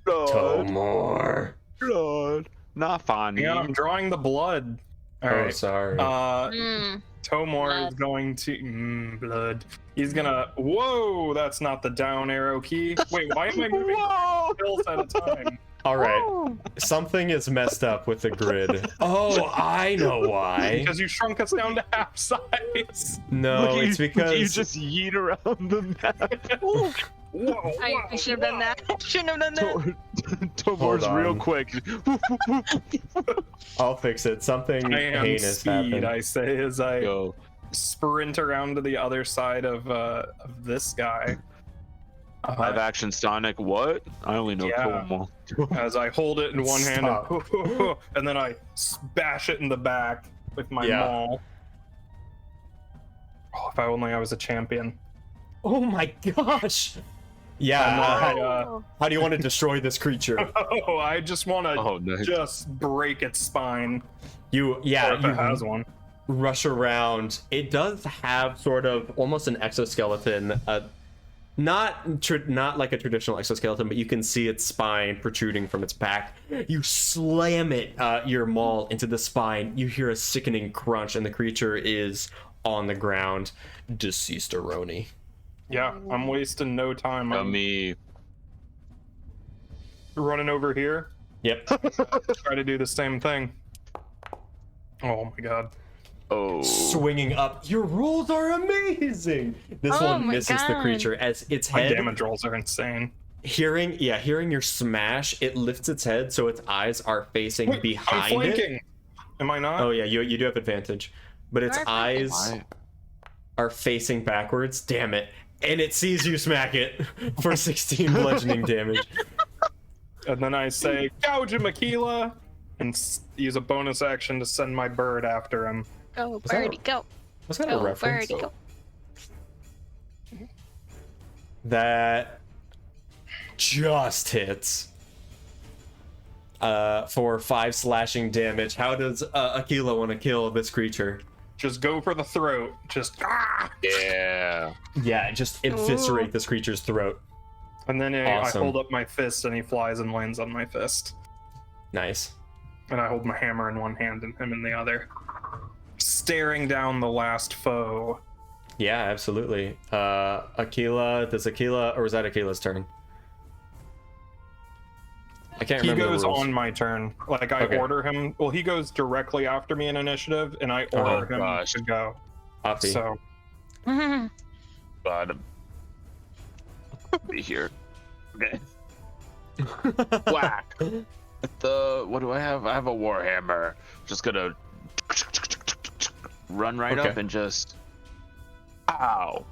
Tomor. Blood. Not funny. Yeah, I'm drawing the blood. All right. Sorry. Tomor is going to blood. He's gonna. Whoa, that's not the down arrow key. Wait, why am I moving pills at a time? All right. Something is messed up with the grid. Oh, I know why. Because you shrunk us down to half size. No, it's because you just yeet around the map. Whoa, I should have done that. Shouldn't have done that. Tomor's real quick. I'll fix it. Something I am heinous speed, happened. I say as I Go. sprint around to the other side of this guy. Live action Sonic, what? I only know Como. As I hold it in one hand and then I bash it in the back with my maul. Oh, if I only I was a champion. Oh my gosh. Yeah. How do you want to destroy this creature? Oh, I just want to just break its spine. You has one. Rush around. It does have sort of almost an exoskeleton. Not like a traditional exoskeleton, but you can see its spine protruding from its back. You slam it, your maul, into the spine. You hear a sickening crunch, and the creature is on the ground, deceased Aroni. Yeah, I'm wasting no time. I'm Me. running over here. Yep. Try to do the same thing. Oh my god. Oh. Swinging up. Your rolls are amazing. This Oh one my misses the God. creature as its My head. damage rolls are insane. Hearing your smash, it lifts its head so its eyes are facing Wait, I'm behind it. flanking. Am I not? Oh yeah, you do have advantage, but its You are flanking. eyes are facing backwards. Damn it! And it sees you smack it for 16 bludgeoning damage. And then I say, gouge him, Aquila, and use a bonus action to send my bird after him. Go, that a- birdie, go. Was that a Go, reference? birdie, go. That just hits. For 5 slashing damage. How does Aquila want to kill this creature? Just go for the throat. Just Yeah. Yeah, just eviscerate this creature's throat. And then Awesome. I hold up my fist and he flies and lands on my fist. Nice. And I hold my hammer in one hand and him in the other. Staring down the last foe. Yeah, absolutely. Aquila, or was that Aquila's turn? I can't He remember. goes the rules. on my turn. Like I Okay. order him. Well, he goes directly after me in initiative, and I order him gosh. to go. Opti. So God. Be here. Okay. Whack. What do I have? I have a warhammer. Just gonna run right Okay. up and just. Ow.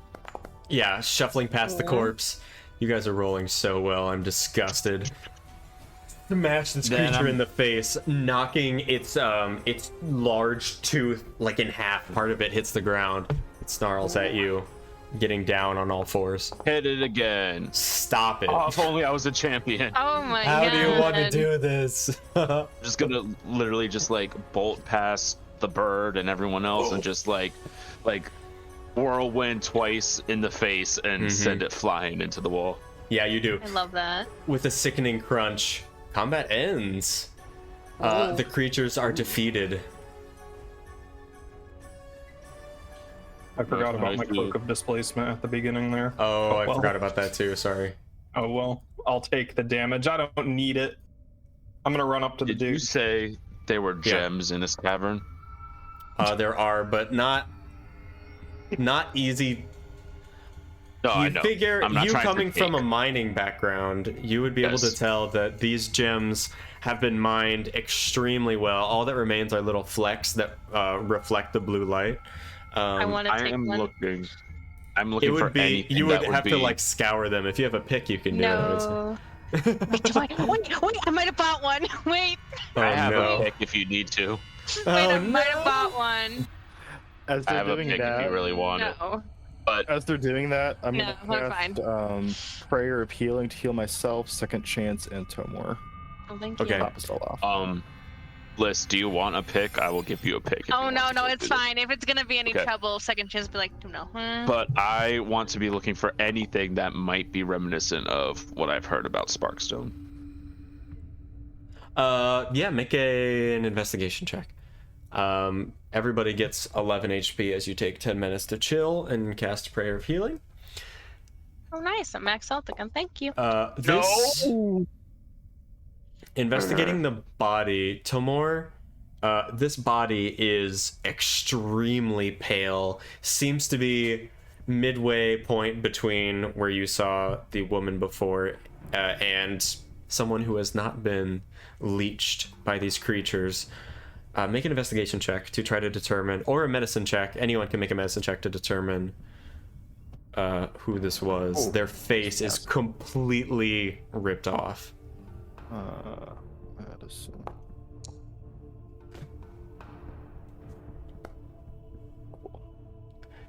Yeah, shuffling past the corpse. You guys are rolling so well. I'm disgusted. Smash this Then creature I'm- in the face, knocking its large tooth like in half. Part of it hits the ground. It snarls at you, getting down on all fours. Hit it again. Stop it. Oh, if only I was a champion. Oh my How god. do you want to do this? I'm just gonna literally just like bolt past the bird and everyone else and just like whirlwind twice in the face and send it flying into the wall. Yeah, you do. I love that. With a sickening crunch, combat ends. The creatures are defeated. I forgot That's about my nice, cloak dude. of displacement at the beginning there. Oh, I well. forgot about that too. Sorry. Oh well, I'll take the damage. I don't need it. I'm gonna run up to the Did you dude. say there were gems in this cavern? There are, but not easy. No, I You know. figure I'm not you trying to coming from a pick. mining background, you would be able to Yes. tell that these gems have been mined extremely well. All that remains are little flecks that reflect the blue light. I want to I take am one. looking. I'm It looking for would be anything you would that have would to be- like scour them. If you have a pick, you can do No. Wait, wait, I might have bought one. Wait, it. Oh I have no! a pick if you need to. wait, I Oh, might have no. bought one. As I they're have a doing pick if that, you really want it. No. But as they're doing that, I'm No, gonna I'm cast prayer of healing to heal myself, second chance, and Tomor. Oh, thank Okay. you. Top us all off. Lyss, do you want a pick? I will give you a pick. if you Oh want no, to no, take it's it. fine. If it's gonna be any Okay. trouble, second chance, be like, no. But I want to be looking for anything that might be reminiscent of what I've heard about Sparkstone. Yeah, make an investigation check. Everybody gets 11 HP as you take 10 minutes to chill and cast Prayer of Healing. Oh, nice. I'm max health again. Thank you. This investigating the body, Tomor. This body is extremely pale. Seems to be midway point between where you saw the woman before and someone who has not been leeched by these creatures. Make an investigation check to try to determine, or a medicine check. Anyone can make a medicine check to determine who this was. Oh, Their face is completely ripped off. Medicine.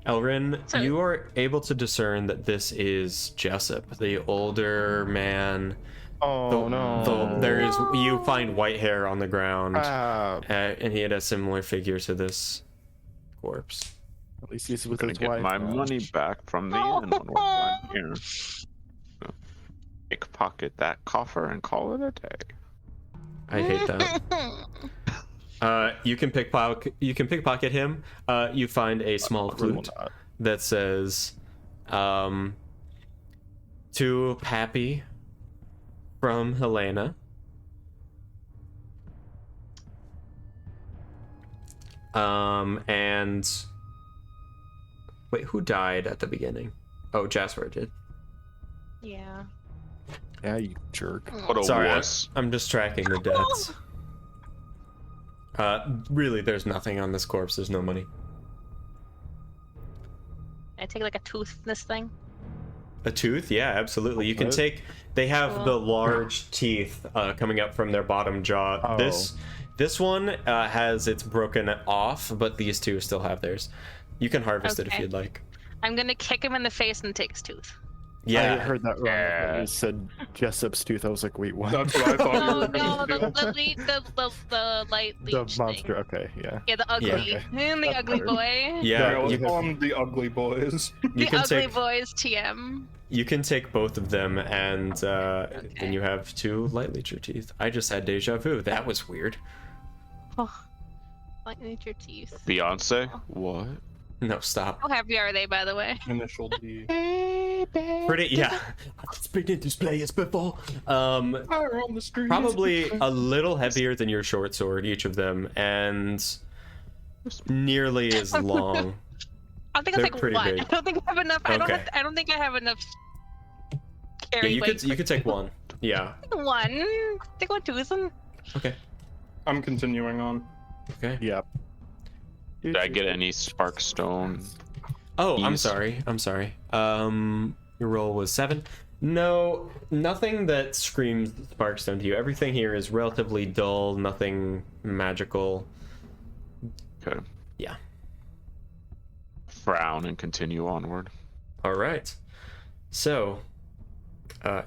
Elrin, So- you are able to discern that this is Jessup, the older man. Oh no. There is you find white hair on the ground, Ah, and he had a similar figure to this corpse. at least he's with I'm his gonna get wife. my money back from the inn when we're done here. Pickpocket that coffer and call it a day. I hate that. You can pickpocket him. You find a small I will flute not. that says, To Pappy from Helena. And wait, who died at the beginning? Oh, Jasper did. Yeah. Yeah, you jerk. What a Sorry, wuss. I'm just tracking the deaths. Really, there's nothing on this corpse. There's no money. I take like a tooth in this thing. A tooth? Yeah, absolutely. You can take. They have the large teeth coming up from their bottom jaw. Oh. This one has its broken off, but these two still have theirs. You can harvest it if Okay. you'd like. I'm gonna kick him in the face and take his tooth. Yeah, I heard that wrong. You said Jessup's tooth. I was like, wait, what? That's what I thought you No, were no, going to do. the light The leech monster. thing. Okay, yeah. Yeah, the ugly. Yeah. The ugly boy. yeah. Let's You, call them the ugly boys. you The can ugly take. boys TM. You can take both of them, and then you have 2 light leecher teeth. I just had deja vu. That was weird. Oh, light nature teeth. Beyonce? What? No, stop. How heavy are they, by the way? Initial D. Pretty, yeah. I've been in these players before. Fire on the street. Probably a little heavier than your short sword, each of them, and nearly as long. I think it's They're like pretty one. big. I don't think I have enough. Okay. I don't think I have enough. Yeah, Carry you could take one. Yeah. one. Take one tooth. Okay. I'm continuing on. Okay. Yep. Did I get any spark stone? Oh, I'm Ease. sorry. I'm sorry. Your roll was 7. No, nothing that screams Sparkstone to you. Everything here is relatively dull. Nothing magical. Okay. Yeah. Frown and continue onward. All right. So,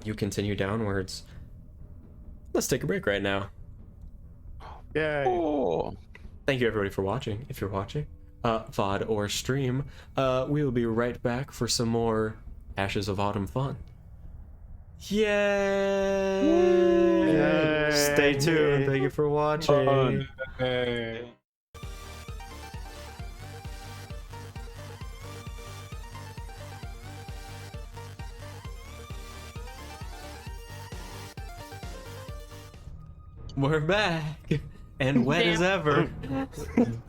you continue downwards. Let's take a break right now. Yay. Oh. Thank you everybody for watching. If you're watching, VOD or stream, we will be right back for some more Ashes of Autumn fun. Yay! Yay! Stay tuned. Thank you for watching. Hey. We're back and wet as ever.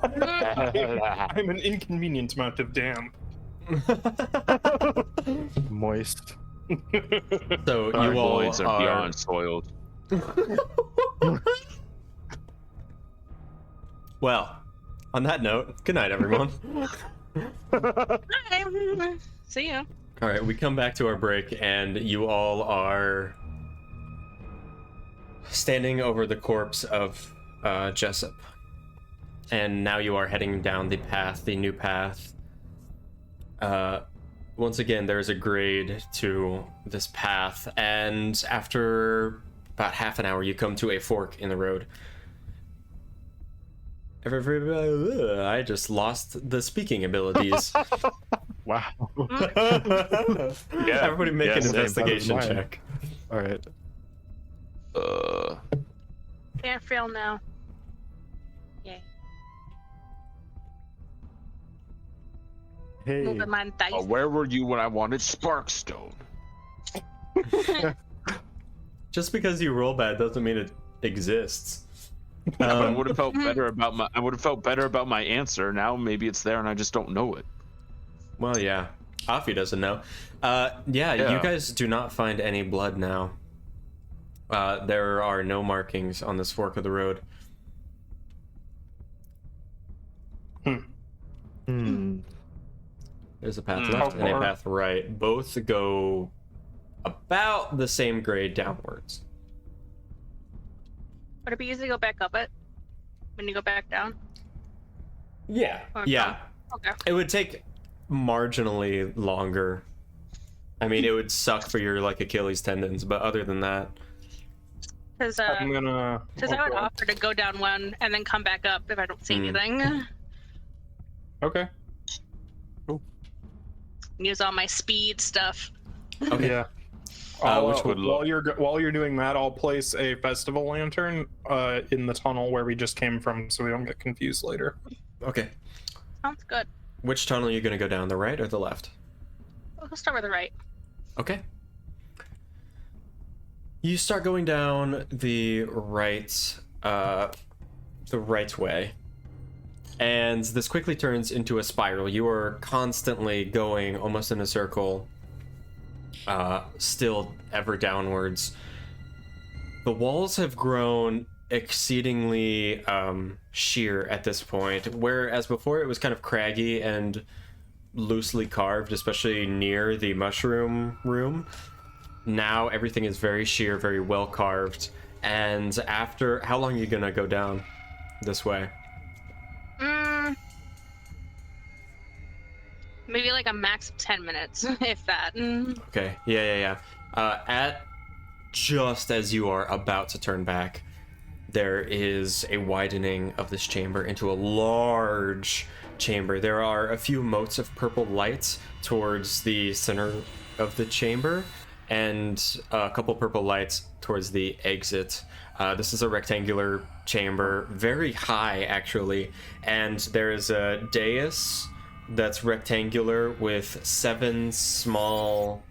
I'm an inconvenient amount of damp. Moist. So Our you all loins are are. beyond soiled. Well, on that note, good night, everyone. Hi. See ya. All right, we come back to our break, and you all are standing over the corpse of Jessup. And now you are heading down the path, the new path. Once again, there's a grade to this path, and after about half an hour, you come to a fork in the road. Everybody, I just lost the speaking abilities. Wow. Yeah. Everybody make Yes, an investigation mine. check. All right. Can't fail now. Yay. Hey. Moving my dice. Where were you when I wanted Sparkstone? Just because you roll bad doesn't mean it exists. I would have felt better about my answer. Now maybe it's there and I just don't know it. Well, yeah. Afi doesn't know. Yeah, you guys do not find any blood now. There are no markings on this fork of the road. There's a path left and a path right. Both go about the same grade downwards. Would it be easy to go back up it when you go back down? Yeah. Or Yeah. down? Okay. It would take marginally longer. I mean, it would suck for your like Achilles tendons, but other than that, Because I'm gonna. I would offer to go down one and then come back up if I don't see anything. Okay. Use all my speed stuff. okay. Yeah. Which would while you're doing that, I'll place a festival lantern in the tunnel where we just came from, so we don't get confused later. Okay. Sounds good. Which tunnel are you gonna go down, the right or the left? We'll start with the right. Okay. You start going down the right way. And this quickly turns into a spiral. You are constantly going almost in a circle, still ever downwards. The walls have grown exceedingly sheer at this point, whereas before it was kind of craggy and loosely carved, especially near the mushroom room. Now everything is very sheer, very well carved. And after, how long are you gonna go down this way? Maybe like a max of 10 minutes, if that. Okay, yeah. At just as you are about to turn back, there is a widening of this chamber into a large chamber. There are a few motes of purple light towards the center of the chamber, and a couple purple lights towards the exit. This is a rectangular chamber, very high actually, and there is a dais that's rectangular with 7 small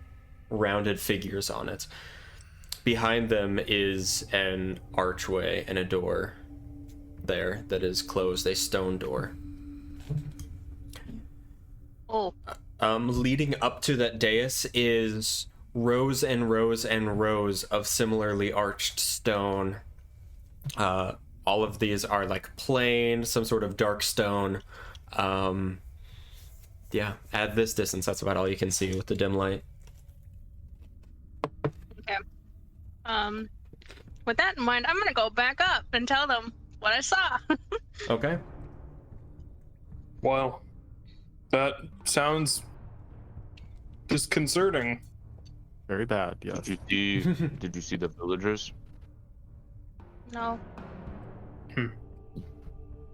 rounded figures on it. Behind them is an archway and a door there that is closed, a stone door. Oh. Leading up to that dais is rows and rows and rows of similarly arched stone. All of these are like plain, some sort of dark stone. Yeah, at this distance, that's about all you can see with the dim light. Okay. With that in mind, I'm gonna go back up and tell them what I saw. Okay. Well, that sounds disconcerting. Very bad, yes. Did you see the villagers? No.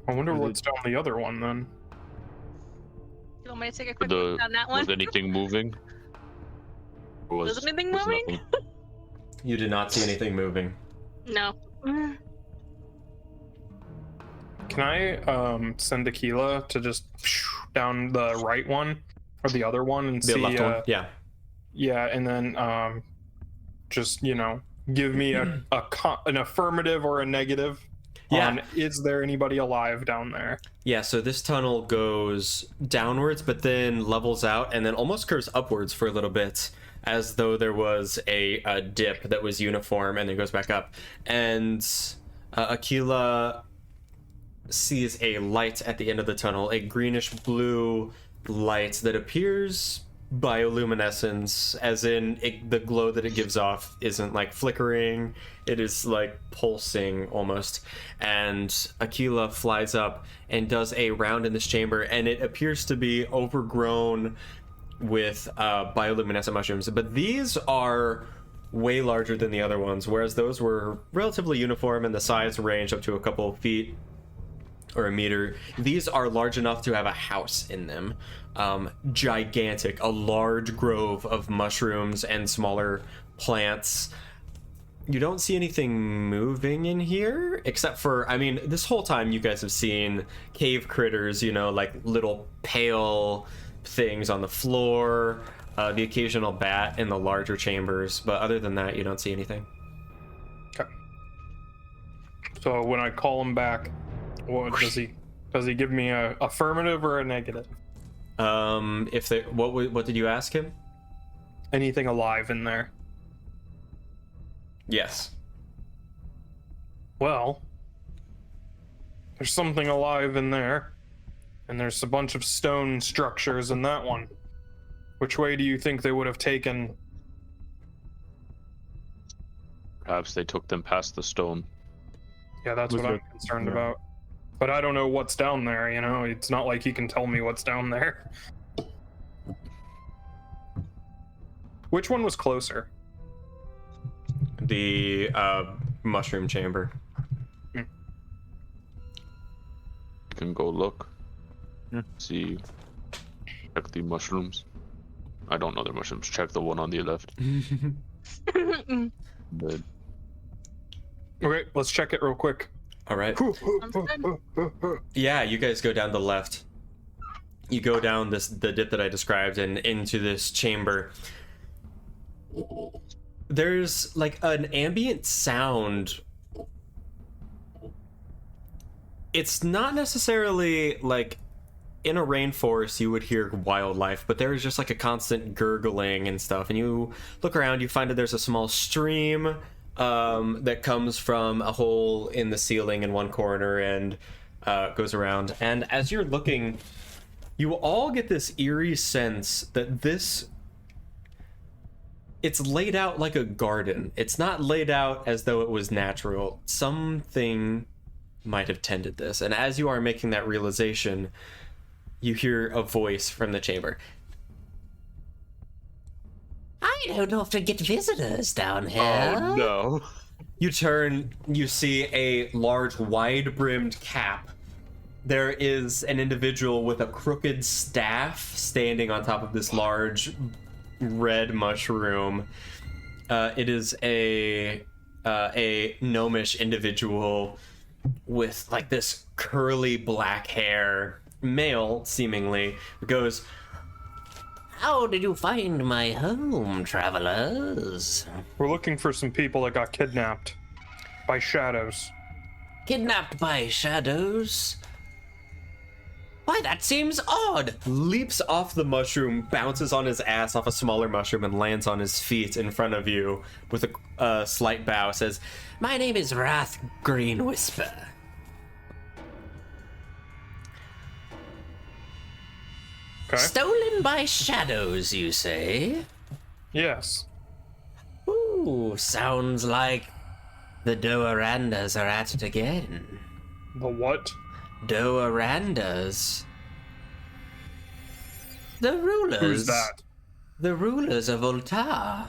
I wonder what's down the other one then. You want me to take a quick look on that one? Was anything moving? Was anything moving? Nothing? You did not see anything moving. No. Can I send Aquila to just down the right one or the other one and The see? left one? Yeah. Yeah, and then just give me an affirmative or a negative. Yeah. On, is there anybody alive down there? Yeah, so this tunnel goes downwards, but then levels out and then almost curves upwards for a little bit, as though there was a dip that was uniform and then goes back up. And Aquila sees a light at the end of the tunnel, a greenish blue light that appears bioluminescence, as in the glow that it gives off isn't like flickering, it is like pulsing almost. And Aquila flies up and does a round in this chamber, and it appears to be overgrown with bioluminescent mushrooms, but these are way larger than the other ones, whereas those were relatively uniform in the size range up to a couple of feet or a meter. These are large enough to have a house in them. Gigantic, a large grove of mushrooms and smaller plants. You don't see anything moving in here, except for, I mean, this whole time you guys have seen cave critters, like little pale things on the floor, the occasional bat in the larger chambers, but other than that, you don't see anything. Okay. So when I call him back, what does he give me a affirmative or a negative? What did you ask him? Anything alive in there? Yes. Well, there's something alive in there, and there's a bunch of stone structures in that one. Which way do you think they would have taken? Perhaps they took them past the stone. Yeah, that's what I'm concerned about. But I don't know what's down there, It's not like he can tell me what's down there. Which one was closer? The mushroom chamber. You can go look. Yeah. See. Check the mushrooms. I don't know the mushrooms. Check the one on the left. But Okay, let's check it real quick. All right. Yeah, you guys go down the left. you go down the dip that I described and into this chamber. There's like an ambient sound. It's not necessarily like in a rainforest you would hear wildlife, but there is just like a constant gurgling and stuff. And you look around, you find that there's a small stream that comes from a hole in the ceiling in one corner and goes around. And as you're looking, you all get this eerie sense that it's laid out like a garden. It's not laid out as though it was natural. Something might have tended this. And as you are making that realization, you hear a voice from the chamber. I don't often get visitors down here. Oh no. You turn, you see a large, wide-brimmed cap. There is an individual with a crooked staff standing on top of this large red mushroom. It is a gnomish individual with like this curly black hair, male seemingly, goes, How did you find my home, travelers? We're looking for some people that got kidnapped by shadows. Kidnapped by shadows? Why, that seems odd. leaps off the mushroom, bounces on his ass off a smaller mushroom, and lands on his feet in front of you with a slight bow, says, My name is Wrath Green Whisper. Okay. Stolen by shadows, you say? Yes. Ooh, sounds like the Doarandas are at it again. The what? Doarandas. The rulers. Who's that? The rulers of Ultar.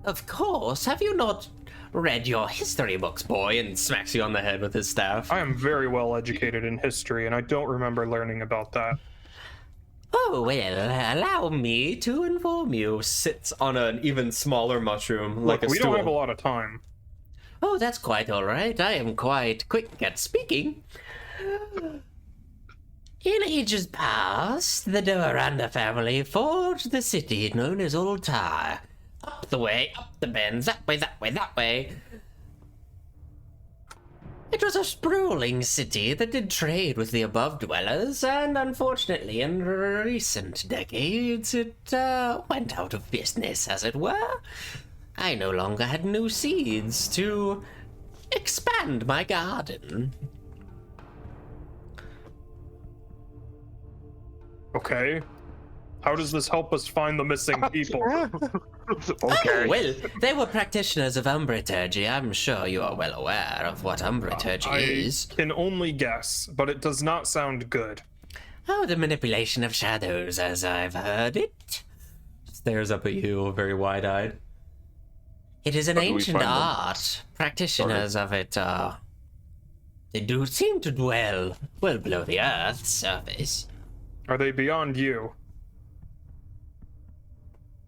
Of course, have you not read your history books, boy? and smacks you on the head with his staff. I am very well educated in history, and I don't remember learning about that. Oh, well, allow me to inform you. Sits on an even smaller mushroom, like Look, a we stool. don't have a lot of time. Oh, that's quite all right. I am quite quick at speaking. In ages past, the Doaranda family forged the city known as Ultar. Up the way, up the bends, that way, that way, that way. It was a sprawling city that did trade with the above dwellers, and unfortunately, in recent decades, it went out of business, as it were. I no longer had new seeds to expand my garden. Okay. How does this help us find the missing people? Oh, well, they were practitioners of umbraturgy. I'm sure you are well aware of what umbraturgy is. I can only guess, but it does not sound good. Oh, the manipulation of shadows, as I've heard it. Stares up at you, very wide-eyed. It is an How do we ancient find them? art. Practitioners of it, they do seem to dwell well below the Earth's surface. Are they beyond you?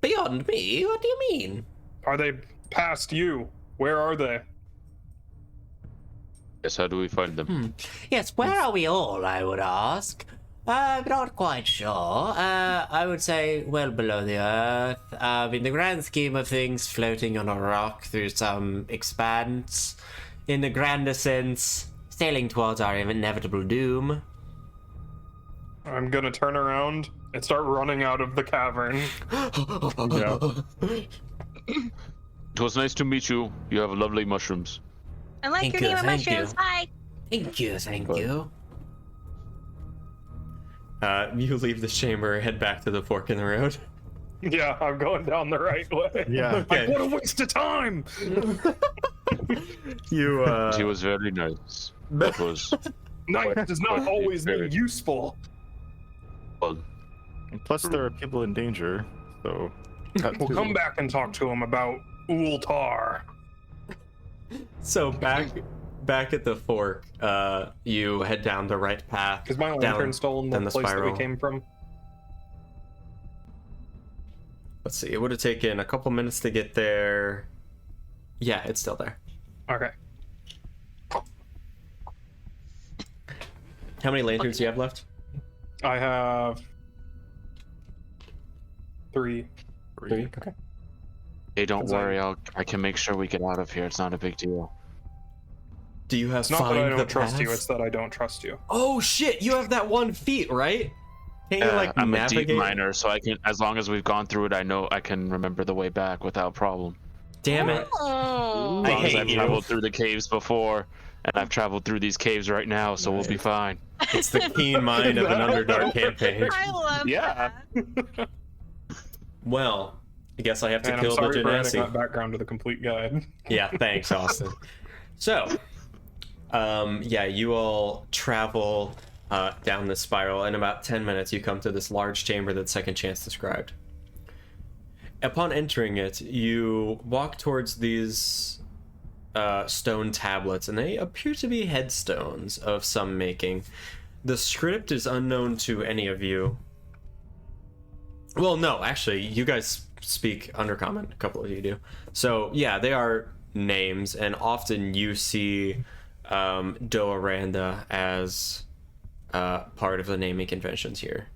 Beyond me? What do you mean? Are they past you? Where are they? Yes, how do we find them? Yes, where are we all, I would ask? Not quite sure. I would say well below the Earth. In the grand scheme of things, floating on a rock through some expanse. In the grander sense, sailing towards our inevitable doom. I'm gonna turn around and start running out of the cavern. Yeah. It was nice to meet you. You have lovely mushrooms. I like Thank your you, name of thank you. mushrooms. Hi. Thank you, thank you. You leave this chamber, head back to the fork in the road. Yeah, I'm going down the right way. Yeah. Okay. What a waste of time! You, She was very nice. That was Nice does not always Very- mean useful. well. And plus, there are people in danger, so. that We'll too. come back and talk to him about Ultar. So back at the fork, you head down the right path. Is my lantern still in the down the place that spiral. we came from? Let's see, it would have taken a couple minutes to get there. Yeah, it's still there. Okay. How many lanterns do you have left? I have 3. Three. Okay. Hey, don't Because worry. I can make sure we get out of here. It's not a big deal. Do you have It's not that I find the don't trust you, paths? it's that I don't trust you. Oh shit! You have that 1 feat, right? Can't you like I'm navigate? a deep miner, so I can. As long as we've gone through it, I know I can remember the way back without problem. Damn it! Oh. As I long as hate I've you. traveled through the caves before, and I've traveled through these caves right now, so we'll be fine. It's the keen mind of an Underdark campaign. I love Yeah. that. Well, I guess I have to And I'm kill the sorry for adding Genasi. that background to the complete guide. Yeah, thanks, Austin. So, yeah, you all travel down this spiral. In about 10 minutes, you come to this large chamber that Second Chance described. Upon entering it, you walk towards these stone tablets, and they appear to be headstones of some making. The script is unknown to any of you. Well, no, actually, you guys speak Undercommon. A couple of you do. So, yeah, they are names, and often you see Doaranda as part of the naming conventions here.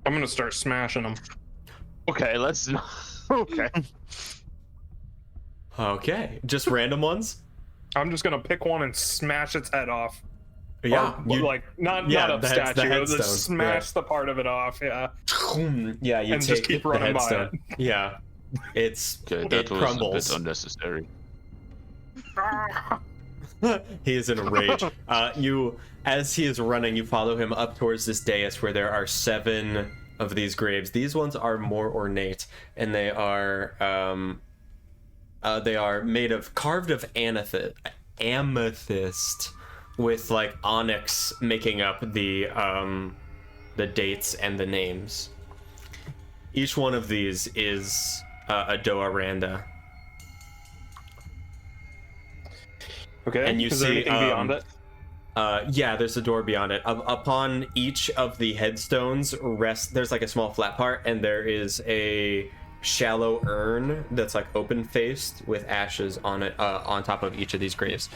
I'm gonna start smashing them. Okay, let's. Okay. Okay, just random ones? I'm just gonna pick one and smash its head off. Yeah, Or, you, like not yeah, a the statue. headstone, Just smash the part of it off. Yeah. yeah, you and take just keep the running by headstone. Yeah, it's Okay, it that was crumbles. a bit unnecessary. He is in a rage. As he is running, you follow him up towards this dais where there are 7 of these graves. These ones are more ornate, and they are made of carved of amethyst with like onyx making up the dates and the names. Each one of these is a Doaranda. Okay. And you is there see, anything beyond it? Yeah, there's a door beyond it. Upon each of the headstones there's like a small flat part, and there is a shallow urn that's like open-faced with ashes on it, on top of each of these graves.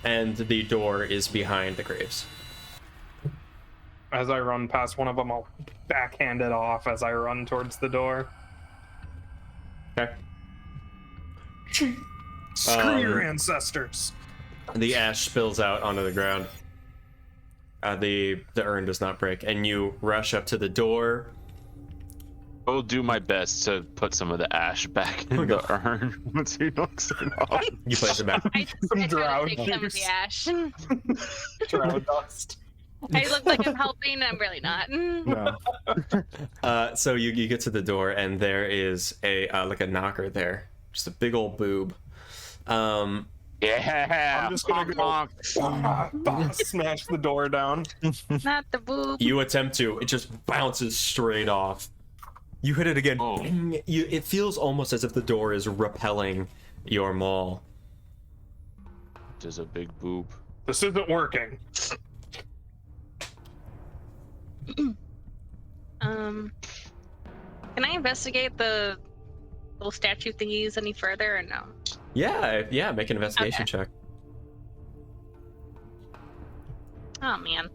And the door is behind the graves. As I run past one of them, I'll backhand it off as I run towards the door. Okay. Screw your ancestors. The ash spills out onto the ground. The urn does not break, and you rush up to the door. I'll do my best to put some of the ash back in the urn once he knocks it off. You place it back. I try to drow take some of the juice. ash. Drow dust. I look like I'm helping, and I'm really not. No. So you get to the door, and there is a like a knocker there, just a big old boob. Yeah. I'm just gonna go smash the door down. Not the boob. You attempt to, it just bounces straight off. You hit it again. Oh. Bing. It feels almost as if the door is repelling your maul. There's a big boob. This isn't working. Can I investigate the little statue thingies any further, or no? Yeah, make an investigation Okay. check. Oh man.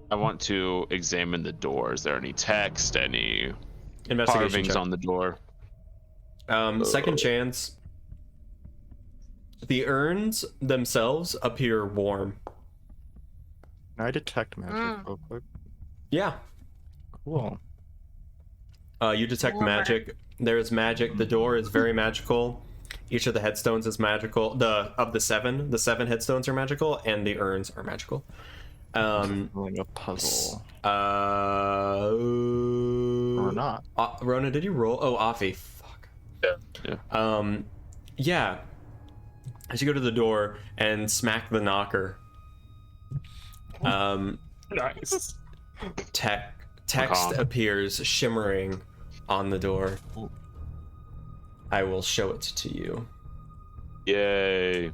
I want to examine the door. Is there any text, any Investigation carvings check. on the door? Second chance. The urns themselves appear warm. Can I detect magic real quick? Yeah. Cool. You detect Warmer. magic. There is magic. The door is very magical. Each of the headstones is magical. The 7 headstones are magical, and the urns are magical. Like a puzzle. Or not. Ronan, did you roll? Oh, Afi. Fuck. Yeah. Yeah. As you go to the door and smack the knocker, Nice. text appears shimmering on the door. I will show it to you. Yay.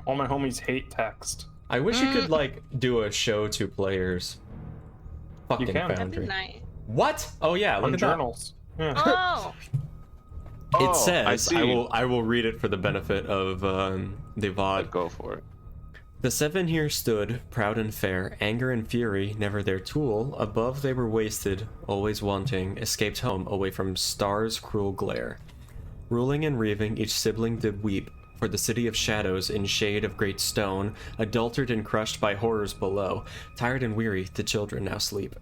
All my homies hate text. I wish you could like do a show to players. Fucking can. That'd be Foundry. nice. What? Oh yeah, look On at journals. Yeah. Oh, that. It Oh, says I see. I will read it for the benefit of the VOD. Go for it. The 7 here stood, proud and fair, anger and fury, never their tool, above they were wasted, always wanting, escaped home, away from stars' cruel glare. Ruling and reaving, each sibling did weep, for the city of shadows, in shade of great stone, adultered and crushed by horrors below, tired and weary, the children now sleep.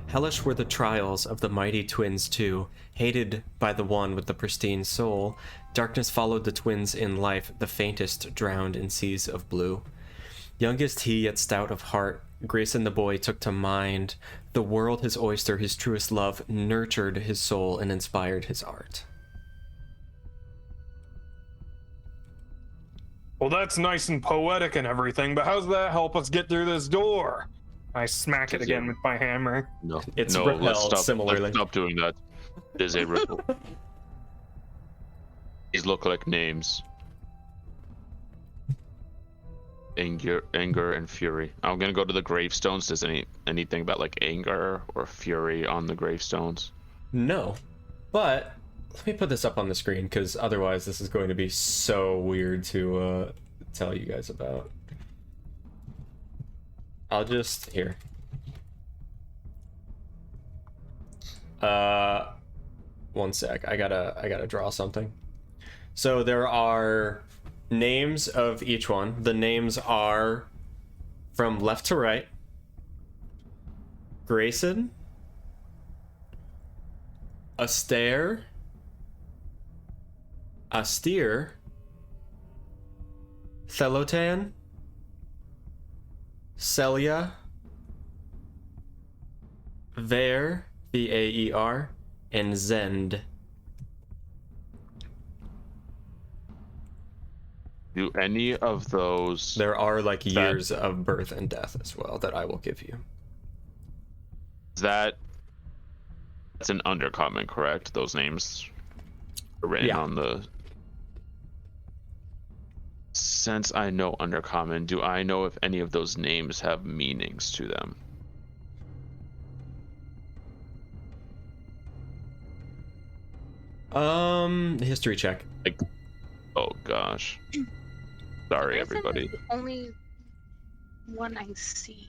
Hellish were the trials of the mighty twins too, hated by the one with the pristine soul, darkness followed the twins in life, the faintest drowned in seas of blue. Youngest he, yet stout of heart, Grayson the boy took to mind, the world his oyster, his truest love, nurtured his soul and inspired his art. Well, that's nice and poetic and everything, but how does that help us get through this door? I smack it again with my hammer. No, It's no, repelled let's stop. similarly. Let's stop doing that. It is a ripple. These look like names. Anger, and fury. I'm gonna go to the gravestones. Does anything about like anger or fury on the gravestones? No, but let me put this up on the screen because otherwise this is going to be so weird to tell you guys about. I'll just here. One sec. I gotta draw something. So there are names of each one. The names are from left to right. Grayson, Astaire, Austere, Thelotan, Celia, Vaer, Vaer, and Zend. Do any of those? There are like years of birth and death as well that I will give you. That's an undercommon, correct? Those names are written on the. Since I know undercommon, do I know if any of those names have meanings to them? History check. Like, oh gosh. Sorry, Grayson everybody. is the only one I see.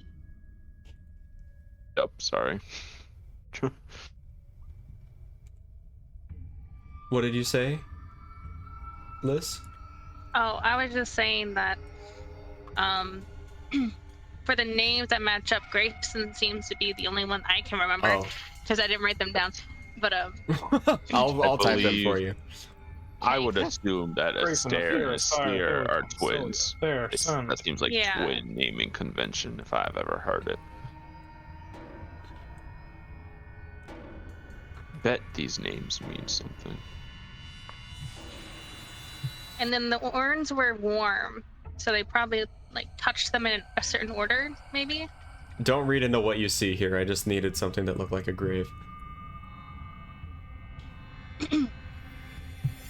Yep, sorry. What did you say, Lyss? Oh, I was just saying that for the names that match up, Grayson seems to be the only one I can remember because I didn't write them down. But I'll type them for you. I would assume that Astaire and Austere are twins. That seems like twin naming convention if I've ever heard it. Bet these names mean something. And then the urns were warm, so they probably like touched them in a certain order, maybe. Don't read into what you see here. I just needed something that looked like a grave.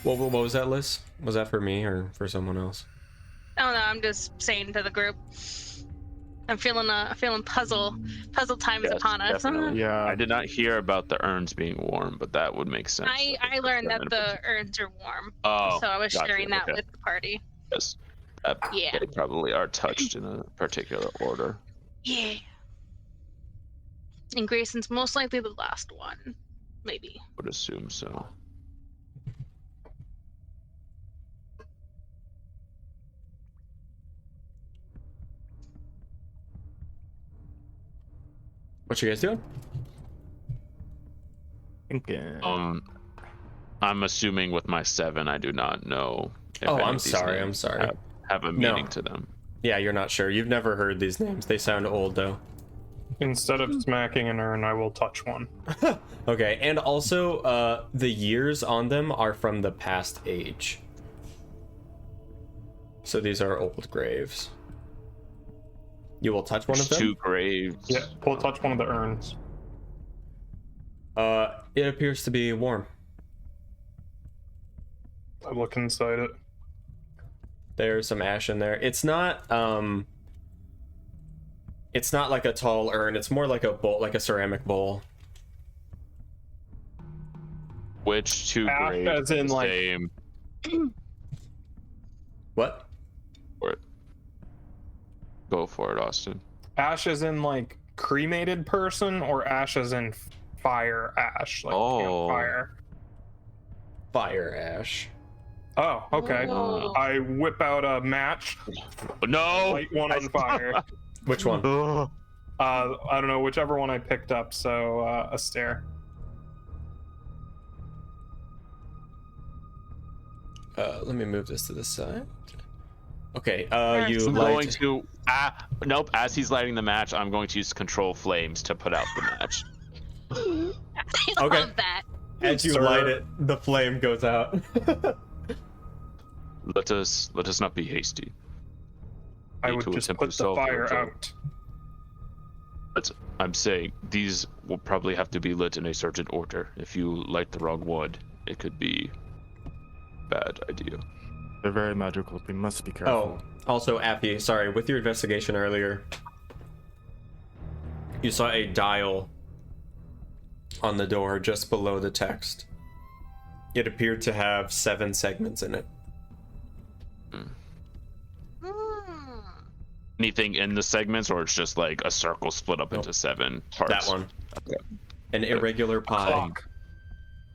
What was that, Lyss? Was that for me or for someone else? Oh no, I'm just saying to the group. I'm feeling puzzle time is upon us. Definitely. Yeah. I did not hear about the urns being warm, but that would make sense. I learned that the urns are warm. Oh, so I was gotcha, sharing that with the party. Yes. They probably are touched in a particular order. Yeah. And Grayson's most likely the last one, maybe. Would assume so. What you guys doing? Thinking. I'm assuming with my 7, I do not know. If I'm sorry. Have a meaning to them. Yeah, you're not sure. You've never heard these names. They sound old, though. Instead of smacking an urn, I will touch one. Okay, and also, the years on them are from the past age. So these are old graves. You will touch one of them? 2 graves. Yeah, we'll touch one of the urns. It appears to be warm. I look inside it. There's some ash in there. It's not like a tall urn. It's more like a bowl, like a ceramic bowl. Which 2 Ash graves? as in, like- Same. What? Go for it, Austin. Ash as in like cremated person, or ash as in fire ash, like campfire? Fire ash. Oh, okay. Whoa. I whip out a match, No! light one on fire. Which one? I don't know, whichever one I picked up, so a stare. Let me move this to the side. Okay, you I'm light... going to... nope, as he's lighting the match, I'm going to use control flames to put out the match. I Okay. love that. As you Sir. light it, the flame goes out. Let us not be hasty. I Need would to just attempt put to the solve fire your trouble. out. But I'm saying these will probably have to be lit in a certain order. If you light the wrong one, it could be a bad idea. They're very magical. We must be careful. Oh, also, Appy, sorry, with your investigation earlier, you saw a dial on the door just below the text. It appeared to have 7 segments in it. Anything in the segments, or it's just like a circle split up into 7 parts? That one. Okay. An irregular pie. Clock.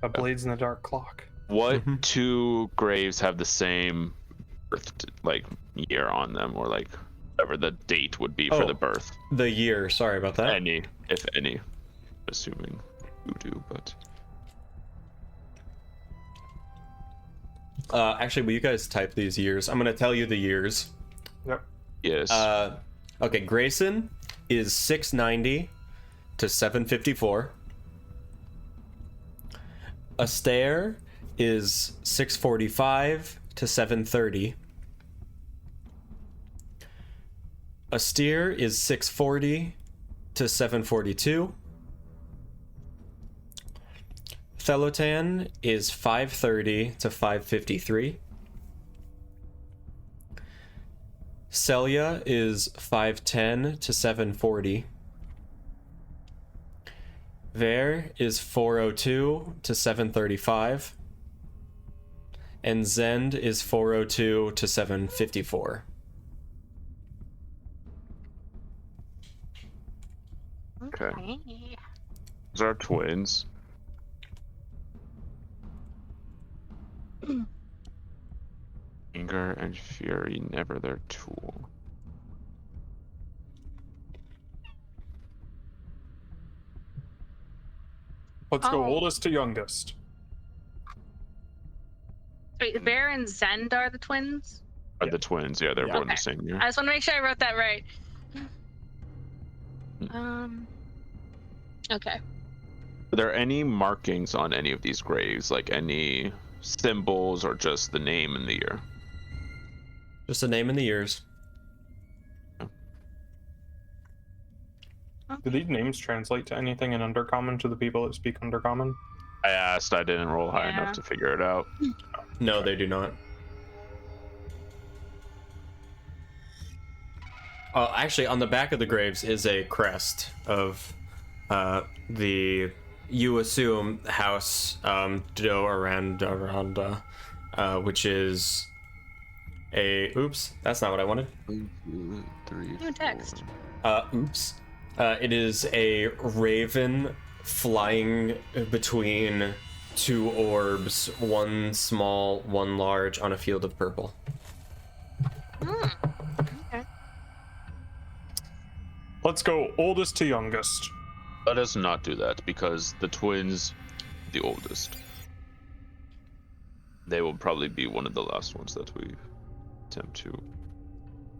A blades in the dark clock. What 2 graves have the same birth like year on them, or like whatever the date would be for the birth? The year, sorry about that. Any, if any. Assuming you do, but Actually, will you guys type these years? I'm gonna tell you the years. Yep. yes. Okay, Grayson is 690 to 754. Astaire is 645 to 730. Astaire is 640 to 742. Thelotan is 530 to 553. Celia is 510 to 740. Ver is 402 to 735. And Zend is 402 to 754. Okay. Those are twins. Anger and fury, never their tool. Let's go Oh. oldest to youngest. Wait, Bear and Zend are the twins? Are the twins? Yeah, they're born Okay. the same year. I just want to make sure I wrote that right. Okay. Are there any markings on any of these graves, like any symbols, or just the name and the year? Just the name and the years. Do these names translate to anything in Undercommon to the people that speak Undercommon? I asked, I didn't roll high Yeah. enough to figure it out. No, they do not. Actually, on the back of the graves is a crest of the, you assume, house Do Aranda, which is a, oops, that's not what I wanted. 1, 2, 3, New text. Oops. It is a raven flying between 2 orbs, one small, one large, on a field of purple. Okay. Let's go oldest to youngest. Let us not do that, because the twins, the oldest. They will probably be one of the last ones that we attempt to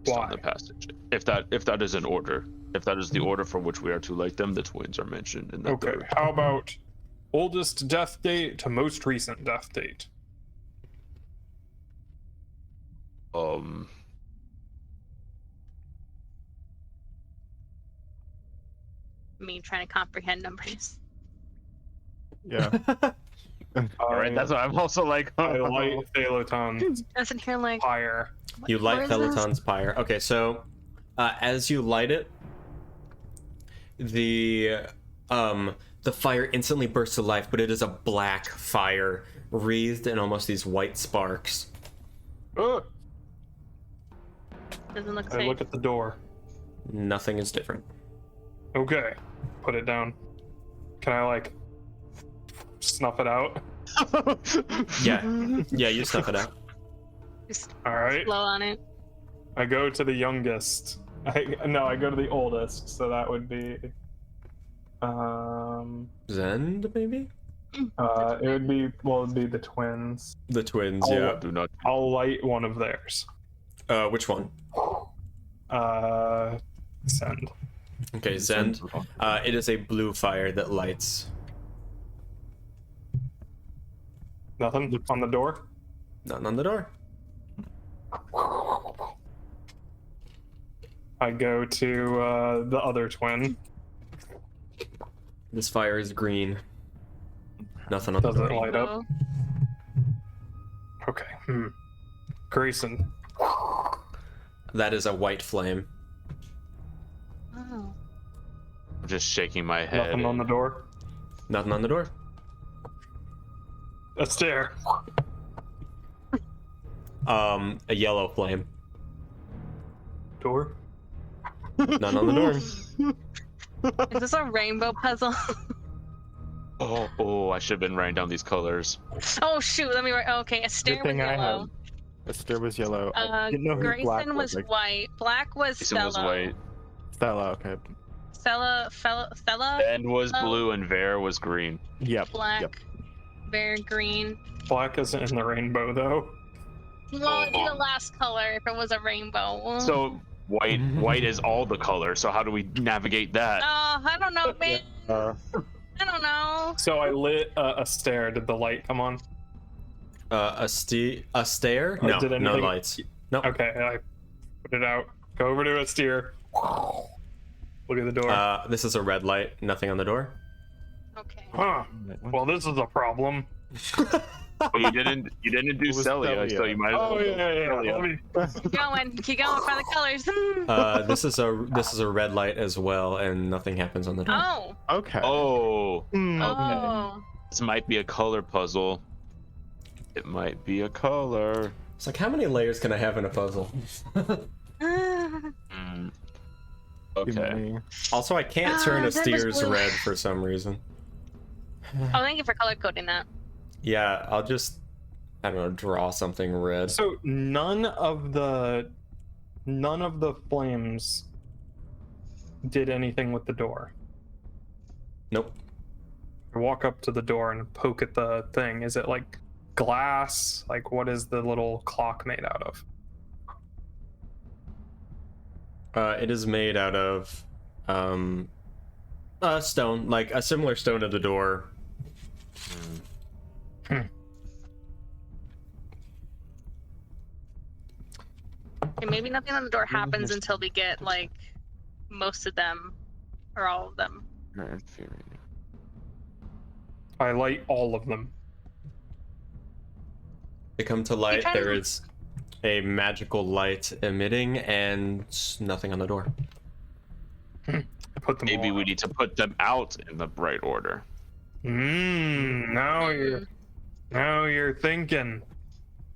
Why? on the passage. If that is in order. If that is the order for which we are to light them, the twins are mentioned in the Okay, third. how about oldest death date to most recent death date? Me trying to comprehend numbers. Yeah. All right, that's what I'm also like. I light Thaloton's Doesn't hear like pyre. You light Where is this? Peloton's pyre. Okay, so as you light it, the fire instantly bursts to life, but it is a black fire wreathed in almost these white sparks. Ugh. doesn't look I safe. look at the door. Nothing is different. Okay. Put it down. Can I, like, snuff it out? Yeah, you snuff it out. Just All right. blow on it. I go to the youngest. I go to the oldest, so that would be Zend, maybe? it'd be the twins. The twins, Oh, yeah. Do not. I'll light one of theirs. Which one? Send. Okay, Zend. It is a blue fire that lights. Nothing on the door. Nothing on the door. I go to the other twin. This fire is green. Nothing on the Does it door. light up? Okay. Grayson. That is a white flame. Oh. I'm just shaking my head. Nothing on the door. Nothing on the door. A stair. A yellow flame. Door. None on the door. Is this a rainbow puzzle? Oh, I should have been writing down these colors. Oh shoot, let me write. Okay, a stair Good was thing I yellow. had. The stair was yellow. I didn't know who Black Grayson was like, white. Black was Jason Stella. was white. Stella, okay. Stella. Ben was Oh. blue and Ver was green. Yep. Black. Yep. Very green. Black isn't in the rainbow though. Well, it'd be the last color if it was a rainbow. So white is all the color. So how do we navigate that? I don't know, man. Uh, I don't know. So I lit a stair. Did the light come on? A stair? Or No, did no anything- lights. No. Okay, I put it out. Go over to a stair. Look at the door. This is a red light. Nothing on the door. Okay. Huh. Well, this is a problem. Well, you didn't do was Celia, Celia. so you might as well. Oh yeah. Celia. Let me... Keep going for the colors. This is a red light as well, and nothing happens on the door. Oh. okay. Oh, Hmm, okay. Oh. this might be a color puzzle. It might be a color. It's like, how many layers can I have in a puzzle? Mm. Okay. Also, I can't turn a that was steer's blue. red for some reason. Oh, thank you for color coding that. Yeah, I'll just, I don't know, draw something red. So none of the flames did anything with the door. Nope. I walk up to the door and poke at the thing. Is it like glass? Like what is the little clock made out of? It is made out of stone, like a similar stone to the door. Okay, maybe nothing on the door happens until we get like most of them or all of them. I light all of them. They come to light. trying to- There is a magical light emitting, and nothing on the door. I put them Maybe all we out. need to put them out in the right order. Now you're thinking.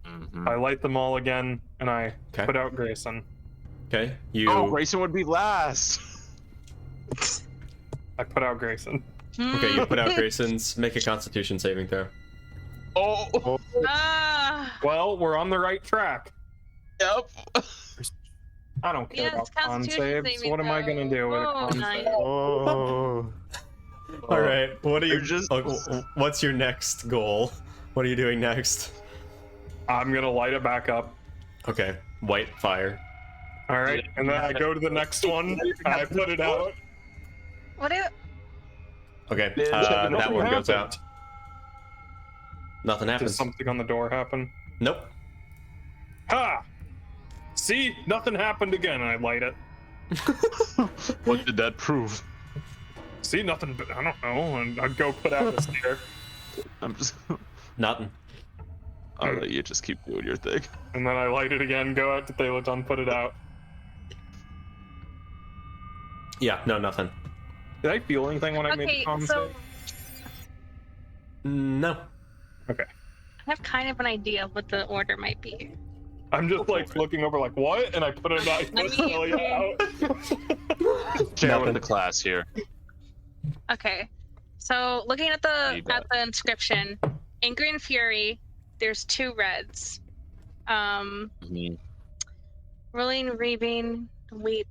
Mhm. I light them all again, and I Okay. put out Grayson. Okay, you. Oh, Grayson would be last. I put out Grayson. Okay, you put out Grayson's. Make a Constitution saving throw. Oh, Ah. Well, we're on the right track. yep. I don't care Yes, about con Constitution saves. saving What am I throw. gonna do with a Oh, con nice. save? Oh. All right. What are you? You're just- What's your next goal? What are you doing next? I'm gonna light it back up. Okay, white fire. All right, and then I go to the next one. And I put it out. What do you? Okay, Nothing that one goes happened. out. Nothing Does happens. something on the door happen? Nope. Ha! See, nothing happened again. And I light it. What did that prove? See, nothing. But I don't know. And I go put out the stair. I'm just. Nothing. I'll let you just keep doing your thing. And then I light it again. Go out to Thalaton, put it out. Yeah, no, nothing. Did I feel anything when I made the Okay, con so save? No. Okay. I have kind of an idea of what the order might be. I'm just like looking over like, what? And I put it out. Share with the class here. Okay. So looking at the inscription, Anger and Fury, there's 2 reds. Rolling, Reaving, Weep.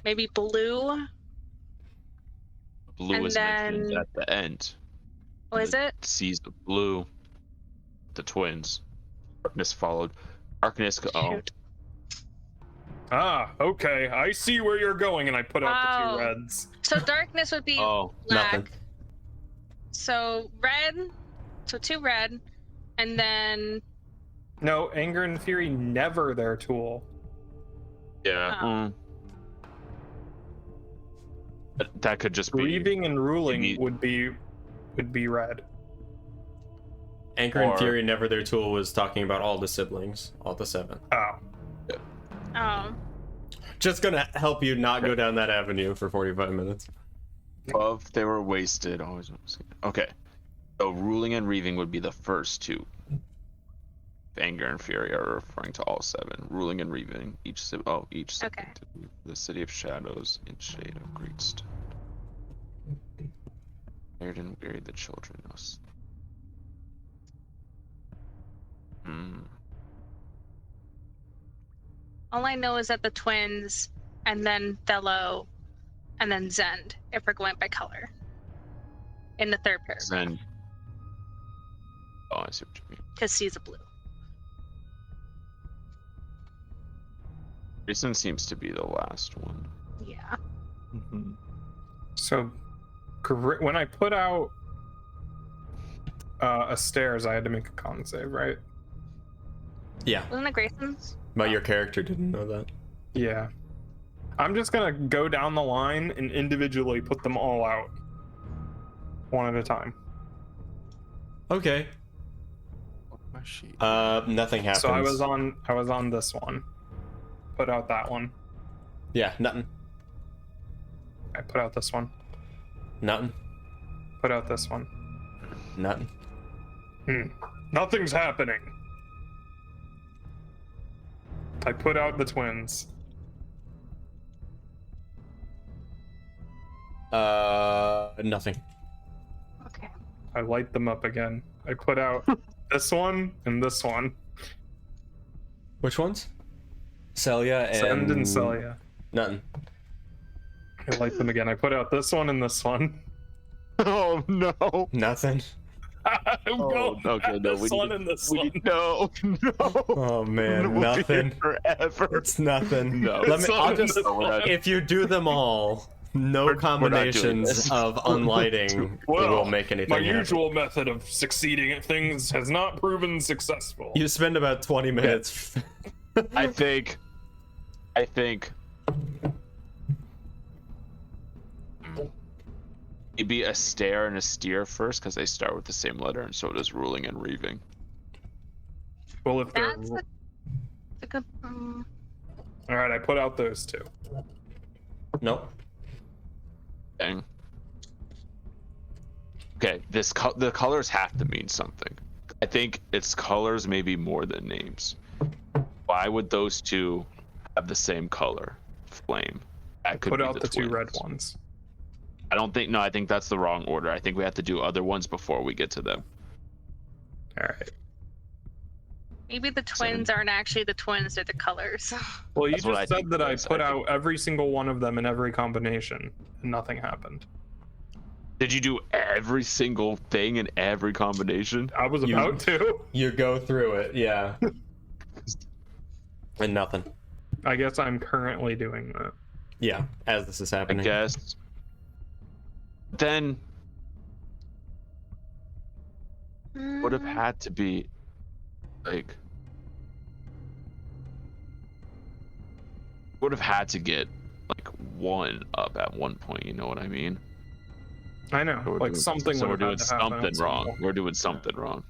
Maybe blue. Blue is mentioned at the end. What is it? Sees the blue. The twins. Darkness followed. Darkness. Ah, okay. I see where you're going, and I put out the 2 reds. So darkness would be black. Nothing. So red. So 2 red, and then. No, Anger and Fury never their tool. Yeah. That could just be. Grieving and ruling would be red. Anger and Fury never their tool was talking about all the siblings, all the 7. Oh. Just gonna help you not go down that avenue for 45 minutes. Above, they were wasted. Always. Okay. So ruling and reaving would be the first 2. Anger and Fury are referring to all 7. Ruling and reaving, each sibling Okay. to the city of shadows in shade of great stone. Buried and buried the children. All I know is that the twins, and then Thello, and then Zend, if we're going by color. In the 3rd paragraph. Zend. Oh, I see what you mean. Because she's a blue. Jason seems to be the last one. Yeah. So, when I put out a stairs, I had to make a con save, right? Yeah. Wasn't it Grayson's? But your character didn't know that. Yeah. I'm just gonna go down the line and individually put them all out. One at a time. Okay. My sheet. Nothing happens. So I was on this one. Put out that one. Yeah, nothing. I put out this one. Nothing. Put out this one. Nothing. Nothing's happening. I put out the twins. Nothing. Okay. I light them up again. I put out this one and this one. Which ones? Celia and... Zend and Celia. Nothing. I light them again. I put out this one and this one. Oh no! Nothing. Okay, no, this one and this one. No. Oh man, We'll be nothing. here forever. It's nothing. No. I'll just. one. If you do them all, no We're not doing combinations this. of unlighting will make anything my happen. usual method of succeeding at things has not proven successful. You spend about 20 minutes. I think. Maybe a stare and a steer first, because they start with the same letter, and so does ruling and reaving. Well, if they're That's a good. all right, I put out those 2. Nope. Dang. Okay, the colors have to mean something. I think its colors maybe more than names. Why would those 2 have the same color? Flame. That could Put be out the 2 twins. red ones. I don't think. No, I think that's the wrong order. I think we have to do other ones before we get to them. All right. Maybe the twins aren't actually the twins, they're the colors. Well, you That's what I just said think that I it is. put I out think- every single one of them in every combination, and nothing happened. Did you do every single thing in every combination? I was about to. You go through it, yeah. And nothing. I guess I'm currently doing that. Yeah, as this is I happening. guess. Then would have had to be like would have had to get like 1 up at one point, you know what I mean? I know, So we're like doing- something. So we're would have doing had to happen something at some wrong. point. We're doing something wrong.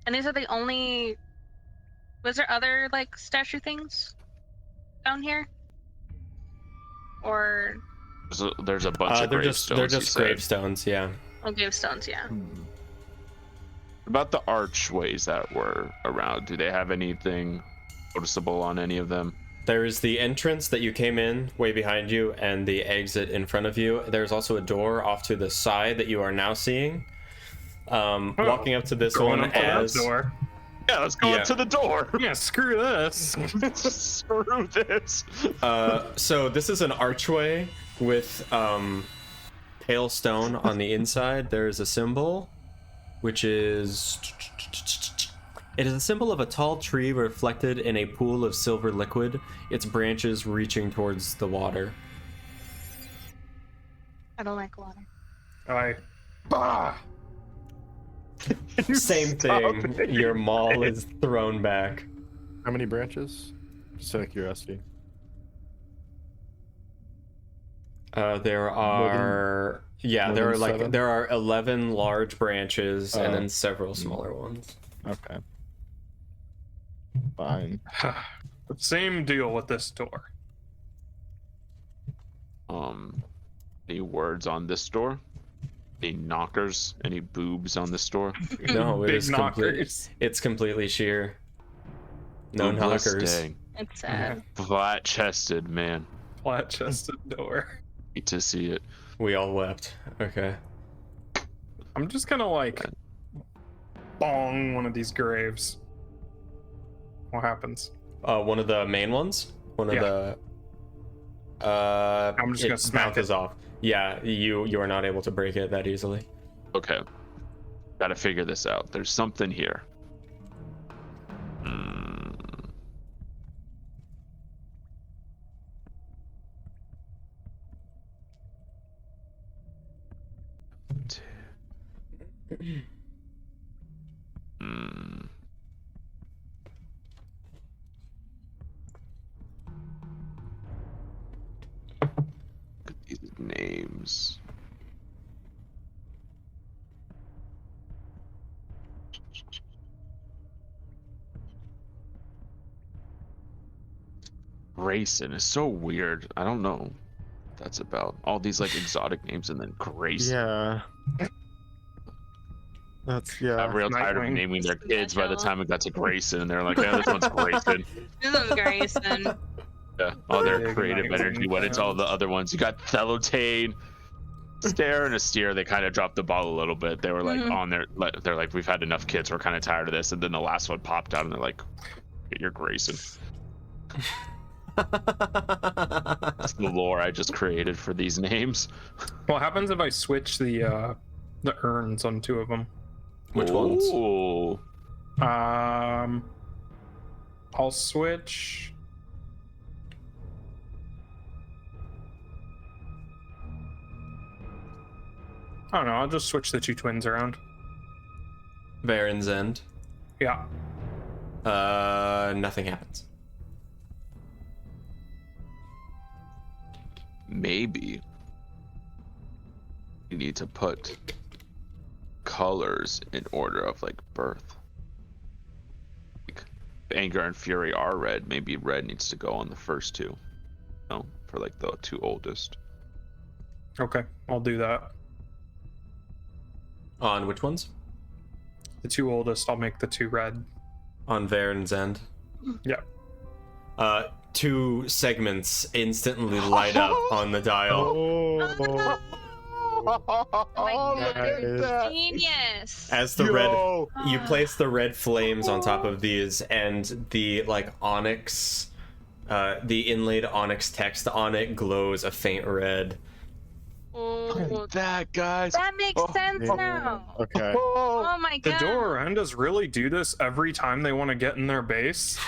And these are the only. Was there other like statue things down here? Or There's a bunch of they're gravestones. just you said. gravestones, yeah. oh, gravestones? Yeah. About the archways that were around, do they have anything noticeable on any of them? There's the entrance that you came in way behind you and the exit in front of you. There's also a door off to the side that you are now seeing. Walking up to this Going one up to that as... door. Yeah, let's go up to the door. Yeah, screw this. Screw this. So this is an archway with pale stone on the inside. There's a symbol, which is... It is a symbol of a tall tree reflected in a pool of silver liquid, its branches reaching towards the water. I don't like water. Bah! Same thing. Your maul is thrown back. How many branches? Just out of curiosity. There are... Yeah, there are like 7? there are 11 large branches and then several smaller ones. Okay. Fine. Same deal with this door. Any words on this door? Any knockers? Any boobs on this door? No, it Big is knockers. It's completely sheer. No Boobless knockers. dang. It's sad. Flat-chested, man. Flat-chested door. Need to see it. We all wept. Okay. I'm just gonna like bong one of these graves. What happens? One of the main ones. One of the. I'm just gonna smack bounces off. Yeah, you are not able to break it that easily. Okay. Gotta figure this out. There's something here. Look at these names. Grayson is so weird. I don't know what that's about. All these like exotic names and then Grayson. Yeah. That's I'm real tired of Nightwing. naming their kids by the time it got to Grayson, and they're like, yeah, this one's Grayson. This is Grayson. Yeah, all their Big creative Nightwing energy went into all the other ones. You got Thelotane, Stare, and Asteer. They kind of dropped the ball a little bit. They were like on their, they're like, we've had enough kids. We're kind of tired of this. And then the last one popped out, and they're like, you're Grayson. That's the lore I just created for these names. What happens if I switch the urns on two of them? Which ones? Ooh. I'll switch. I don't know. I'll just switch the two twins around. Varen's End. Yeah. Nothing happens. Maybe you need to put colors in order of like birth. Like, anger and fury are red. Maybe red needs to go on the first two. No, for like the two oldest. Okay, I'll do that. On which ones? The two oldest, I'll make the two red. On Varen's End. Yeah. 2 segments instantly light up on the dial. Oh my look God. at that. Genius. As the red, you place the red flames on top of these, and the like onyx, the inlaid onyx text on it glows a faint red. Oh, Look at that, guys. that makes sense now. Okay. Oh my The God. Dorandas really do this every time they want to get in their base.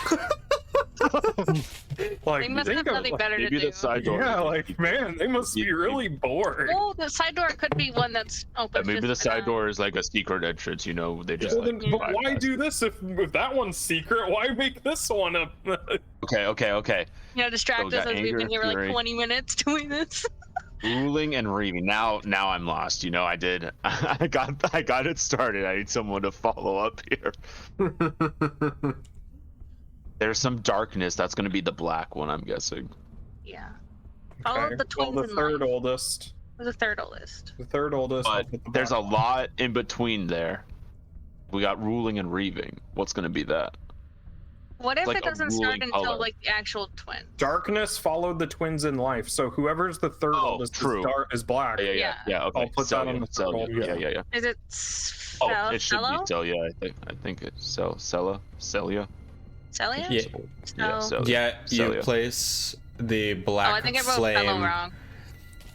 Like, They must think have of, nothing like, better to Maybe do. the side door. Yeah, like, man, they must be really bored. Oh, the side door could be one that's open. Maybe the just for side them. door is like a secret entrance. You know, they just Well, like. then, but why bypass. do this if that one's secret? Why make this one up? Okay. You know, distract So we us got as we've anger, been here for like fury. 20 minutes doing this. Ruling and reaming. Now I'm lost. You know, I did. I got it started. I need someone to follow up here. There's some darkness. That's going to be the black one, I'm guessing. Yeah. Follow the twins well, the in third line. oldest. The third oldest. The third oldest. I'll But put the there's a black. lot in between there. We got ruling and reaving. What's gonna be that? What if Like it a doesn't start ruling until color. like the actual twin? Darkness followed the twins in life, so whoever's the third Oh, oldest true. is black. Yeah. Okay. I'll put that on the Celia. circle. Yeah. Is it Oh, it should be Cello? Celia. I think it's Celia. Celia? Yeah, Yeah. Oh. Celia. yeah. You Celia. place the Oh, black I think I wrote flame. fellow wrong.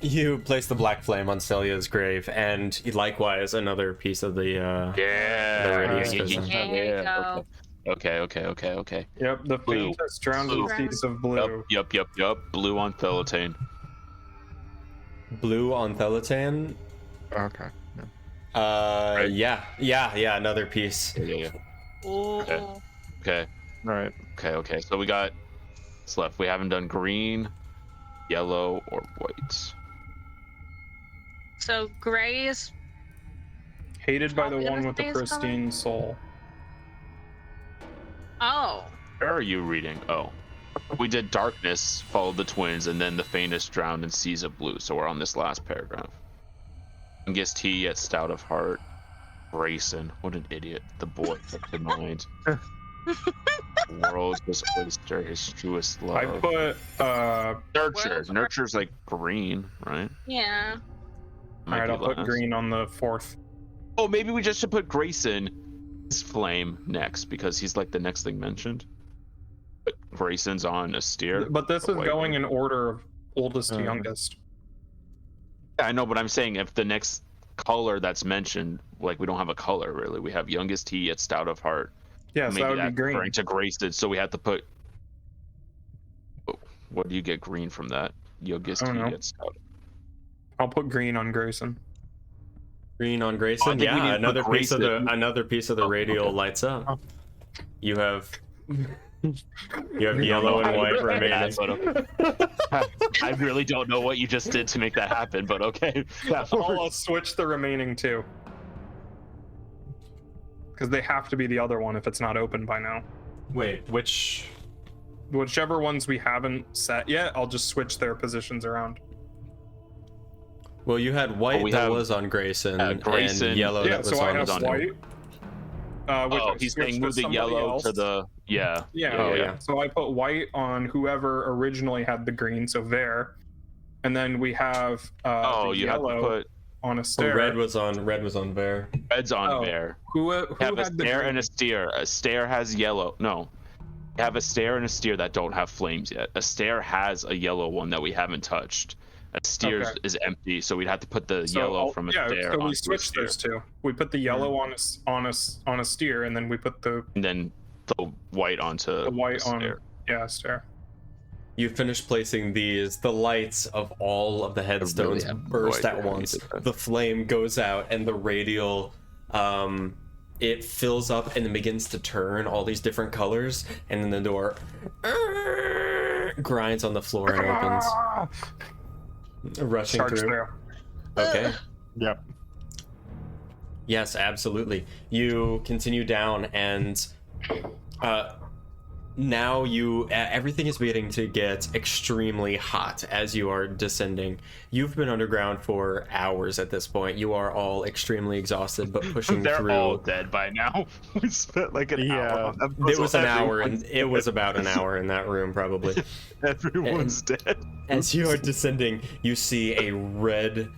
You place the black flame on Celia's grave, and likewise another piece of the Yeah. the radius yeah, goes yeah, in. There you yeah. go. Okay. Yep, the Blue. faintest drowned in Blue. seas of blue. Yup. Blue on Thelotane. Blue on Thelotane. Okay. Yeah. Another piece. Yeah. Ooh. Okay. All right. Okay. So we got what's left. We haven't done green, yellow, or white. So gray is Hated by the Probably one the with the space pristine soul. oh. Where are you reading? Oh. We did darkness, followed the twins, and then the faintest drowned in seas of blue. So we're on this last paragraph. Youngest he, yet stout of heart. Grayson, what an idiot. The boy of the mind. World's his oyster, his truest love. I put Nurture. World's- Nurture's like green, right? Yeah. Might alright, be I'll put last. green on the fourth. Oh, maybe we just should put Grayson, his flame, next, because he's like the next thing mentioned. But Grayson's on a steer. But this is White going one. in order of oldest to youngest. Yeah, I know, but I'm saying if the next color that's mentioned, like we don't have a color really. We have youngest he, yet stout of heart. Yes, Maybe that would be that's green. referring to Grayson, so we have to put. What do you get green from that? Youngest I don't he, know. yet stout. I'll put green on Grayson. Green on Oh, I Grayson. think we need Yeah, to put another piece of the Oh, radial okay. lights up. Oh. You have yellow and white remaining. I really don't know what you just did to make that happen, but okay. That I'll works. switch the remaining two. Because they have to be the other one if it's not open by now. Wait, which? Whichever ones we haven't set yet, I'll just switch their positions around. Well, you had white we that have, was on Grayson, Grayson. and yellow Yeah, that was so I on. have on white. Which Oh, I he's switched saying to move the somebody yellow else. to the yeah. Yeah, Oh, yeah. yeah. So I put white on whoever originally had the green, so there. And then we have Oh, the you have to yellow put on a Oh, stair. red was on Bear. reds on Oh, bear. Who You have a had the stare green? and a steer. A stare has yellow. No. You have a stare and a steer that don't have flames yet. A stare has a yellow one that we haven't touched. A steer Okay. is empty, so we'd have to put the So yellow I'll- from a yeah, stare so we onto a switched steer. those two. We put the yellow on a steer, and then we put the And then the white onto white the on stare. stair. You finish placing these. The lights of all of the headstones have no burst idea at how you once. did that. The flame goes out, and the radial, it fills up and then begins to turn all these different colors, and then the door grinds on the floor and opens, rushing Charge through. through. Okay. Yep. Yes, absolutely. You continue down, and now everything is beginning to get extremely hot as you are descending. You've been underground for hours at this point. You are all extremely exhausted, but pushing They're through. all dead by now. We spent like an hour on them. It was an hour, Everyone's and it was about an hour in that room, probably. Everyone's dead. As you are descending, you see a red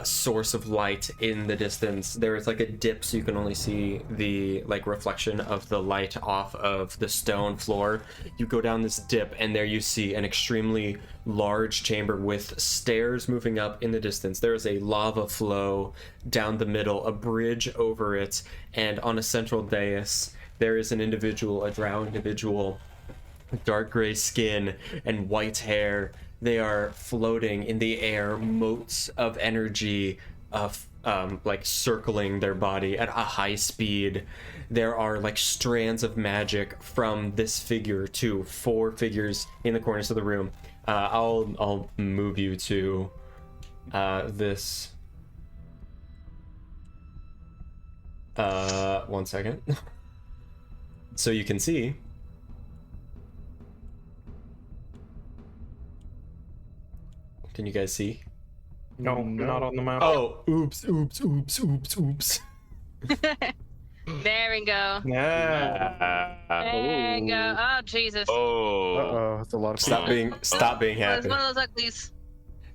source of light in the distance. There is like a dip, so you can only see the reflection of the light off of the stone floor. You go down this dip, and there you see an extremely large chamber with stairs moving up in the distance. There is a lava flow down the middle, a bridge over it, and on a central dais there is an individual, a drow individual, dark gray skin and white hair. They are floating in the air, motes of energy circling their body at a high speed. There are strands of magic from this figure to 4 figures in the corners of the room. I'll move you to this. 1 second. So you can see. Can you guys see? No, not on the map. Oh, oops. There we go. Yeah. There we go. Oh Jesus. Oh. Uh-oh, that's a lot of Stop being It's happy. one of those uglies.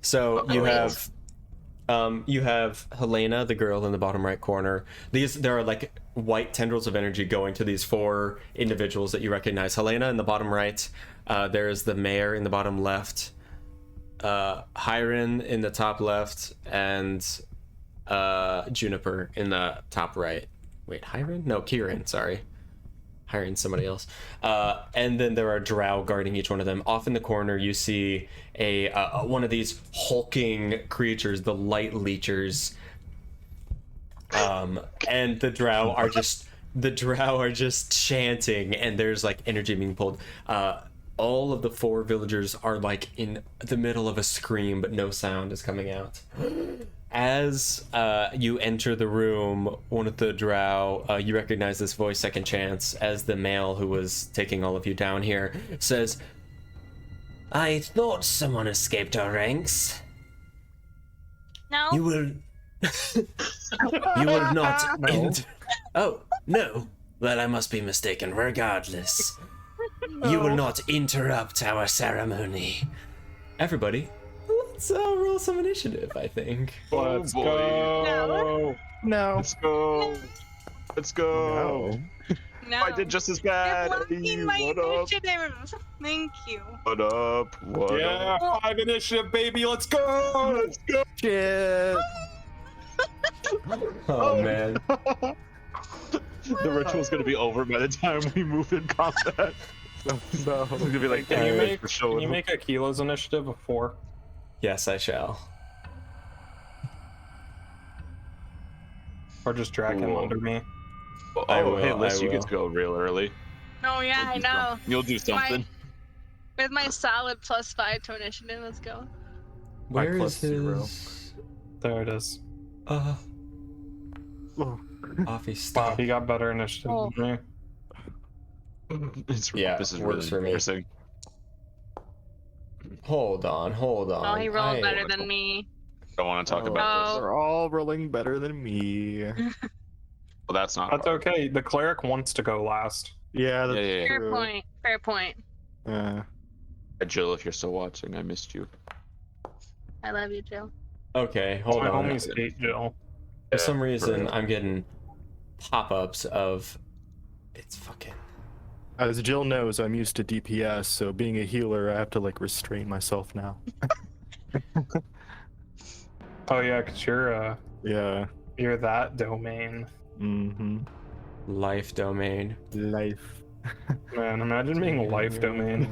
So you Uh-oh. you have Helena, the girl in the bottom right corner. There are like white tendrils of energy going to these 4 individuals that you recognize. Helena in the bottom right. There's the mayor in the bottom left. Hiren in the top left, and Juniper in the top right. Wait, Hiren? No, Kieran, sorry. Hiren's somebody else. And then there are drow guarding each one of them. Off in the corner, you see a one of these hulking creatures, the light leechers. And the drow are just chanting, and there's like energy being pulled. All of the 4 villagers are like in the middle of a scream, but no sound is coming out. As you enter the room, one of the drow, you recognize this voice, Second Chance, as the male who was taking all of you down here, says, "I thought someone escaped our ranks. No. You will... you will not... No. Oh, no. Well, I must be mistaken. Regardless, you will not interrupt our ceremony. Everybody, let's roll some initiative, I think. Let's boy. go. No. Let's go. Let's go. No. I did just as You're bad. blocking Hey, my what up? initiative. Thank you. What up? What Yeah, up? 5 initiative, baby. Let's go. Let's go. Shit. Oh, man. The ritual's gonna be over by the time we move in combat. No. It's gonna be like, Can you "Hey, make for showing can you make Akila's initiative a 4? Yes, I shall. Or just drag him Cool. under me? Oh, I will, hey, Lyss, I you get will. to go real early. Oh yeah, I know. You'll do something. With my solid +5 to initiative, let's go. Where plus is 0. his... There it is. Oh. Offie, Wow, stop. he got better initiative Oh. than me. Yeah, This is works really for me. embarrassing. Hold on. Oh, he rolled I- better than me. I don't want to talk Oh. about this. They're all rolling better than me. Well, that's not. That's hard. okay. The cleric wants to go last. Yeah, that's Yeah. Fair true. point. Fair point. Jill, if you're still watching, I missed you. I love you, Jill. Okay, hold My on. homies hate Jill. For some reason, real. I'm getting pop-ups of... It's fucking... As Jill knows, I'm used to DPS, so being a healer, I have to like restrain myself now. Oh yeah, cause Yeah. you're that domain. Mm-hmm. Life domain. Life. Man, imagine being life domain.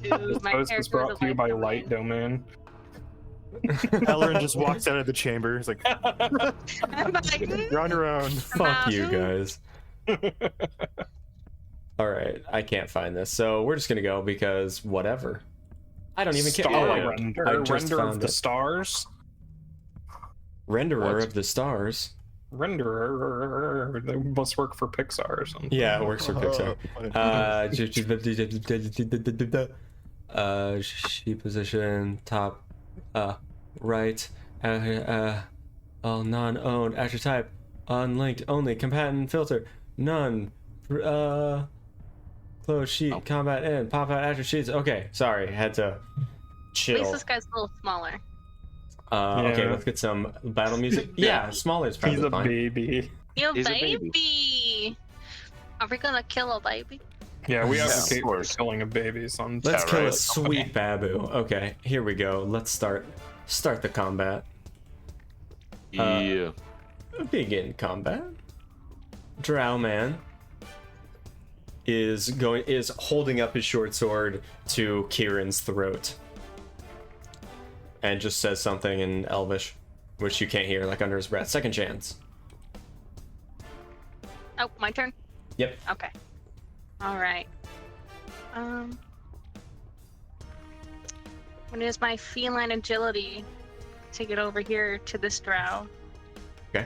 Dude, my Post was character brought was to you a by light light domain. Ellerin just walks out of the chamber. He's like, I'm like, you're on your own. Fuck you out. guys. Alright, I can't find this, so we're just gonna go because whatever. I don't even care. Star Yeah, render, I just render found of the it. stars. Renderer What? of the stars. Renderer. They must work for Pixar or something. Yeah, it works for Pixar. She position top right all non-owned actor type unlinked only combatant filter none close sheet combat in pop out actor sheets. Okay, sorry, had to At chill. least this guy's a little smaller. Okay, Yeah. let's get some battle music. Yeah, smaller is probably He's a fine. baby. You He's a baby. baby. Are we gonna kill a baby? Yeah, we Yeah, advocate of for course. killing of babies on Let's Yeah, kill a right. sweet babu. Okay, here we go. Let's start the combat. Yeah. Begin combat. Drow man is holding up his short sword to Kieran's throat and just says something in Elvish, which you can't hear, like under his breath. Second chance. Oh, my turn. Yep. Okay. All right. I'm gonna use my feline agility to get over here to this drow. Okay.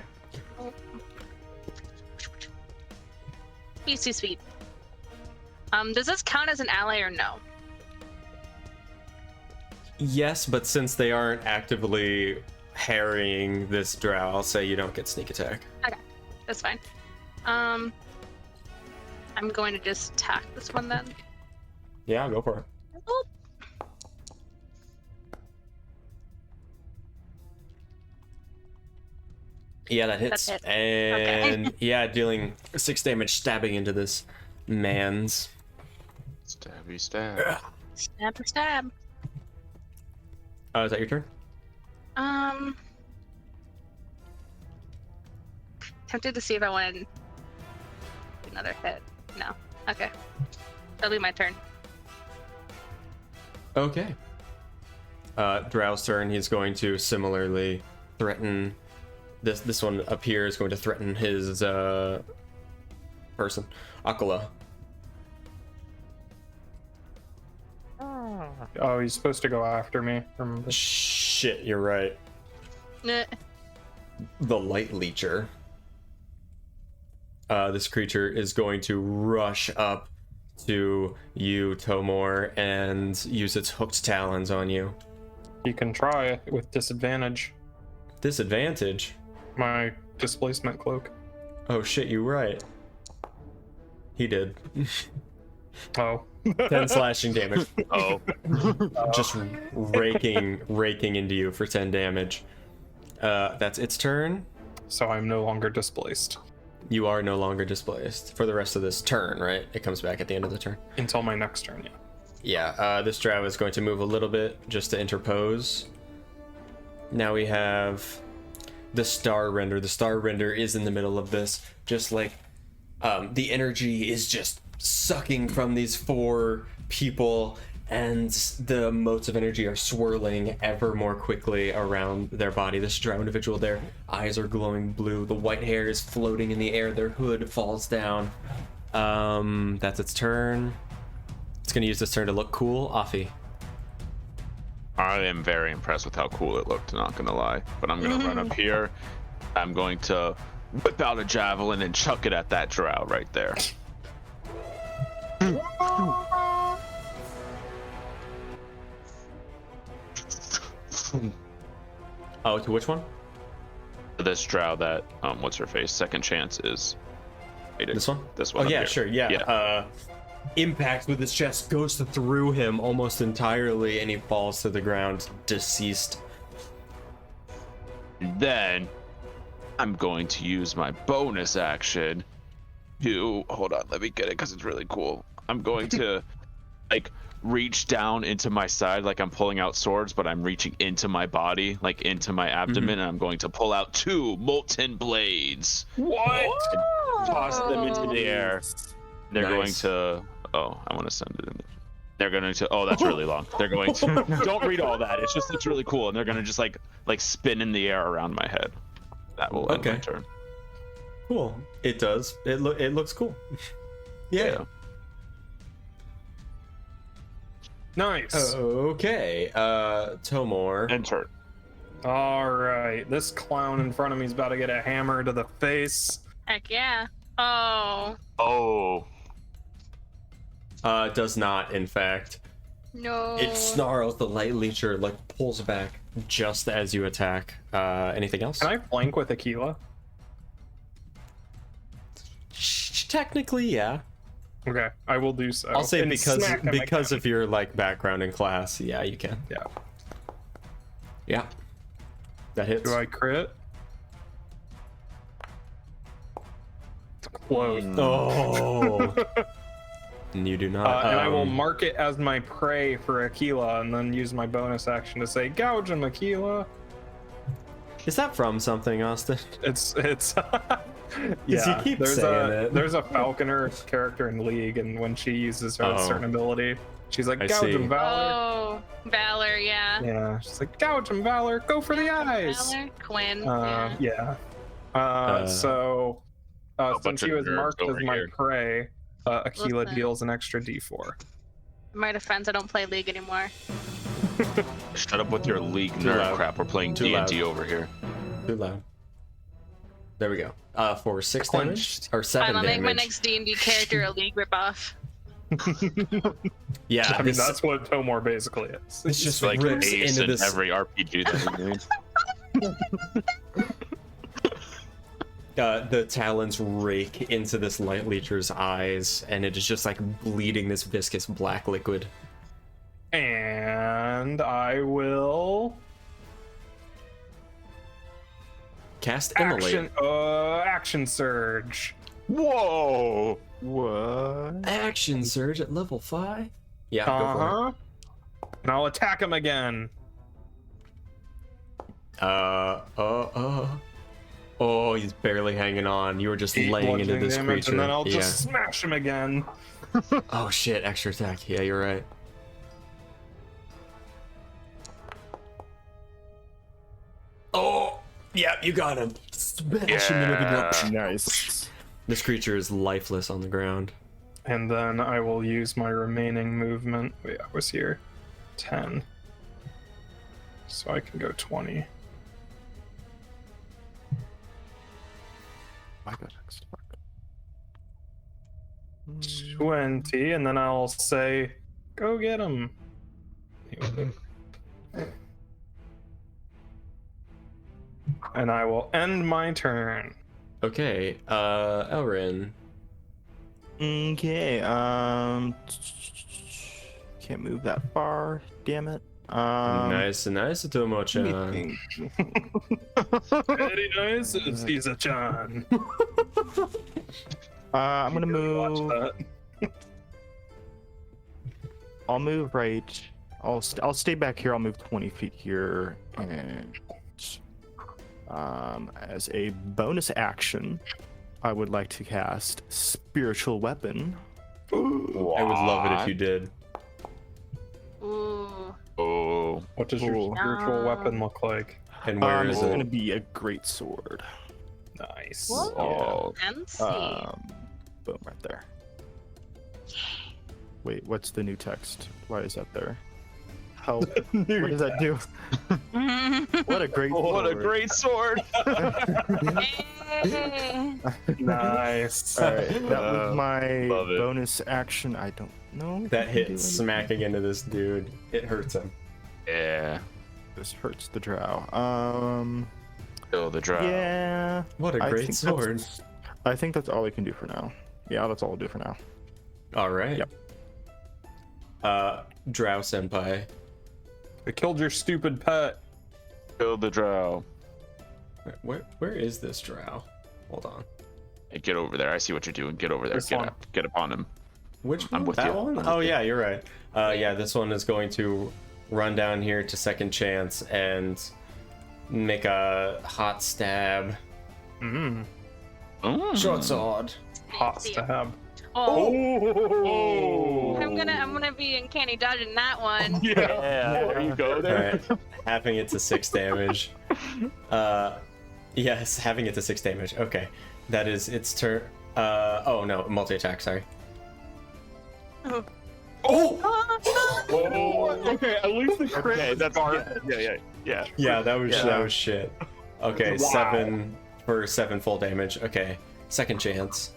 Sweet, sweet, sweet. Does this count as an ally or no? Yes, but since they aren't actively harrying this drow, I'll say you don't get sneak attack. Okay, that's fine. I'm going to just attack this one then. Yeah, go for it. Oh. Yeah, that hits. That hit. And Okay. yeah, dealing 6 damage, stabbing into this man's. Stabby stab. Stab or stab. Is that your turn? Tempted to see if I want another hit. No. Okay. That'll be my turn. Okay. Drow's turn. He's going to similarly threaten. This one up here is going to threaten his person, Akala. Oh, he's supposed to go after me. Remember? Shit, you're right. Nah. The Light Leecher. This creature is going to rush up to you, Tomor, and use its hooked talons on you. You can try with disadvantage. Disadvantage? My displacement cloak. Oh shit, you're right. He did. Oh. 10 slashing damage. Oh. Just raking into you for 10 damage. That's its turn. So I'm no longer displaced. You are no longer displaced for the rest of this turn, right? It comes back at the end of the turn. Until my next turn, yeah. Yeah, this drow is going to move a little bit just to interpose. Now we have the Star Render. The Star Render is in the middle of this. Just like the energy is just sucking from these 4 people, and the motes of energy are swirling ever more quickly around their body. This drow individual, their eyes are glowing blue. The white hair is floating in the air. Their hood falls down. That's its turn. It's going to use this turn to look cool. Afi. I am very impressed with how cool it looked, not gonna lie. But I'm gonna run up here. I'm going to whip out a javelin and chuck it at that drow right there. Oh, to which one? This drow that, what's her face? Second chance is. This one? This one. Oh, up yeah, here. sure, yeah. Impacts with his chest, goes through him almost entirely, and he falls to the ground, deceased. Then I'm going to use my bonus action to, hold on, let me get it because it's really cool. I'm going to like reach down into my side like I'm pulling out swords, but I'm reaching into my body, like into my abdomen, and I'm going to pull out 2 molten blades. What? And toss them into the air. They're going Nice. to, oh, I want to send it in. They're going to, oh, that's really long. They're going to, don't read all that. It's just, it's really cool. And they're going to just like spin in the air around my head. That will end my turn. Cool. It does. It looks cool. Yeah. Nice. Okay. Tomor. End turn. All right. This clown in front of me is about to get a hammer to the face. Heck yeah. Oh. Oh. Does not, in fact. No. It snarls. The Light Leecher like pulls back just as you attack. Anything else? Can I flank with Aquila? Technically, yeah. Okay, I will do so. I'll say And smack him because again. of your like background in class, yeah, you can. Yeah. Yeah. That hits. Do I crit? It's close. Oh. You do not. And I will mark it as my prey for Aquila, and then use my bonus action to say, "Gouge him, Aquila." Is that from something, Austin? It's You yeah. keep There's saying a it. there's a Falconer character in League, and when she uses her Oh. certain ability, she's like, I "Gouge see. him, Valor." Oh, Valor, yeah. Yeah, she's like, "Gouge him, Valor. Go for the eyes." Valor, Quinn. Yeah. So bunch since of he was nerds marked as over my here. prey, Aquila Listen. deals an extra D4. In my defense, I don't play League anymore. Shut up with your League Too nerd loud. crap. We're playing Too D&D over here. Too loud. There we go. For 6 damage Quenched. or 7 Fine, I'll damage. make my next D&D character a League ripoff. Yeah, I mean, this, that's what Tomor basically is. this just Like rips Ace into in this. every RPG that we made. The talons rake into this light leecher's eyes, and it is just like bleeding this viscous black liquid. And I will Cast Immolate. action surge. Whoa! What? Action surge at level 5. Yeah, go for it. And I'll attack him again. Oh, he's barely hanging on. You were just laying into this creature. And then I'll just smash him again. Oh shit, extra attack. Yeah, you're right. Oh, yeah, you got him. Smash him into the ground. Nice. This creature is lifeless on the ground. And then I will use my remaining movement. Wait, I was here. 10. So I can go 20. I got next. 20, and then I'll say, go get him. And I will end my turn. Okay, Elrin. Okay, can't move that far, damn it. Nice, Tomo-chan. Very nice, he's a John. I'm gonna Watch move. that. I'll move right. I'll stay back here. I'll move 20 feet here, and as a bonus action, I would like to cast Spiritual Weapon. I would love it if you did. Ooh. Oh. What does your Cool. spiritual weapon look like? And where It's is it? gonna be a great sword. Nice. Whoa. Fancy. Boom, right there. Wait, what's the new text? Why is that there? Help. What does that do? What a great sword. What a great sword! Yay. Nice. Alright, that was my love it. bonus action. I don't know. if I That can hit do anything. smacking into this dude. It hurts him. Yeah. This hurts the drow. Kill the drow. Yeah. What a I great think sword. I think that's all I can do for now. Yeah, that's all I'll do for now. All right. Yep. Drow Senpai. I killed your stupid pet. Kill the drow. Where is this drow? Hold on. Hey, get over there. I see what you're doing. Get over there. This Get one. up. Get upon him. Which I'm one? with That you. one? I'm Oh with you. yeah, you're right. Yeah, this one is going to run down here to second chance and make a hot stab. Mm. Short sword. Hot stab. Oh. I'm gonna be uncanny dodging that one. Yeah, there you go. All There. right, having it to 6 damage. Yes, having it to 6 damage. Okay, that is its turn. Oh no, multi-attack. Sorry. Oh. Oh, okay, at least the crit. Okay, that's yeah. Yeah, that was shit. Okay, Wow. 7 for 7 full damage. Okay, second chance.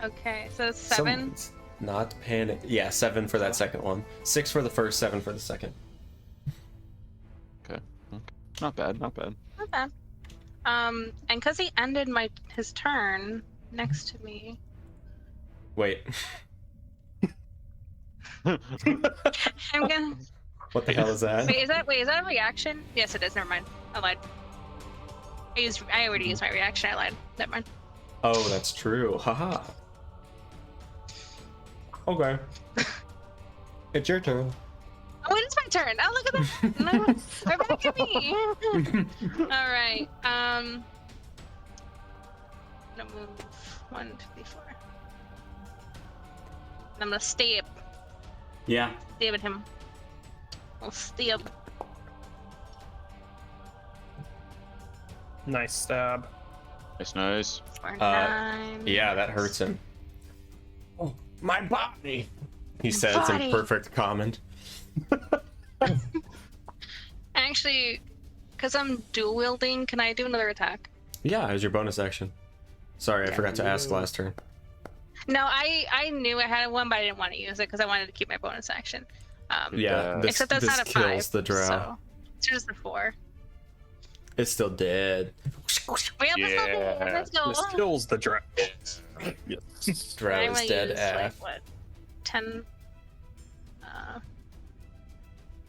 Okay, so 7. Someone's not panic. Yeah, 7 for that second one. 6 for the first, 7 for the second. Okay. Not bad. Not bad. Not bad. And because he ended his turn next to me. Wait, I'm gonna. what the hell is that? Wait, is that a reaction? Yes, it is. Never mind. I lied. I already used my reaction. I lied. Never mind. Oh, that's true. Haha. Okay. It's your turn. Oh, it is my turn. Oh, look at that. No, right back at me. All right. I'm gonna move 1, 2, 3, 4. And I'm gonna stab Yeah. at him. I'll stab. Nice stab. Nice. 4, 9. Yeah, that hurts him. Oh, my body. He says Body. in perfect common. Actually, because I'm dual wielding, can I do another attack? Yeah, it was your bonus action. Sorry, I forgot to ask last turn. No, I knew I had one, but I didn't want to use it because I wanted to keep my bonus action. Yeah, this, Except that's this not a kills 5. the drow. So it's just a 4. It's still dead. We have a summon. Yeah. Let's go. This kills the drow. Drow I'm is gonna dead use, AF. like, what? 10,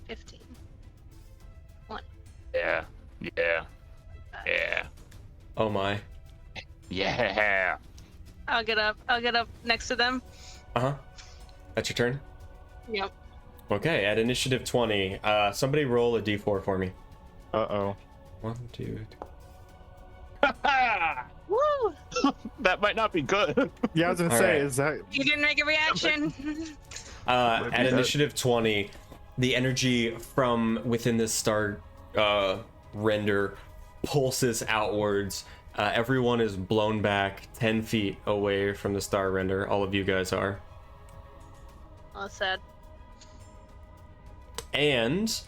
15. Yeah. Yeah. Yeah. Oh my. Yeah. I'll get up next to them. Uh-huh. That's your turn? Yep. Okay, at initiative 20, somebody roll a d4 for me. Uh-oh. 1, 2, Woo! That might not be good. Yeah, I was gonna All say, right. is that... You didn't make a reaction. At initiative 20, the energy from within this star render pulses outwards. Everyone is blown back 10 feet away from the star render. All of you guys are. Oh, sad. And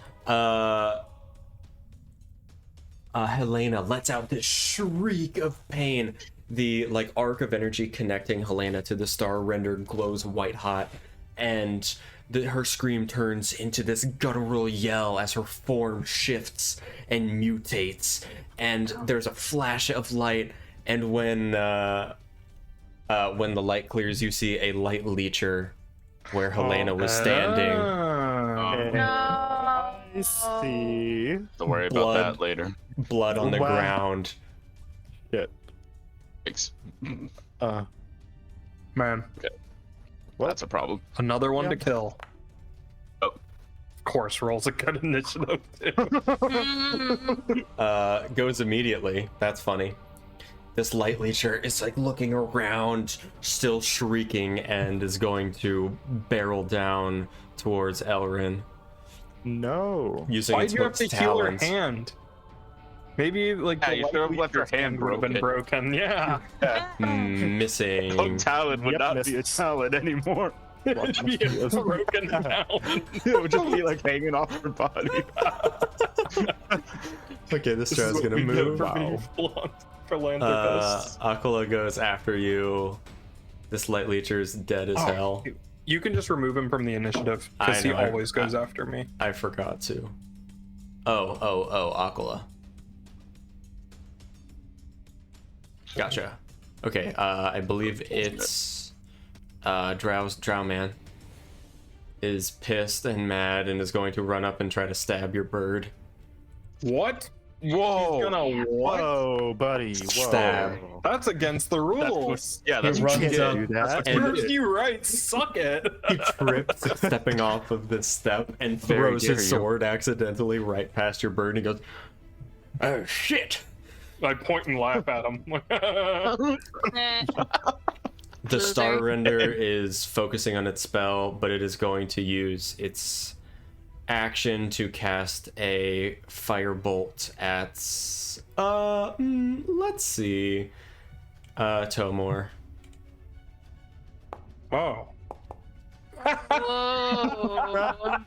Helena lets out this shriek of pain. The arc of energy connecting Helena to the star render glows white hot, and her scream turns into this guttural yell as her form shifts and mutates. And there's a flash of light, and when the light clears, you see a light leecher where Helena was standing. No. I see. Don't worry about Blood. that later. Blood on the Wow. ground. Shit. Thanks. Man, That's a problem. another one Yeah. to kill. Oh. Of course, rolls a good initiative too. Goes immediately. That's funny. This light leecher is looking around, still shrieking, and is going to barrel down towards Elrin No. using Why'd its you have to hooked heal her talons. hand? Maybe Yeah, the you light should have left her leecher's hand would have been broken. Yeah. Missing. Hook talon would Yep, not missed. be a talon anymore. It'd be a broken down. It would just be hanging off her body. Okay, this This show's is what gonna we get move. for being philanthropists. Aquila goes after you. This light leecher's dead as hell. You can just remove him from the initiative I because he know, always goes after me. I forgot to. Oh, Aquila. Gotcha. Okay, I believe it's Drow Man is pissed and mad and is going to run up and try to stab your bird. What? Whoa. He's gonna what? Whoa, buddy. Whoa. Stab. That's against the rules. That's He runs Can't up do that. and Serves you right. Suck it. he trips stepping off of this step and Very throws dare his you. sword accidentally right past your bird and he goes, "Oh shit!" I point and laugh at him. Eh. The Loser. star render is focusing on its spell, but it is going to use its action to cast a firebolt at let's see, Tomor. Oh. Whoa.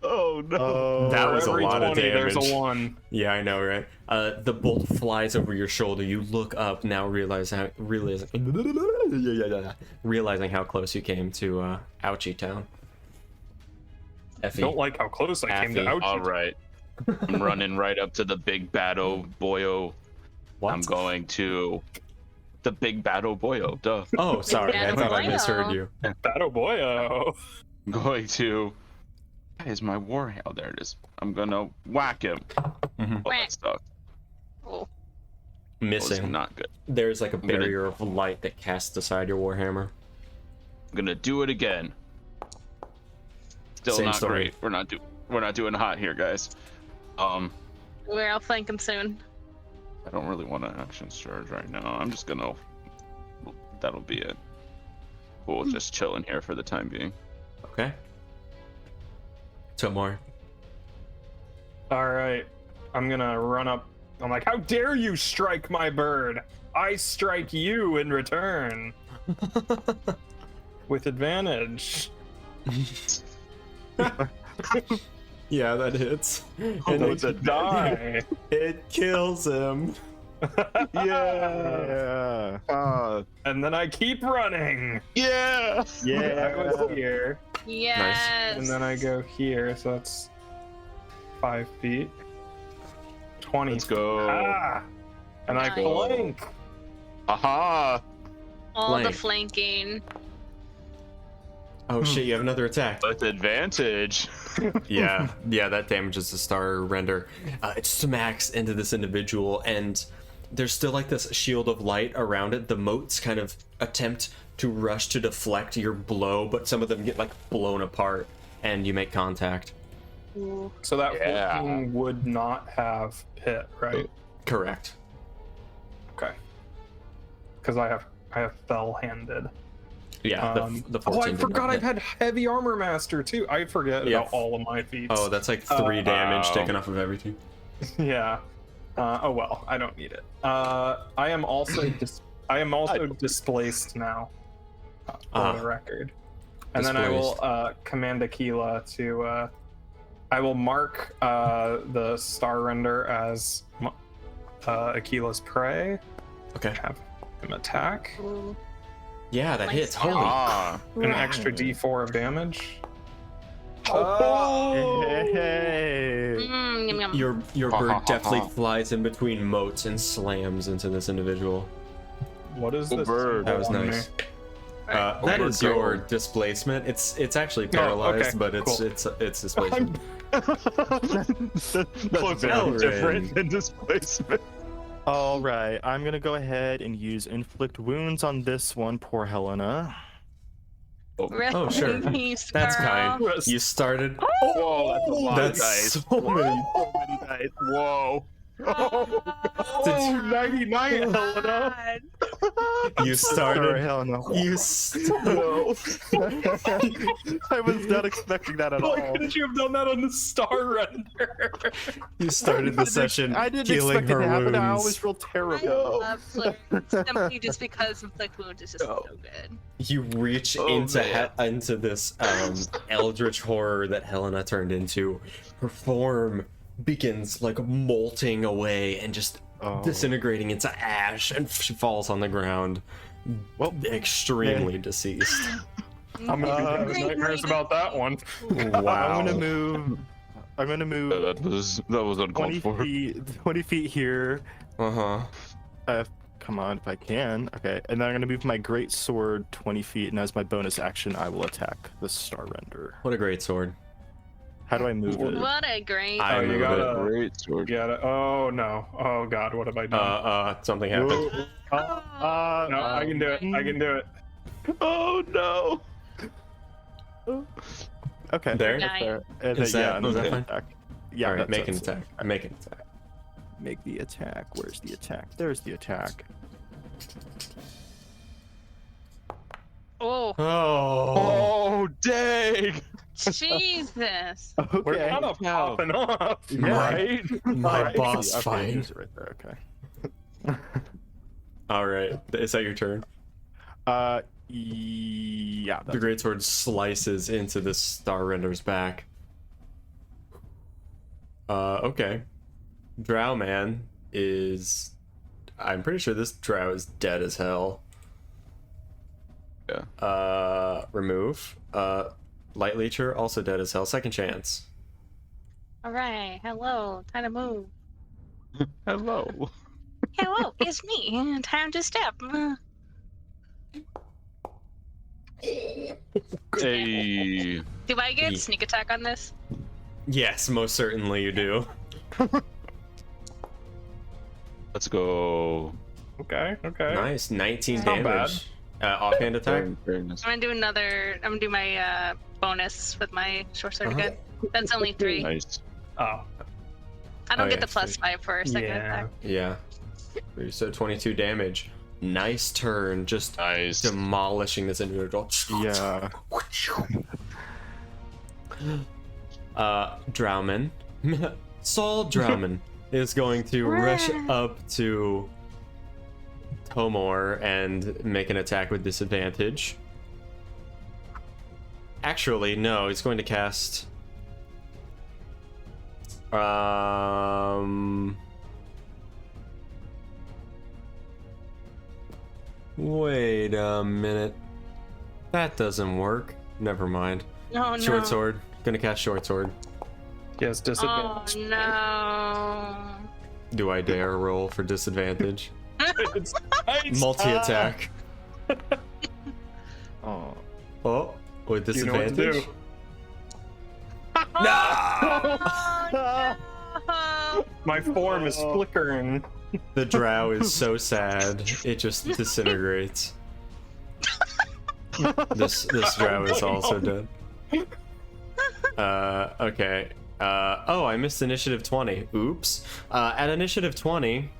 Oh no. Oh, That was a Every lot of 20, there's damage. a 1. Yeah, I know, right? The bolt flies over your shoulder. You look up now, realizing how close you came to Ouchie Town. Effie. Don't like how close I came to Affy. Ouchie. All right. I'm running right up to the big battle boyo. What? I'm going to the big battle boyo. Duh. Oh, sorry. I Battle thought I Boyo. misheard you. Battle boy. I'm going to. Is my warhammer? Oh, there it is. I'm gonna whack him. Mhm. Oh, that stuck. Oh. That was Missing. not good. There's a gonna- barrier of light that casts aside your warhammer. I'm gonna do it again. Still Same not story. great. We're not doing hot here, guys. I'll flank him soon. I don't really want an action surge right now. I'm just gonna. That'll be it. We'll just chill in here for the time being. Okay. Tomor. All right. I'm gonna run up. I'm like, how dare you strike my bird? I strike you in return. With advantage. Yeah, that hits. Oh, And it's a die. it kills him. Yeah. Yeah. And then I keep running. Yeah. I was here. Yes. And then I go here, so that's 5 feet. 20. Let's go. Ah! And I Nice. flank. Aha! All the Flank. flanking. Oh shit, you have another attack. With advantage. Yeah, that damages the star render. It smacks into this individual, and there's still like this shield of light around it. The motes kind of attempt to rush to deflect your blow, but some of them get like blown apart, and you make contact. So that Yeah. 14 would not have hit, right? Correct. Okay. Because I have fell-handed. Yeah, the 14 oh, I did forgot not I've hit. had heavy armor master too. I forget Yeah. about all of my feats. Oh, that's like 3 damage Wow. taken off of everything. Yeah. Oh well, I don't need it. I am also displaced now, for the record. And then I will command Aquila to. I will mark the star render as Aquila's prey. Okay. Have him attack. Ooh. Yeah, that Nice hits. job. Holy. Ah. An extra D4 of damage. Hey. Yum, yum. Your bird definitely flies in between motes and slams into this individual. What is Oh, this? bird. That was on me? nice. That is your displacement. It's actually paralyzed, okay, but it's cool. it's displacement. That's very different than displacement. All right, I'm gonna go ahead and use inflict wounds on this one. Poor Helena. Oh, sure. Nice, That's girl. kind. You started. Whoa, that's a lot That's of dice. so many. So many dice. Whoa. Did 99, Helena. you Sorry, started. Helena. I was not expecting that at all. Why couldn't you have done that on the star render? You started the session I didn't healing expect it her to happen. I wounds. always feel I terrible. love Flip simply just because Inflict Wounds is just so good. You reach Oh, into man. into this eldritch horror that Helena turned into. Her form begins like molting away and just disintegrating into ash, and she falls on the ground, extremely deceased. I'm gonna have nightmares about that one. Wow. I'm gonna move. That was 20 uncalled for. feet. 20 feet here. Uh-huh. Come on, if I can. Okay, and then I'm gonna move my great sword 20 feet, and as my bonus action, I will attack the star render. What a great sword. How do I move it? What a great. I you move gotta- it. Great sword. Get it? Oh no! Oh god! What have I done? Something happened. no, I can do it. I can do it. Oh no. Okay. There? that's fair. And Is then, that- and then okay. attack. Yeah, Alright, that's make an it. attack. Make an attack. Make the attack. Where's the attack? There's the attack. Oh, Oh dang. Jesus. Okay. We're kind of popping off, Yeah. right? My Alright, boss okay, fight. there's it right there. Okay. Alright, is that your turn? Yeah. The greatsword slices into the star render's back. Okay. Drow man is... I'm pretty sure this drow is dead as hell. Yeah. Remove. Light Leecher, also dead as hell. Second chance. All right. Hello. Time to move. Hello. Hello, it's me. Time to step. Hey. Do I get Ye- sneak attack on this? Yes, most certainly you do. Let's go. Okay. Okay. Nice, 19 Not damage. Offhand attack. Very nice. I'm gonna do my bonus with my short sword again. That's only 3. Nice. Oh. I don't Oh, get yeah, the plus sweet. 5 for a second Yeah. attack. Yeah. So 22 damage. Nice turn, just Nice. demolishing this individual. Yeah. Drowman. Saul Drowman is going to rush up to Tomor and make an attack with disadvantage. Actually, no, he's going to cast... Wait a minute. That doesn't work. Never mind. Oh no. Short sword. Gonna cast short sword. He has Oh disadvantage. no. Do I dare roll for disadvantage? It's nice. Multi-attack. Oh. Oh, with You know what to do. disadvantage? My form is flickering. The drow is so sad. It just disintegrates. This drow is also dead. Okay. Oh, I missed initiative 20. Oops. At initiative 20,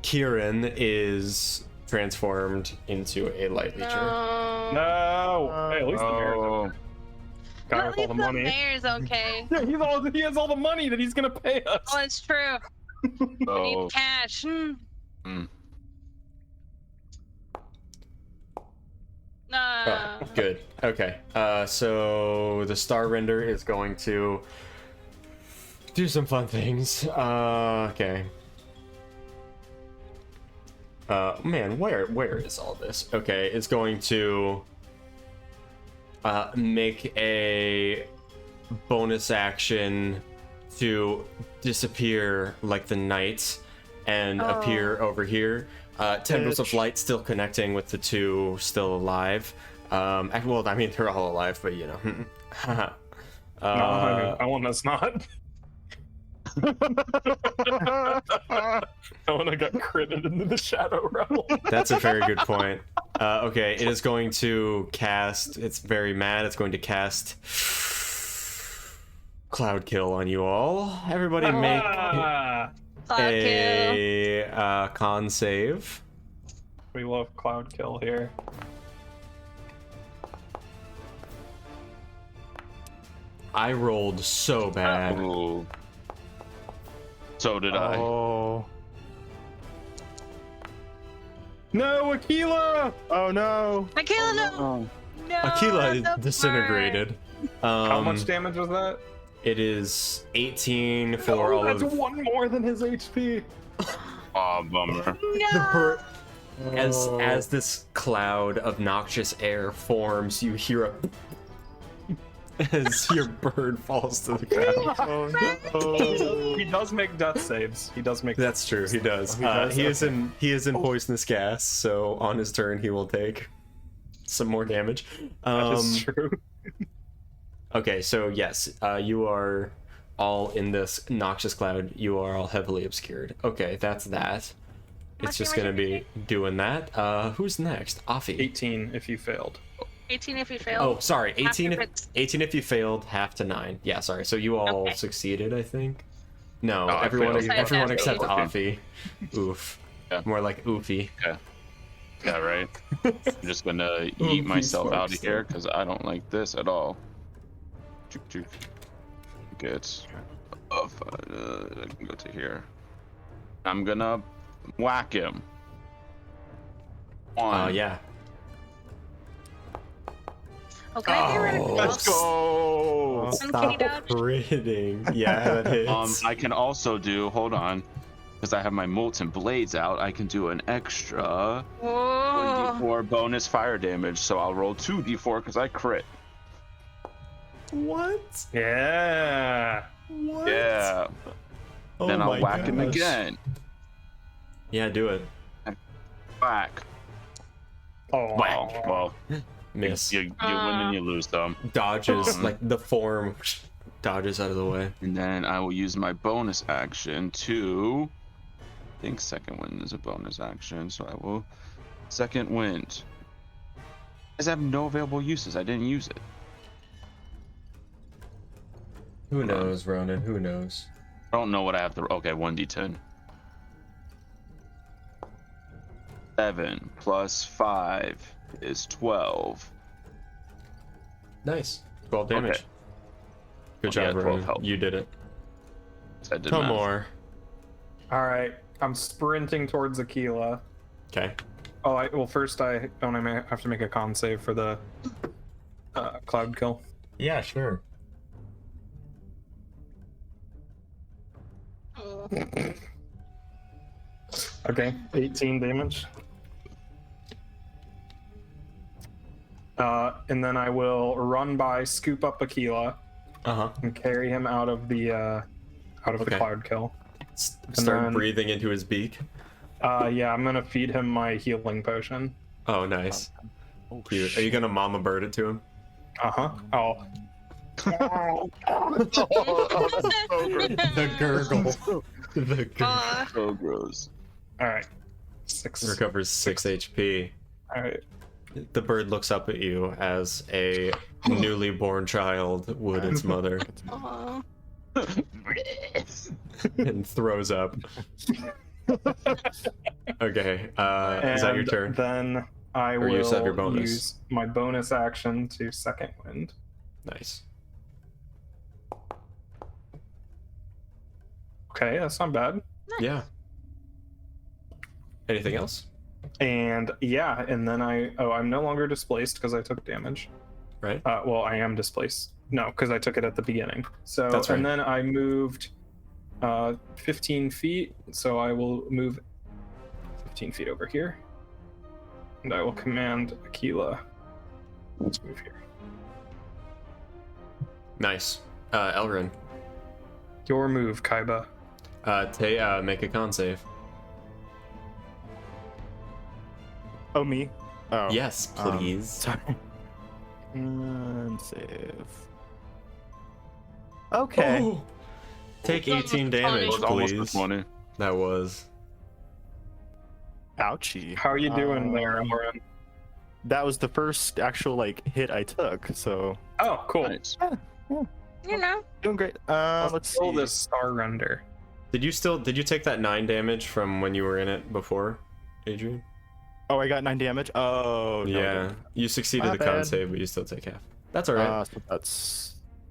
Kieran is transformed into a light leecher. No. Hey, at least the mayor's okay. Guy At with all least the the money. mayor's okay. Yeah, he has all the money that he's gonna pay us. Oh, it's true. I Oh. need cash. Mm. Oh, good. Okay. So the Star Render is going to do some fun things. Okay. Man, where is all this? Okay, it's going to make a bonus action to disappear like the night and appear over here. Tendrils of light still connecting with the two still alive. Well, I mean, they're all alive, but you know. No, I want us not. I want to get critted into the Shadow Realm. That's a very good point. Okay, it is going to cast. It's very mad. It's going to cast Cloud Kill on you all. Everybody make a con save. We love Cloud Kill here. I rolled so bad. Ooh. So did I. Oh. No, Aquila! Oh no. Aquila, no! Oh. No, Aquila the disintegrated. How much damage was that? It is 18 for all that's of one more than his HP. Oh, bummer. No! As this cloud of noxious air forms, you hear a as your bird falls to the ground. Oh, He does make death saves. He does make. That's true. He does. He is in poisonous gas, so on his turn he will take some more damage. That is true. Okay, so yes, you are all in this noxious cloud. You are all heavily obscured. Okay, that's that. It's just gonna be doing that. Who's next? Afi. 18 if you failed. 18 if you fail. Oh, sorry. 18 Half if, if 18 if you failed, half to 9. Yeah, sorry. So you all Okay. succeeded, I think. No, I everyone failed. everyone I except failed. Afi. Oof. Yeah. More like oofy. Yeah, right. I'm just gonna eat myself out of here because I don't like this at all. Get I can go to here. I'm gonna whack him. One. Yeah. Oh, can I get rid of Let's go. Stop dodge? critting. Yeah, that hits. I can also do. Hold on, because I have my molten blades out. I can do an extra Whoa. 1d4 bonus fire damage. So I'll roll 2d4 because I crit. What? Yeah. What? Yeah. Oh Then I'll my whack him gosh. again. Yeah, do it. Whack. Oh. Whack. Well, Miss. you win and you lose them. Dodges, like the form dodges out of the way. And then I will use my bonus action to. I think second wind is a bonus action, so I will second wind. Guys, I have no available uses. I didn't use it. Who knows, Ronan? Who knows? I don't know what I have to. Okay, 1d10. 7 plus 5 is 12. Nice. 12 damage. Okay. Good Yeah, job, 12 Ronan. help. You did it. I did Come math. more. All right. I'm sprinting towards Aquila. Okay. Oh, well, first I may have to make a con save for the cloud kill. Yeah, sure. Okay, 18 damage. And then I will run by, scoop up Aquila, and carry him out of the Okay. cloud kill. Start breathing into his beak. Yeah, I'm gonna feed him my healing potion. Oh, nice. Cute. Are you gonna mama bird it to him? Oh. The gurgle. The gurgle. So gross. All right. 6. Recovers 6 HP. All right. The bird looks up at you as a newly born child would its mother Aw. and throws up. Okay, is that your turn? Then I Or will you have your bonus. use my bonus action to second wind. Nice. Okay, that's not bad. Yeah. Anything else? And yeah, and then I'm no longer displaced because I took damage. Right. Well, I am displaced. No, because I took it at the beginning. So That's right. And then I moved 15 feet. So I will move 15 feet over here, and I will command Aquila. Let's move here. Nice. Elrin. Your move, Kaiba. Make a con save. Oh, me? Oh. Yes, please. Sorry. And save. Okay. Oh! Take 18 damage, It was almost please. 20. That was. Ouchie. How are you doing there, Lauren? That was the first actual hit I took, so Oh, cool. Nice. You know. doing great. Let's roll see. this star render. Did you take that 9 damage from when you were in it before, Adrian? Oh, I got 9 damage. Oh, no, Yeah. You succeeded Not the con bad. save, but you still take half. That's alright. So that's.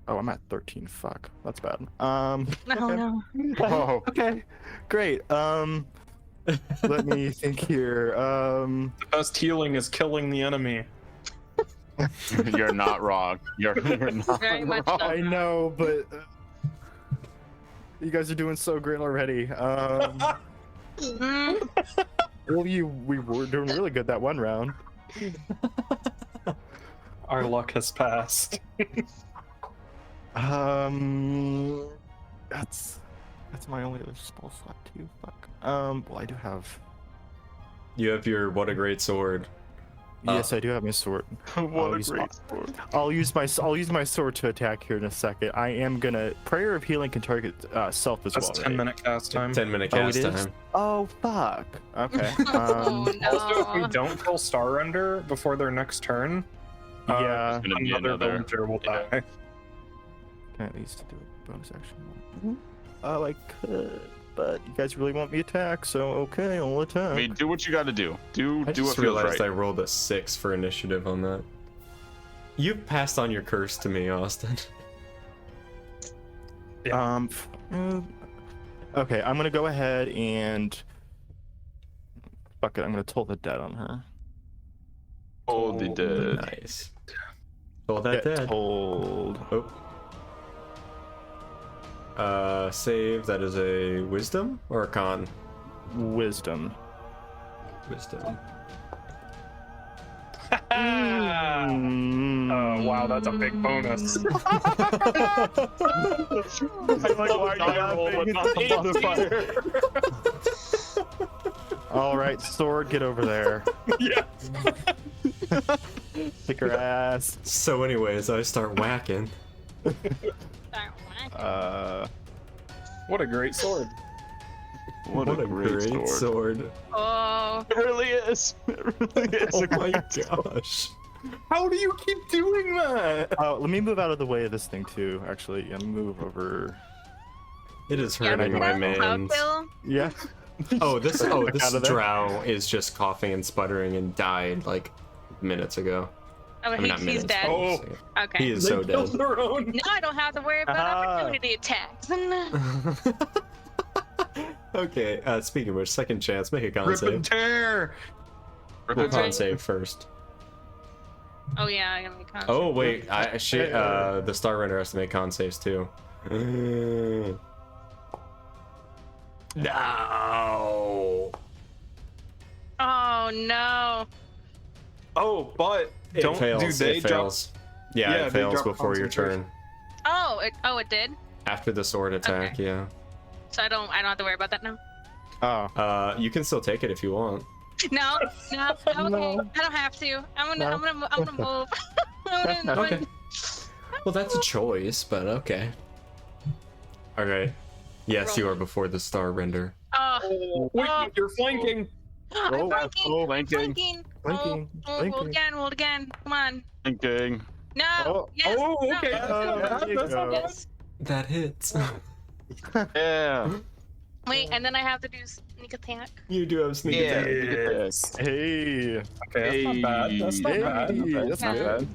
Oh, I'm at 13. Fuck, that's bad. Oh okay. no. Oh, okay, great. Let me think here. The best healing is killing the enemy. You're not wrong. You're not Very much wrong. not. I know, but you guys are doing so great already. Mm, Well, we were doing really good that one round. Our luck has passed. That's my only other spell slot too. Fuck. Well, I do have. You have your what a great sword. Yes, I do have my sword. What a use great sport. I'll use my sword to attack here in a second. I am gonna. Prayer of Healing can target self as That's well. 10-minute cast time. 10-minute Oh, cast it is? time. Oh fuck. Okay. oh no. Also, if we don't kill Star Render before their next turn, Yeah. It's gonna be another another. villager will Yeah. die. Can I at least do a bonus action? Oh, I could, but you guys really want me to attack, so okay, I'll attack. I mean, do what you got to do. Do I what just feels realized right. I rolled a 6 for initiative on that. You passed on your curse to me, Austin. Okay, I'm gonna go ahead and fuck it. I'm gonna toll the dead on her. Hold the dead. Nice. Toll that Get dead. told. Oh. Save. That is a wisdom or a con? Wisdom. Wisdom. Oh wow, that's a big bonus. I like why die roll, but not the modifier. All right, sword, get over there. Yeah. Kick her ass. So, anyways, I start whacking. What a great sword. What a great sword. Oh. It really is. It really is. Oh a my great sword. gosh. How do you keep doing that? Let me move out of the way of this thing too. Actually, yeah, move over. It is Yeah, hurting my that's Cloud man. Kill. Yeah. This Out of there. drow is just coughing and sputtering and died like minutes ago. Oh, I mean, not he's minutes. dead. Oh. Okay. He is so They killed dead. their own. Now I don't have to worry about Ah. opportunity attacks. Okay, speaking of which, second chance, make a con Rip and save. tear. We'll con save first. Oh yeah, I gotta make con. Oh wait, the Star Runner has to make con saves too. No. Oh no. Oh, but It don't fails. do they It drop? fails. Yeah, Yeah, it they fails drop before your turn. concentration. Oh, it did. After the sword attack, Okay. yeah. So I don't have to worry about that now. Oh. You can still take it if you want. No, okay. No. I don't have to. I'm No. gonna move. Okay. Well, that's a choice, but okay. All right. Yes, you are before the star render. Oh, Wait, Oh. you're flanking. I'm Oh, flanking. oh, I'm flanking. flanking. Roll again. Come on. Thinking. No. Oh. Yes. Oh, no. okay. There you That's go. not bad. Yes. That hits. Yeah. Wait, and then I have to do sneak attack. You do have sneak attack. Yes. Hey. Okay, that's not bad. That's not Hey, bad. that's not good.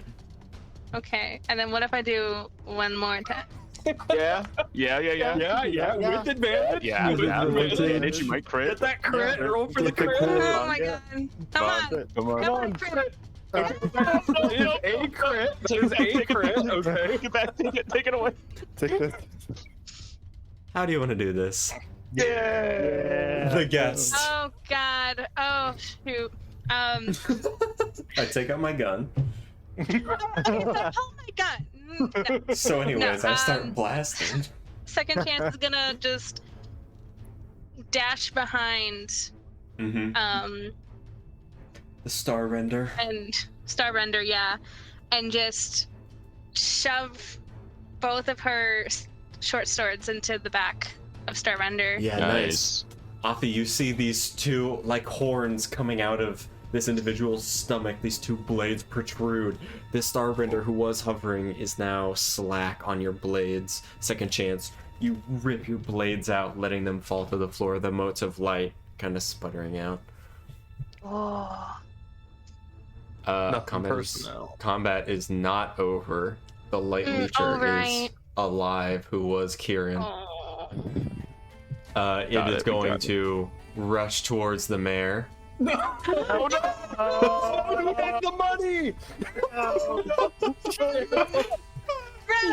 Okay, and then what if I do one more attack? Yeah. Yeah. Yeah, with advantage. Yeah, With yeah. With advantage. advantage, you might Get crit. that crit. Roll for the Get the crit. crit. Oh my yeah. god. Come on. Come on. Come on, crit. Is a crit. Is a crit. Okay. Get back. Take it away. Take this. How do you want to do this? Yeah. The guest. Oh god. Oh shoot. I take out my gun. Okay, oh my god. No. So, anyways, I start um, blasting. Second chance is gonna just dash behind Mm-hmm. The star render. and star render, yeah, and just shove both of her short swords into the back of star render. Yeah, nice. Afi, you see these two like horns coming out of this individual's stomach. These two blades protrude. This starbender who was hovering is now slack on your blades. Second chance, you rip your blades out, letting them fall to the floor. The motes of light kind of sputtering out. Oh. Nothing personal. Combat is not over. The light leecher oh, right. is alive, who was Kieran. Oh. It is going to rush towards the mayor. No! Oh no! Oh, who had the money?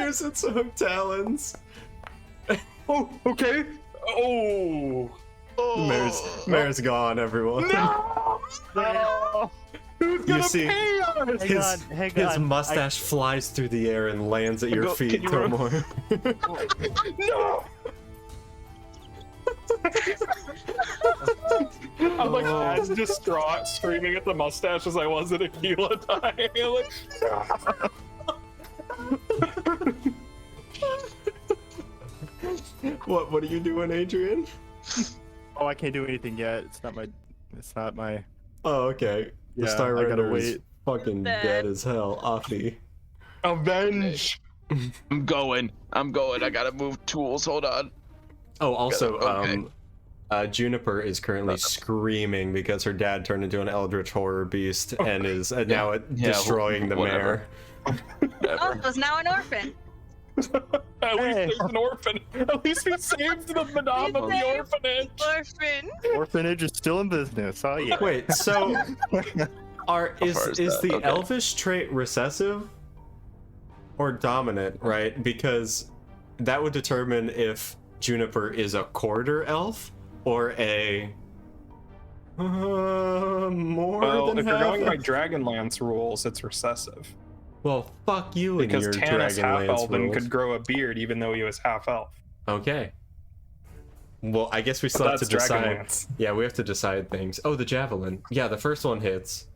Use its own talons. Oh, okay. Oh. Mayor's gone, everyone. No! No! Who's gonna see- pay us? His mustache flies through the air and lands at your feet, can you run? Tomor. No! I'm like as distraught, screaming at the mustache as I was at Aquila dying. Like, What are you doing, Adrian? Oh, I can't do anything yet. It's not my. Oh, okay. The Yeah, Star I gotta Render is wait. fucking dead as hell. Afi. avenge! I'm going. I gotta move tools. Hold on. Oh, also, Okay. Juniper is currently screaming because her dad turned into an eldritch horror beast and is now destroying the whatever. mayor. Oh, was now an orphan. At least he's an orphan. At least he saved the madame of the orphanage. Orphan. Orphanage is still in business. Oh yeah. Wait, so far is is that? the Okay. elvish trait recessive or dominant, right? Because that would determine if Juniper is a quarter elf or a more Well, than if you're half. going by Dragonlance rules, it's recessive. Well, fuck you Because and your Tanis Dragonlance half-elven rules. could grow a beard even though he was half-elf. Okay. Well, I guess we But still have to that's decide. Dragonlance. Yeah, we have to decide things. Oh, the javelin. Yeah, the first one hits.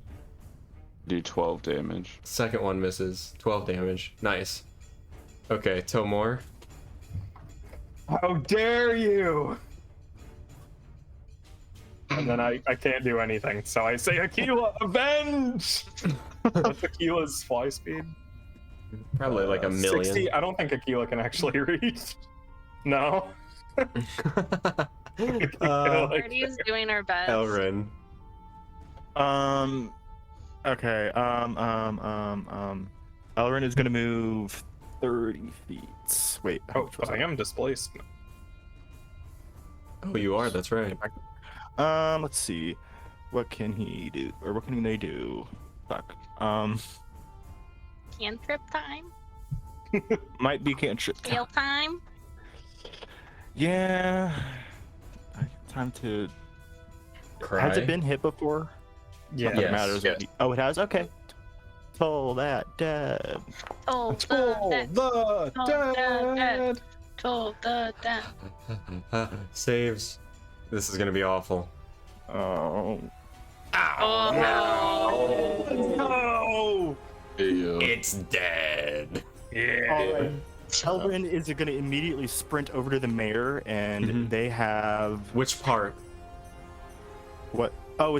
Do 12 damage. Second one misses. 12 damage. Nice. Okay, Tomor. How dare you! And then I can't do anything, so I say, Aquila, avenge! What's Aquila's fly speed? Probably like a million. 60. I don't think Aquila can actually reach. No. Artie is doing our best. Elrin. Okay. Elrin is gonna move 30 feet. Wait. how Oh, much was I that? am displaced. Oh, you are. That's right. Let's see. What can he do? Or what can they do? Fuck. Cantrip time. Might be cantrip. Fail time. Yeah. Time to. Cry. Has it been hit before? Yeah. Not that it Yes. matters. Yes. Oh, it has. Okay. Toll that dead. Toll the dead. Toll the dead. Saves. This is gonna be awful. Oh. Oh No! It's dead. Yeah. All right. Elvin is going to immediately sprint over to the mayor, and they have Which part? what? Oh,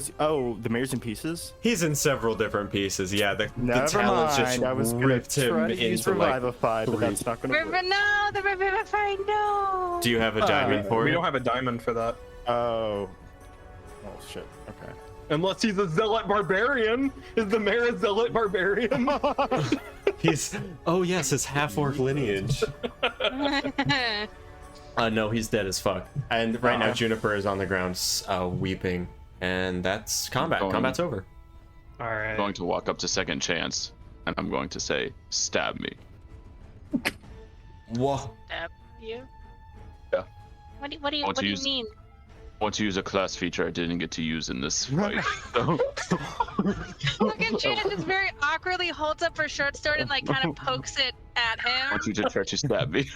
the mayor's in pieces. He's in several different pieces. Yeah, the Never talons mind. just I was going ripped to him try to use into like. Revivify, but that's not going to River, work. no, the Revivify, no. Do you have a diamond for We it? don't have a diamond for that. Oh shit. Okay. Unless he's a zealot barbarian. Is the mayor a zealot barbarian? He's. Oh yes, his half-orc lineage. No, he's dead as fuck. And right now, Juniper is on the ground, weeping, and that's combat. Combat's over. All right. I'm going to walk up to second chance, and I'm going to say, "Stab me." Whoa. Stab you? Yeah. What do you want to use- mean? I want to use a class feature I didn't get to use in this fight. So, Look at Jada just very awkwardly holds up her short sword and like kind of pokes it at I him. want you to try to stab me.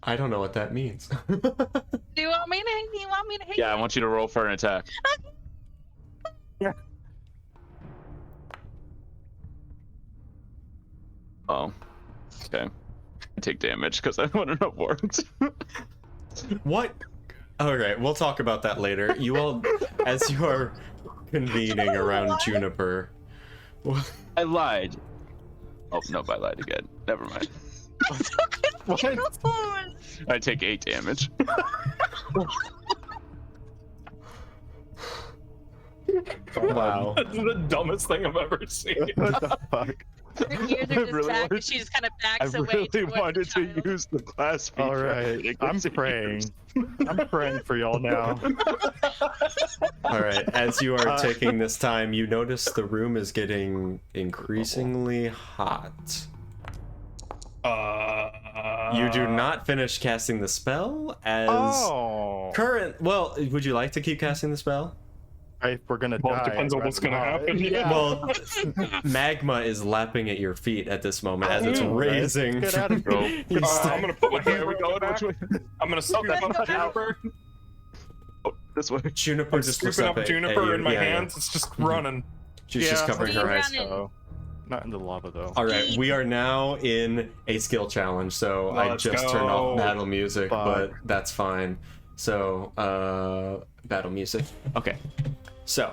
I don't know what that means. Do you want me to hit Yeah, I you? want you to roll for an attack. Yeah. Oh. Okay. I take damage because I wouldn't have worked. What? All right, we'll talk about that later. You all, as you are convening around Juniper. I lied. Oh, nope, I lied again. Never mind. What? I take 8 damage. Wow. That's the dumbest thing I've ever seen. What the fuck? Her ears are just back and she just kind of I backs away. really towards the wanted to child. use the class feature. All right. I I'm didn't get to praying. use. I'm praying for y'all now. All right, as you are taking this time, you notice the room is getting increasingly hot. You do not finish casting the spell as Oh. current. Well, would you like to keep casting the spell? We're gonna Well, die. it depends on what's rather gonna not. happen. Yeah. Well, magma is lapping at your feet at this moment as it's Oh, raising. let's get out of Go. here. You I'm gonna put my Where hand we going? back. Which way? I'm gonna scoop Let's up go. Juniper. Oh, this way. Juniper I'm just looks scooping up up at Juniper you. in my Yeah, yeah. hands. It's just running. She's just covering her eyes. Running. So, not in the lava though. All right, we are now in a skill challenge, so I Let's just go. turned off battle music, Fuck. but that's fine. So, battle music. Okay, so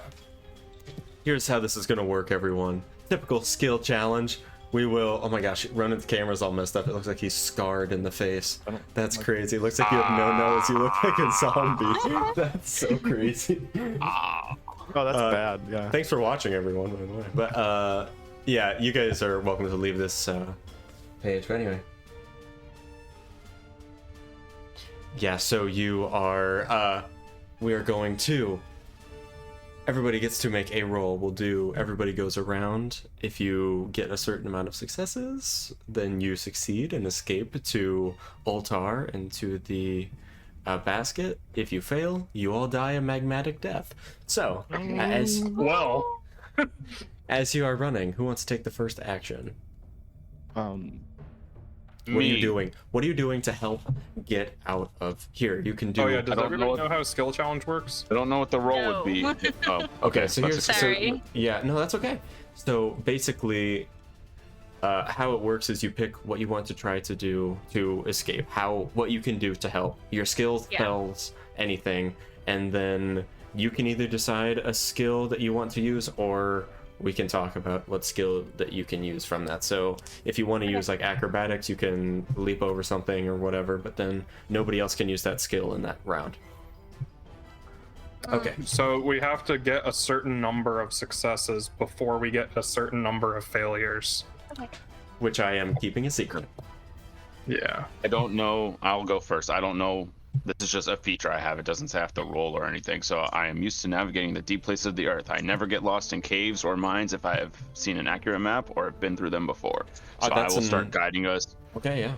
here's how this is gonna work, everyone. Typical skill challenge. We will. Oh my gosh, Ronan's camera's all messed up. It looks like he's scarred in the face. That's crazy. It looks like you have no nose. You look like a zombie. That's so crazy. Oh, that's bad. Yeah. Thanks for watching, everyone, by the way. But yeah, you guys are welcome to leave this page. But anyway, yeah. So you are. We are going to. Everybody gets to make a roll. We'll do. Everybody goes around. If you get a certain amount of successes, then you succeed and escape to Ultar and to the basket. If you fail, you all die a magmatic death. So, Well, as you are running, who wants to take the first action? What are you Me. doing? What are you doing to help get out of here? You can do. oh yeah, does don't everybody know know how a skill challenge works? I don't know what the roll would be. No. Oh, Okay, so here's Sorry. yeah, no, that's okay. So basically, how it works is you pick what you want to try to do to escape. What you can do to help. Your skills, Yeah. spells, anything, and then you can either decide a skill that you want to use, or we can talk about what skill that you can use from that. So if you want to use like acrobatics, you can leap over something or whatever, but then nobody else can use that skill in that round. Okay. So we have to get a certain number of successes before we get a certain number of failures. Which I am keeping a secret. Yeah. I don't know. I'll go first. I don't know. This is just a feature I have. It doesn't say I have to roll or anything. So I am used to navigating the deep places of the earth. I never get lost in caves or mines if I have seen an accurate map or have been through them before. So I will start guiding us. Okay, yeah.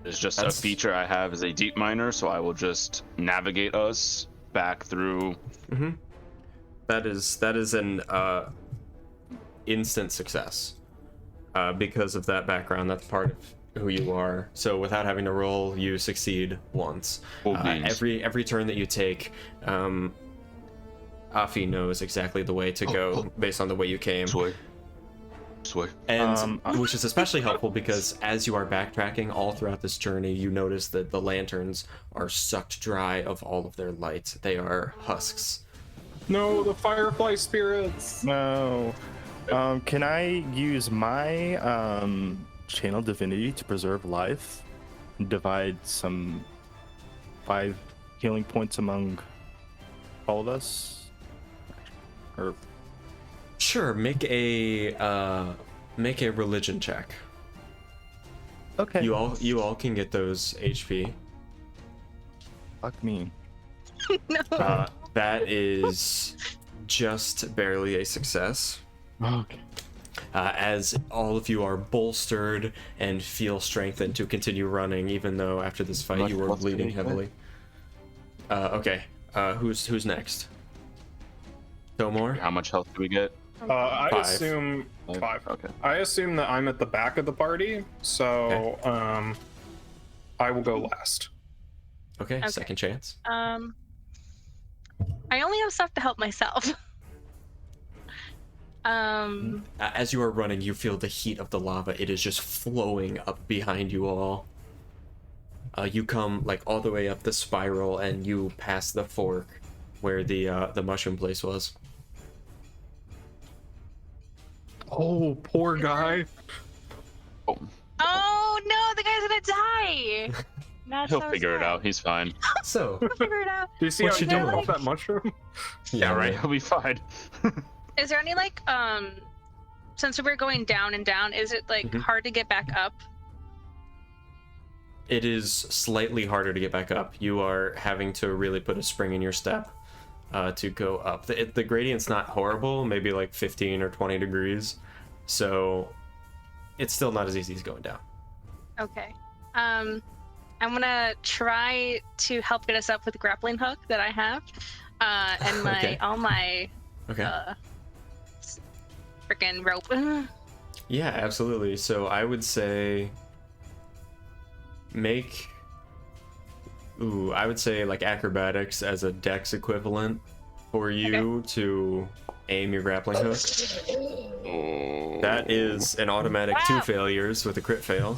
It's just a feature I have as a deep miner, so I will just navigate us back through. That is an instant success because of that background. That's part of who you are. So without having to roll, you succeed once. Every turn that you take, Afi knows exactly the way to go based on the way you came. Sweet. And which is especially helpful because as you are backtracking all throughout this journey, you notice that the lanterns are sucked dry of all of their light. They are husks. No, the firefly spirits. No. Can I use my channel divinity to preserve life? Divide some 5 healing points among all of us? Or Sure, make a religion check. okay. You all can get those HP. Fuck me. No. That is just barely a success. Okay. As all of you are bolstered and feel strengthened to continue running, even though after this fight you were bleeding heavily. Okay. Who's next? Tomor? How much health do we get? I 5. assume 5. Okay. I assume that I'm at the back of the party, so I will go last. Okay, second chance. I only have stuff to help myself. As you are running, you feel the heat of the lava. It is just flowing up behind you all. You come like all the way up the spiral, and you pass the fork where the mushroom place was. Oh, poor guy. Oh no, the guy's gonna die. That's He'll so figure it sad. out. He's fine. So, He'll figure it out. Do you see What how you he doing? off that mushroom? Yeah, right. He'll be fine. Is there any like since we're going down and down, is it like hard to get back up? it is slightly harder to get back up. You are having to really put a spring in your step to go up. The gradient's not horrible, maybe like 15 or 20 degrees, so it's still not as easy as going down. Okay. I'm gonna try to help get us up with the grappling hook that I have, and my Okay. all my freaking rope. Yeah, absolutely. So I would say I would say like acrobatics as a dex equivalent for you to aim your grappling hook. That is an automatic 2 failures with a crit fail.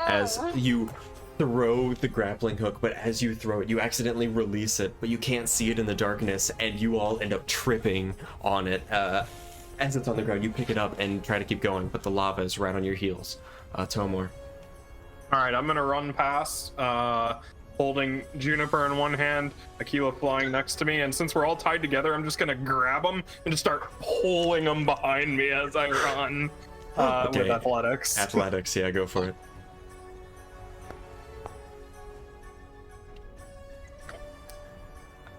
As you throw the grappling hook, but as you throw it, you accidentally release it, but you can't see it in the darkness, and you all end up tripping on it. As it's on the ground, you pick it up and try to keep going, but the lava is right on your heels. Tomor. All right, I'm gonna run past, holding Juniper in one hand, Aquila flying next to me, and since we're all tied together, I'm just gonna grab them and just start pulling them behind me as I run with athletics. Athletics, yeah, go for it.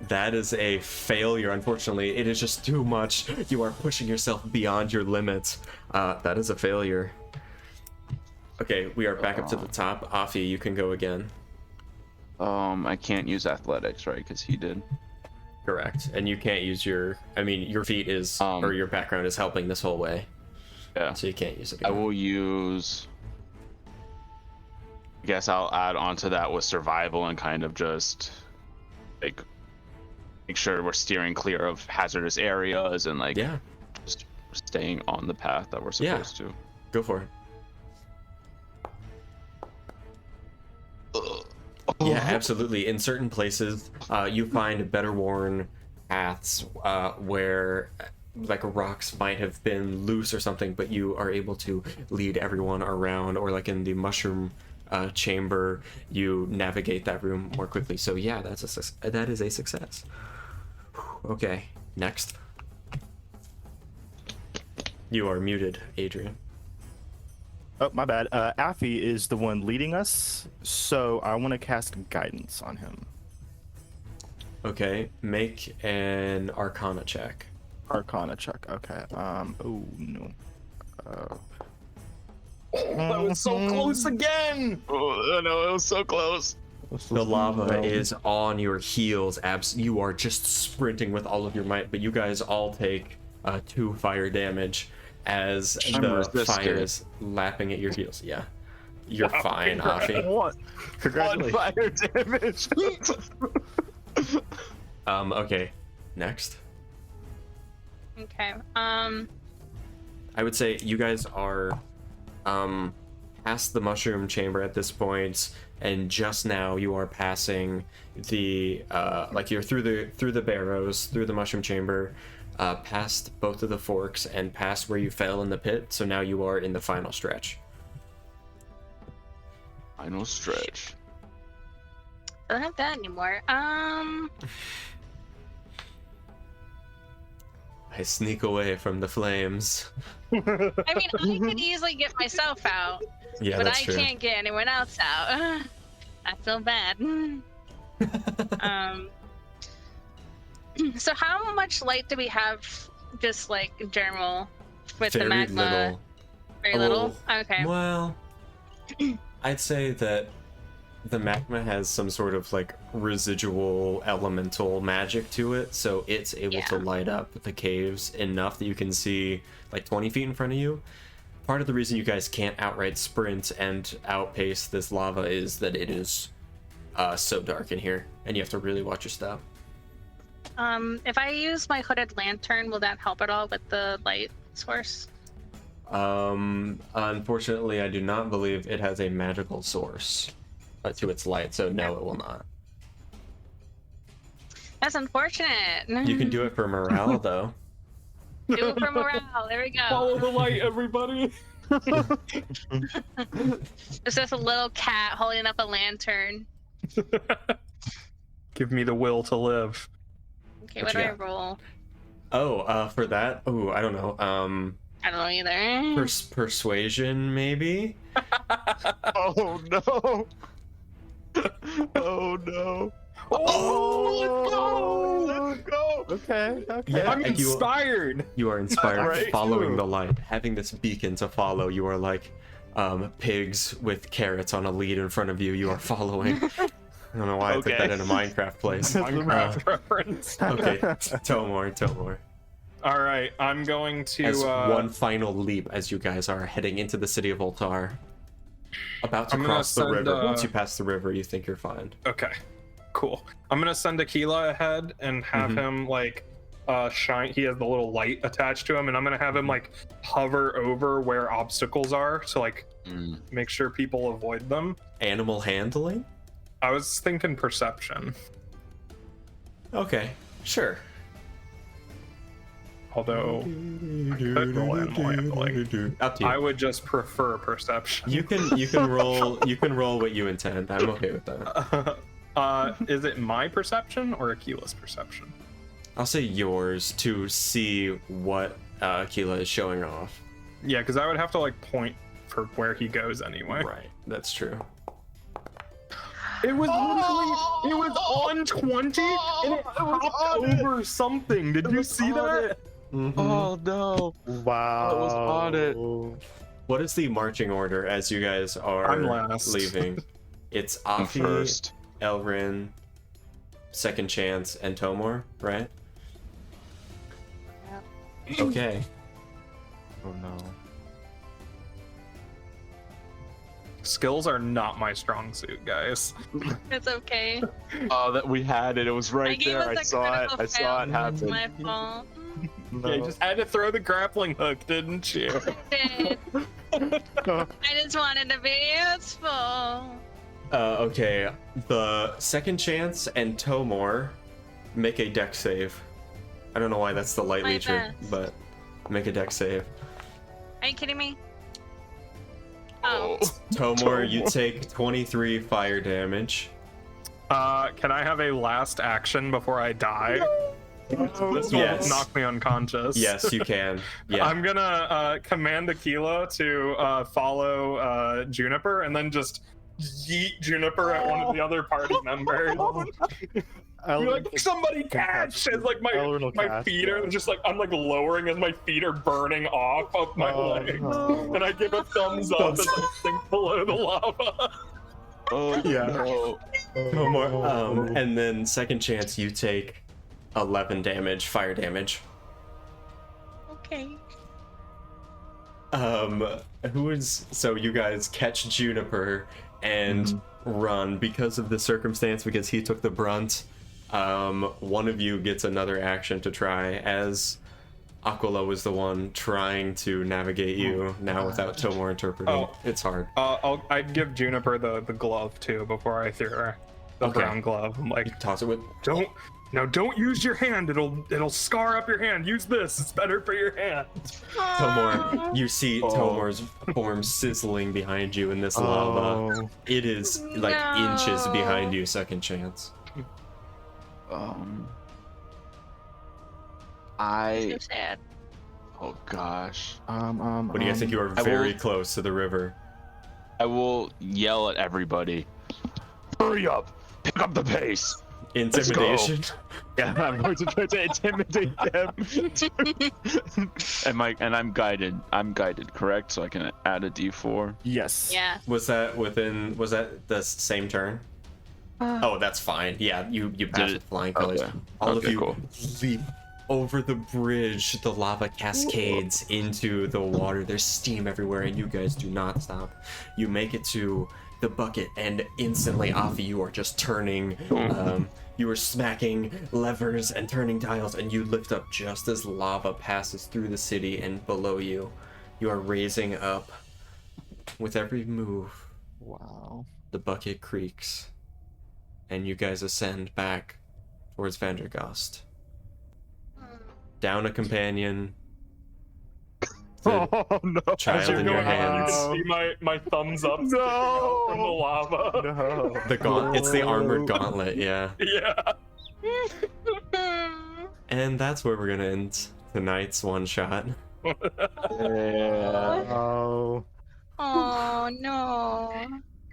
That is a failure, unfortunately. It is just too much. You are pushing yourself beyond your limits. That is a failure. Okay, we are back up to the top. Afi, you can go again. I can't use athletics, right? Because he did. Correct. And you can't use your feet is, or your background is helping this whole way. Yeah. So you can't use it. I will use... I guess I'll add onto that with survival and kind of just, like, make sure we're steering clear of hazardous areas and, like, just staying on the path that we're supposed to. Go for it. Yeah, absolutely. In certain places, you find better worn paths where like rocks might have been loose or something, but you are able to lead everyone around, or like in the mushroom chamber, you navigate that room more quickly. So yeah, that is a success. Okay, next. You are muted, Adrian. Oh, my bad. Afi is the one leading us, so I want to cast guidance on him. Okay, make an Arcana check. Arcana check. Okay. Oh no. That was so close again. Oh no, it was so close. The lava is on your heels. You are just sprinting with all of your might, but you guys all take 2 fire damage as I'm the resistant. fire is lapping at your heels. Yeah. You're fine, Afi. One Congratulations. fire damage. Okay. Next. Okay. I would say you guys are past the mushroom chamber at this point, and just now you are passing the like you're through the barrows, through the mushroom chamber, past both of the forks, and past where you fell in the pit. So now you are in the final stretch. Final stretch. I don't have that anymore. I sneak away from the flames. I mean, I could easily get myself out, Yeah, but that's I true. can't get anyone else out. I feel bad. So how much light do we have, just like general, with the Very magma? little. Very A little. little- Okay. Well, I'd say that the magma has some sort of like residual elemental magic to it, so it's able to Yeah. light up the caves enough that you can see like 20 feet in front of you. Part of the reason you guys can't outright sprint and outpace this lava is that it is so dark in here, and you have to really watch your step. If I use my hooded lantern, will that help at all with the light source? Unfortunately, I do not believe it has a magical source to its light, so no, it will not. That's unfortunate. You can do it for morale, though. Do it for morale. There we go. Follow the light, everybody. It's just a little cat holding up a lantern. Give me the will to live. Okay, What what do you I got? roll? Oh, for that? Oh, I don't know. I don't know either. Persuasion, maybe? Oh no. Oh no. Oh, Let's go. Okay. Yeah, I'm and inspired. You are inspired, Right. following the light, having this beacon to follow. You are like pigs with carrots on a lead in front of you. You are following. I don't know why I took Okay. that in a Minecraft place. Minecraft reference. Okay, Tomor. All right, I'm going to. As one final leap as you guys are heading into the city of Voltar. About to I'm gonna cross the send, river. Once you pass the river, you think you're fine. Okay, cool. I'm gonna send Aquila ahead and have Mhm. him like shine. He has the little light attached to him, and I'm gonna have him like hover over where obstacles are to like make sure people avoid them. Animal handling? I was thinking perception, Okay, sure. although I could roll animal handling. Up to you. I would just prefer perception. You can roll what you intend. I'm okay with that. Is it my perception or Aquila's perception? I'll say yours to see what Aquila is showing off. Yeah, because I would have to like point for where he goes anyway. Right, that's true. It was literally, it was on 20 and it hopped over something. Did you see that? Oh no. Wow. That was on it. What is the marching order as you guys are I'm last. leaving? It's I'm Afi, first. Elrin, Second Chance, and Tomor, right? Okay. Oh no. Skills are not my strong suit, guys. It's okay. Oh, that we had it. It was right gave there. us I a saw it. critical I saw it fail. happen. My fault. Yeah, you just had to throw the grappling hook, didn't you? I did. I just wanted to be useful. Okay. The Second Chance and Tomor make a dex save. I don't know why that's the light My leecher, best. but make a dex save. Are you kidding me? Oh. Tomor, you take 23 fire damage. Can I have a last action before I die? This will Yes. knock me unconscious. Yes, you can. Yeah. I'm gonna command Aquila to follow Juniper and then just yeet Juniper at one of the other party members. Be like, somebody catch! As like my feet are just like I'm like lowering as my feet are burning off of my legs, and I give a thumbs up as I sink below the lava. Oh Yeah. no. Tomor, and then Second Chance, you take 11 damage, fire damage. Okay. So you guys catch Juniper and run because of the circumstance, because he took the brunt. One of you gets another action to try, as Aquila was the one trying to navigate you now without Tomor interpreting. Oh. It's hard. I'd give Juniper the glove too before I threw her. The brown glove. I'm like, Toss it with. don't use your hand. It'll scar up your hand. Use this. It's better for your hand. Tomor, you see Tomor's form sizzling behind you in this lava. It is like inches behind you. Second chance. So sad. Oh gosh. What do you guys think? You are very close to the river. I will yell at everybody. Hurry up! Pick up the pace. Intimidation. Yeah, I'm going to try to intimidate them. And I'm guided. I'm guided, correct? So I can add a D4. Yes. Yeah. Was that the same turn? Oh, that's fine. Yeah, you passed with flying colors. Okay. All of you Cool. leap over the bridge. The lava cascades into the water. There's steam everywhere, and you guys do not stop. You make it to the bucket, and instantly off you are just turning. You are smacking levers and turning tiles, and you lift up just as lava passes through the city, and below you, you are raising up. With every move, Wow. the bucket creaks, and you guys ascend back towards Vandergast. Down a companion. Oh no! Child in your hands. You can see my thumbs up from the lava. No. It's the armored gauntlet, yeah. Yeah. And that's where we're gonna end tonight's one shot. Oh. Oh no.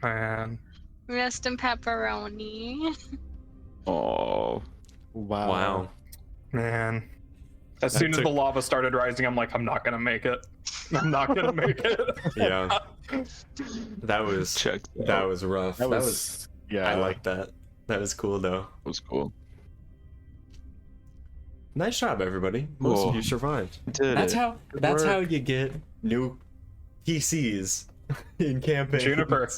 Man. Rest in pepperoni. Oh. Wow. Wow. Man. As soon as the lava started rising, I'm like, I'm not gonna make it. I'm not gonna make it. Yeah. That was that was rough. That was yeah. I like that. That was cool though. That was cool. Nice job, everybody. Most of Cool. you survived. Did That's it. how you get new PCs in campaign. Juniper.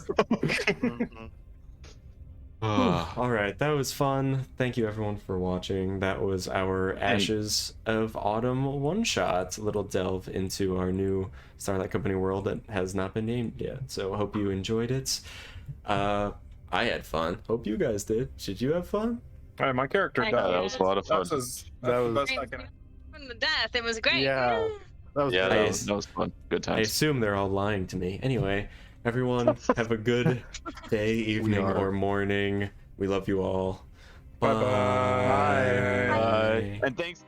All right, that was fun. Thank you everyone for watching. That was our Ashes of Autumn one shot. A little delve into our new Starlight Company world that has not been named yet. So I hope you enjoyed it. I had fun. Hope you guys did. Did you have fun? All right, my character I died. did. That was a lot of fun. That was the best I can. From the death, it was great. Yeah. That was Yeah, great. that was fun. Good I times. assume they're all lying to me. Anyway, everyone have a good day, evening, or morning. We love you all. Bye-bye. Bye. And thanks.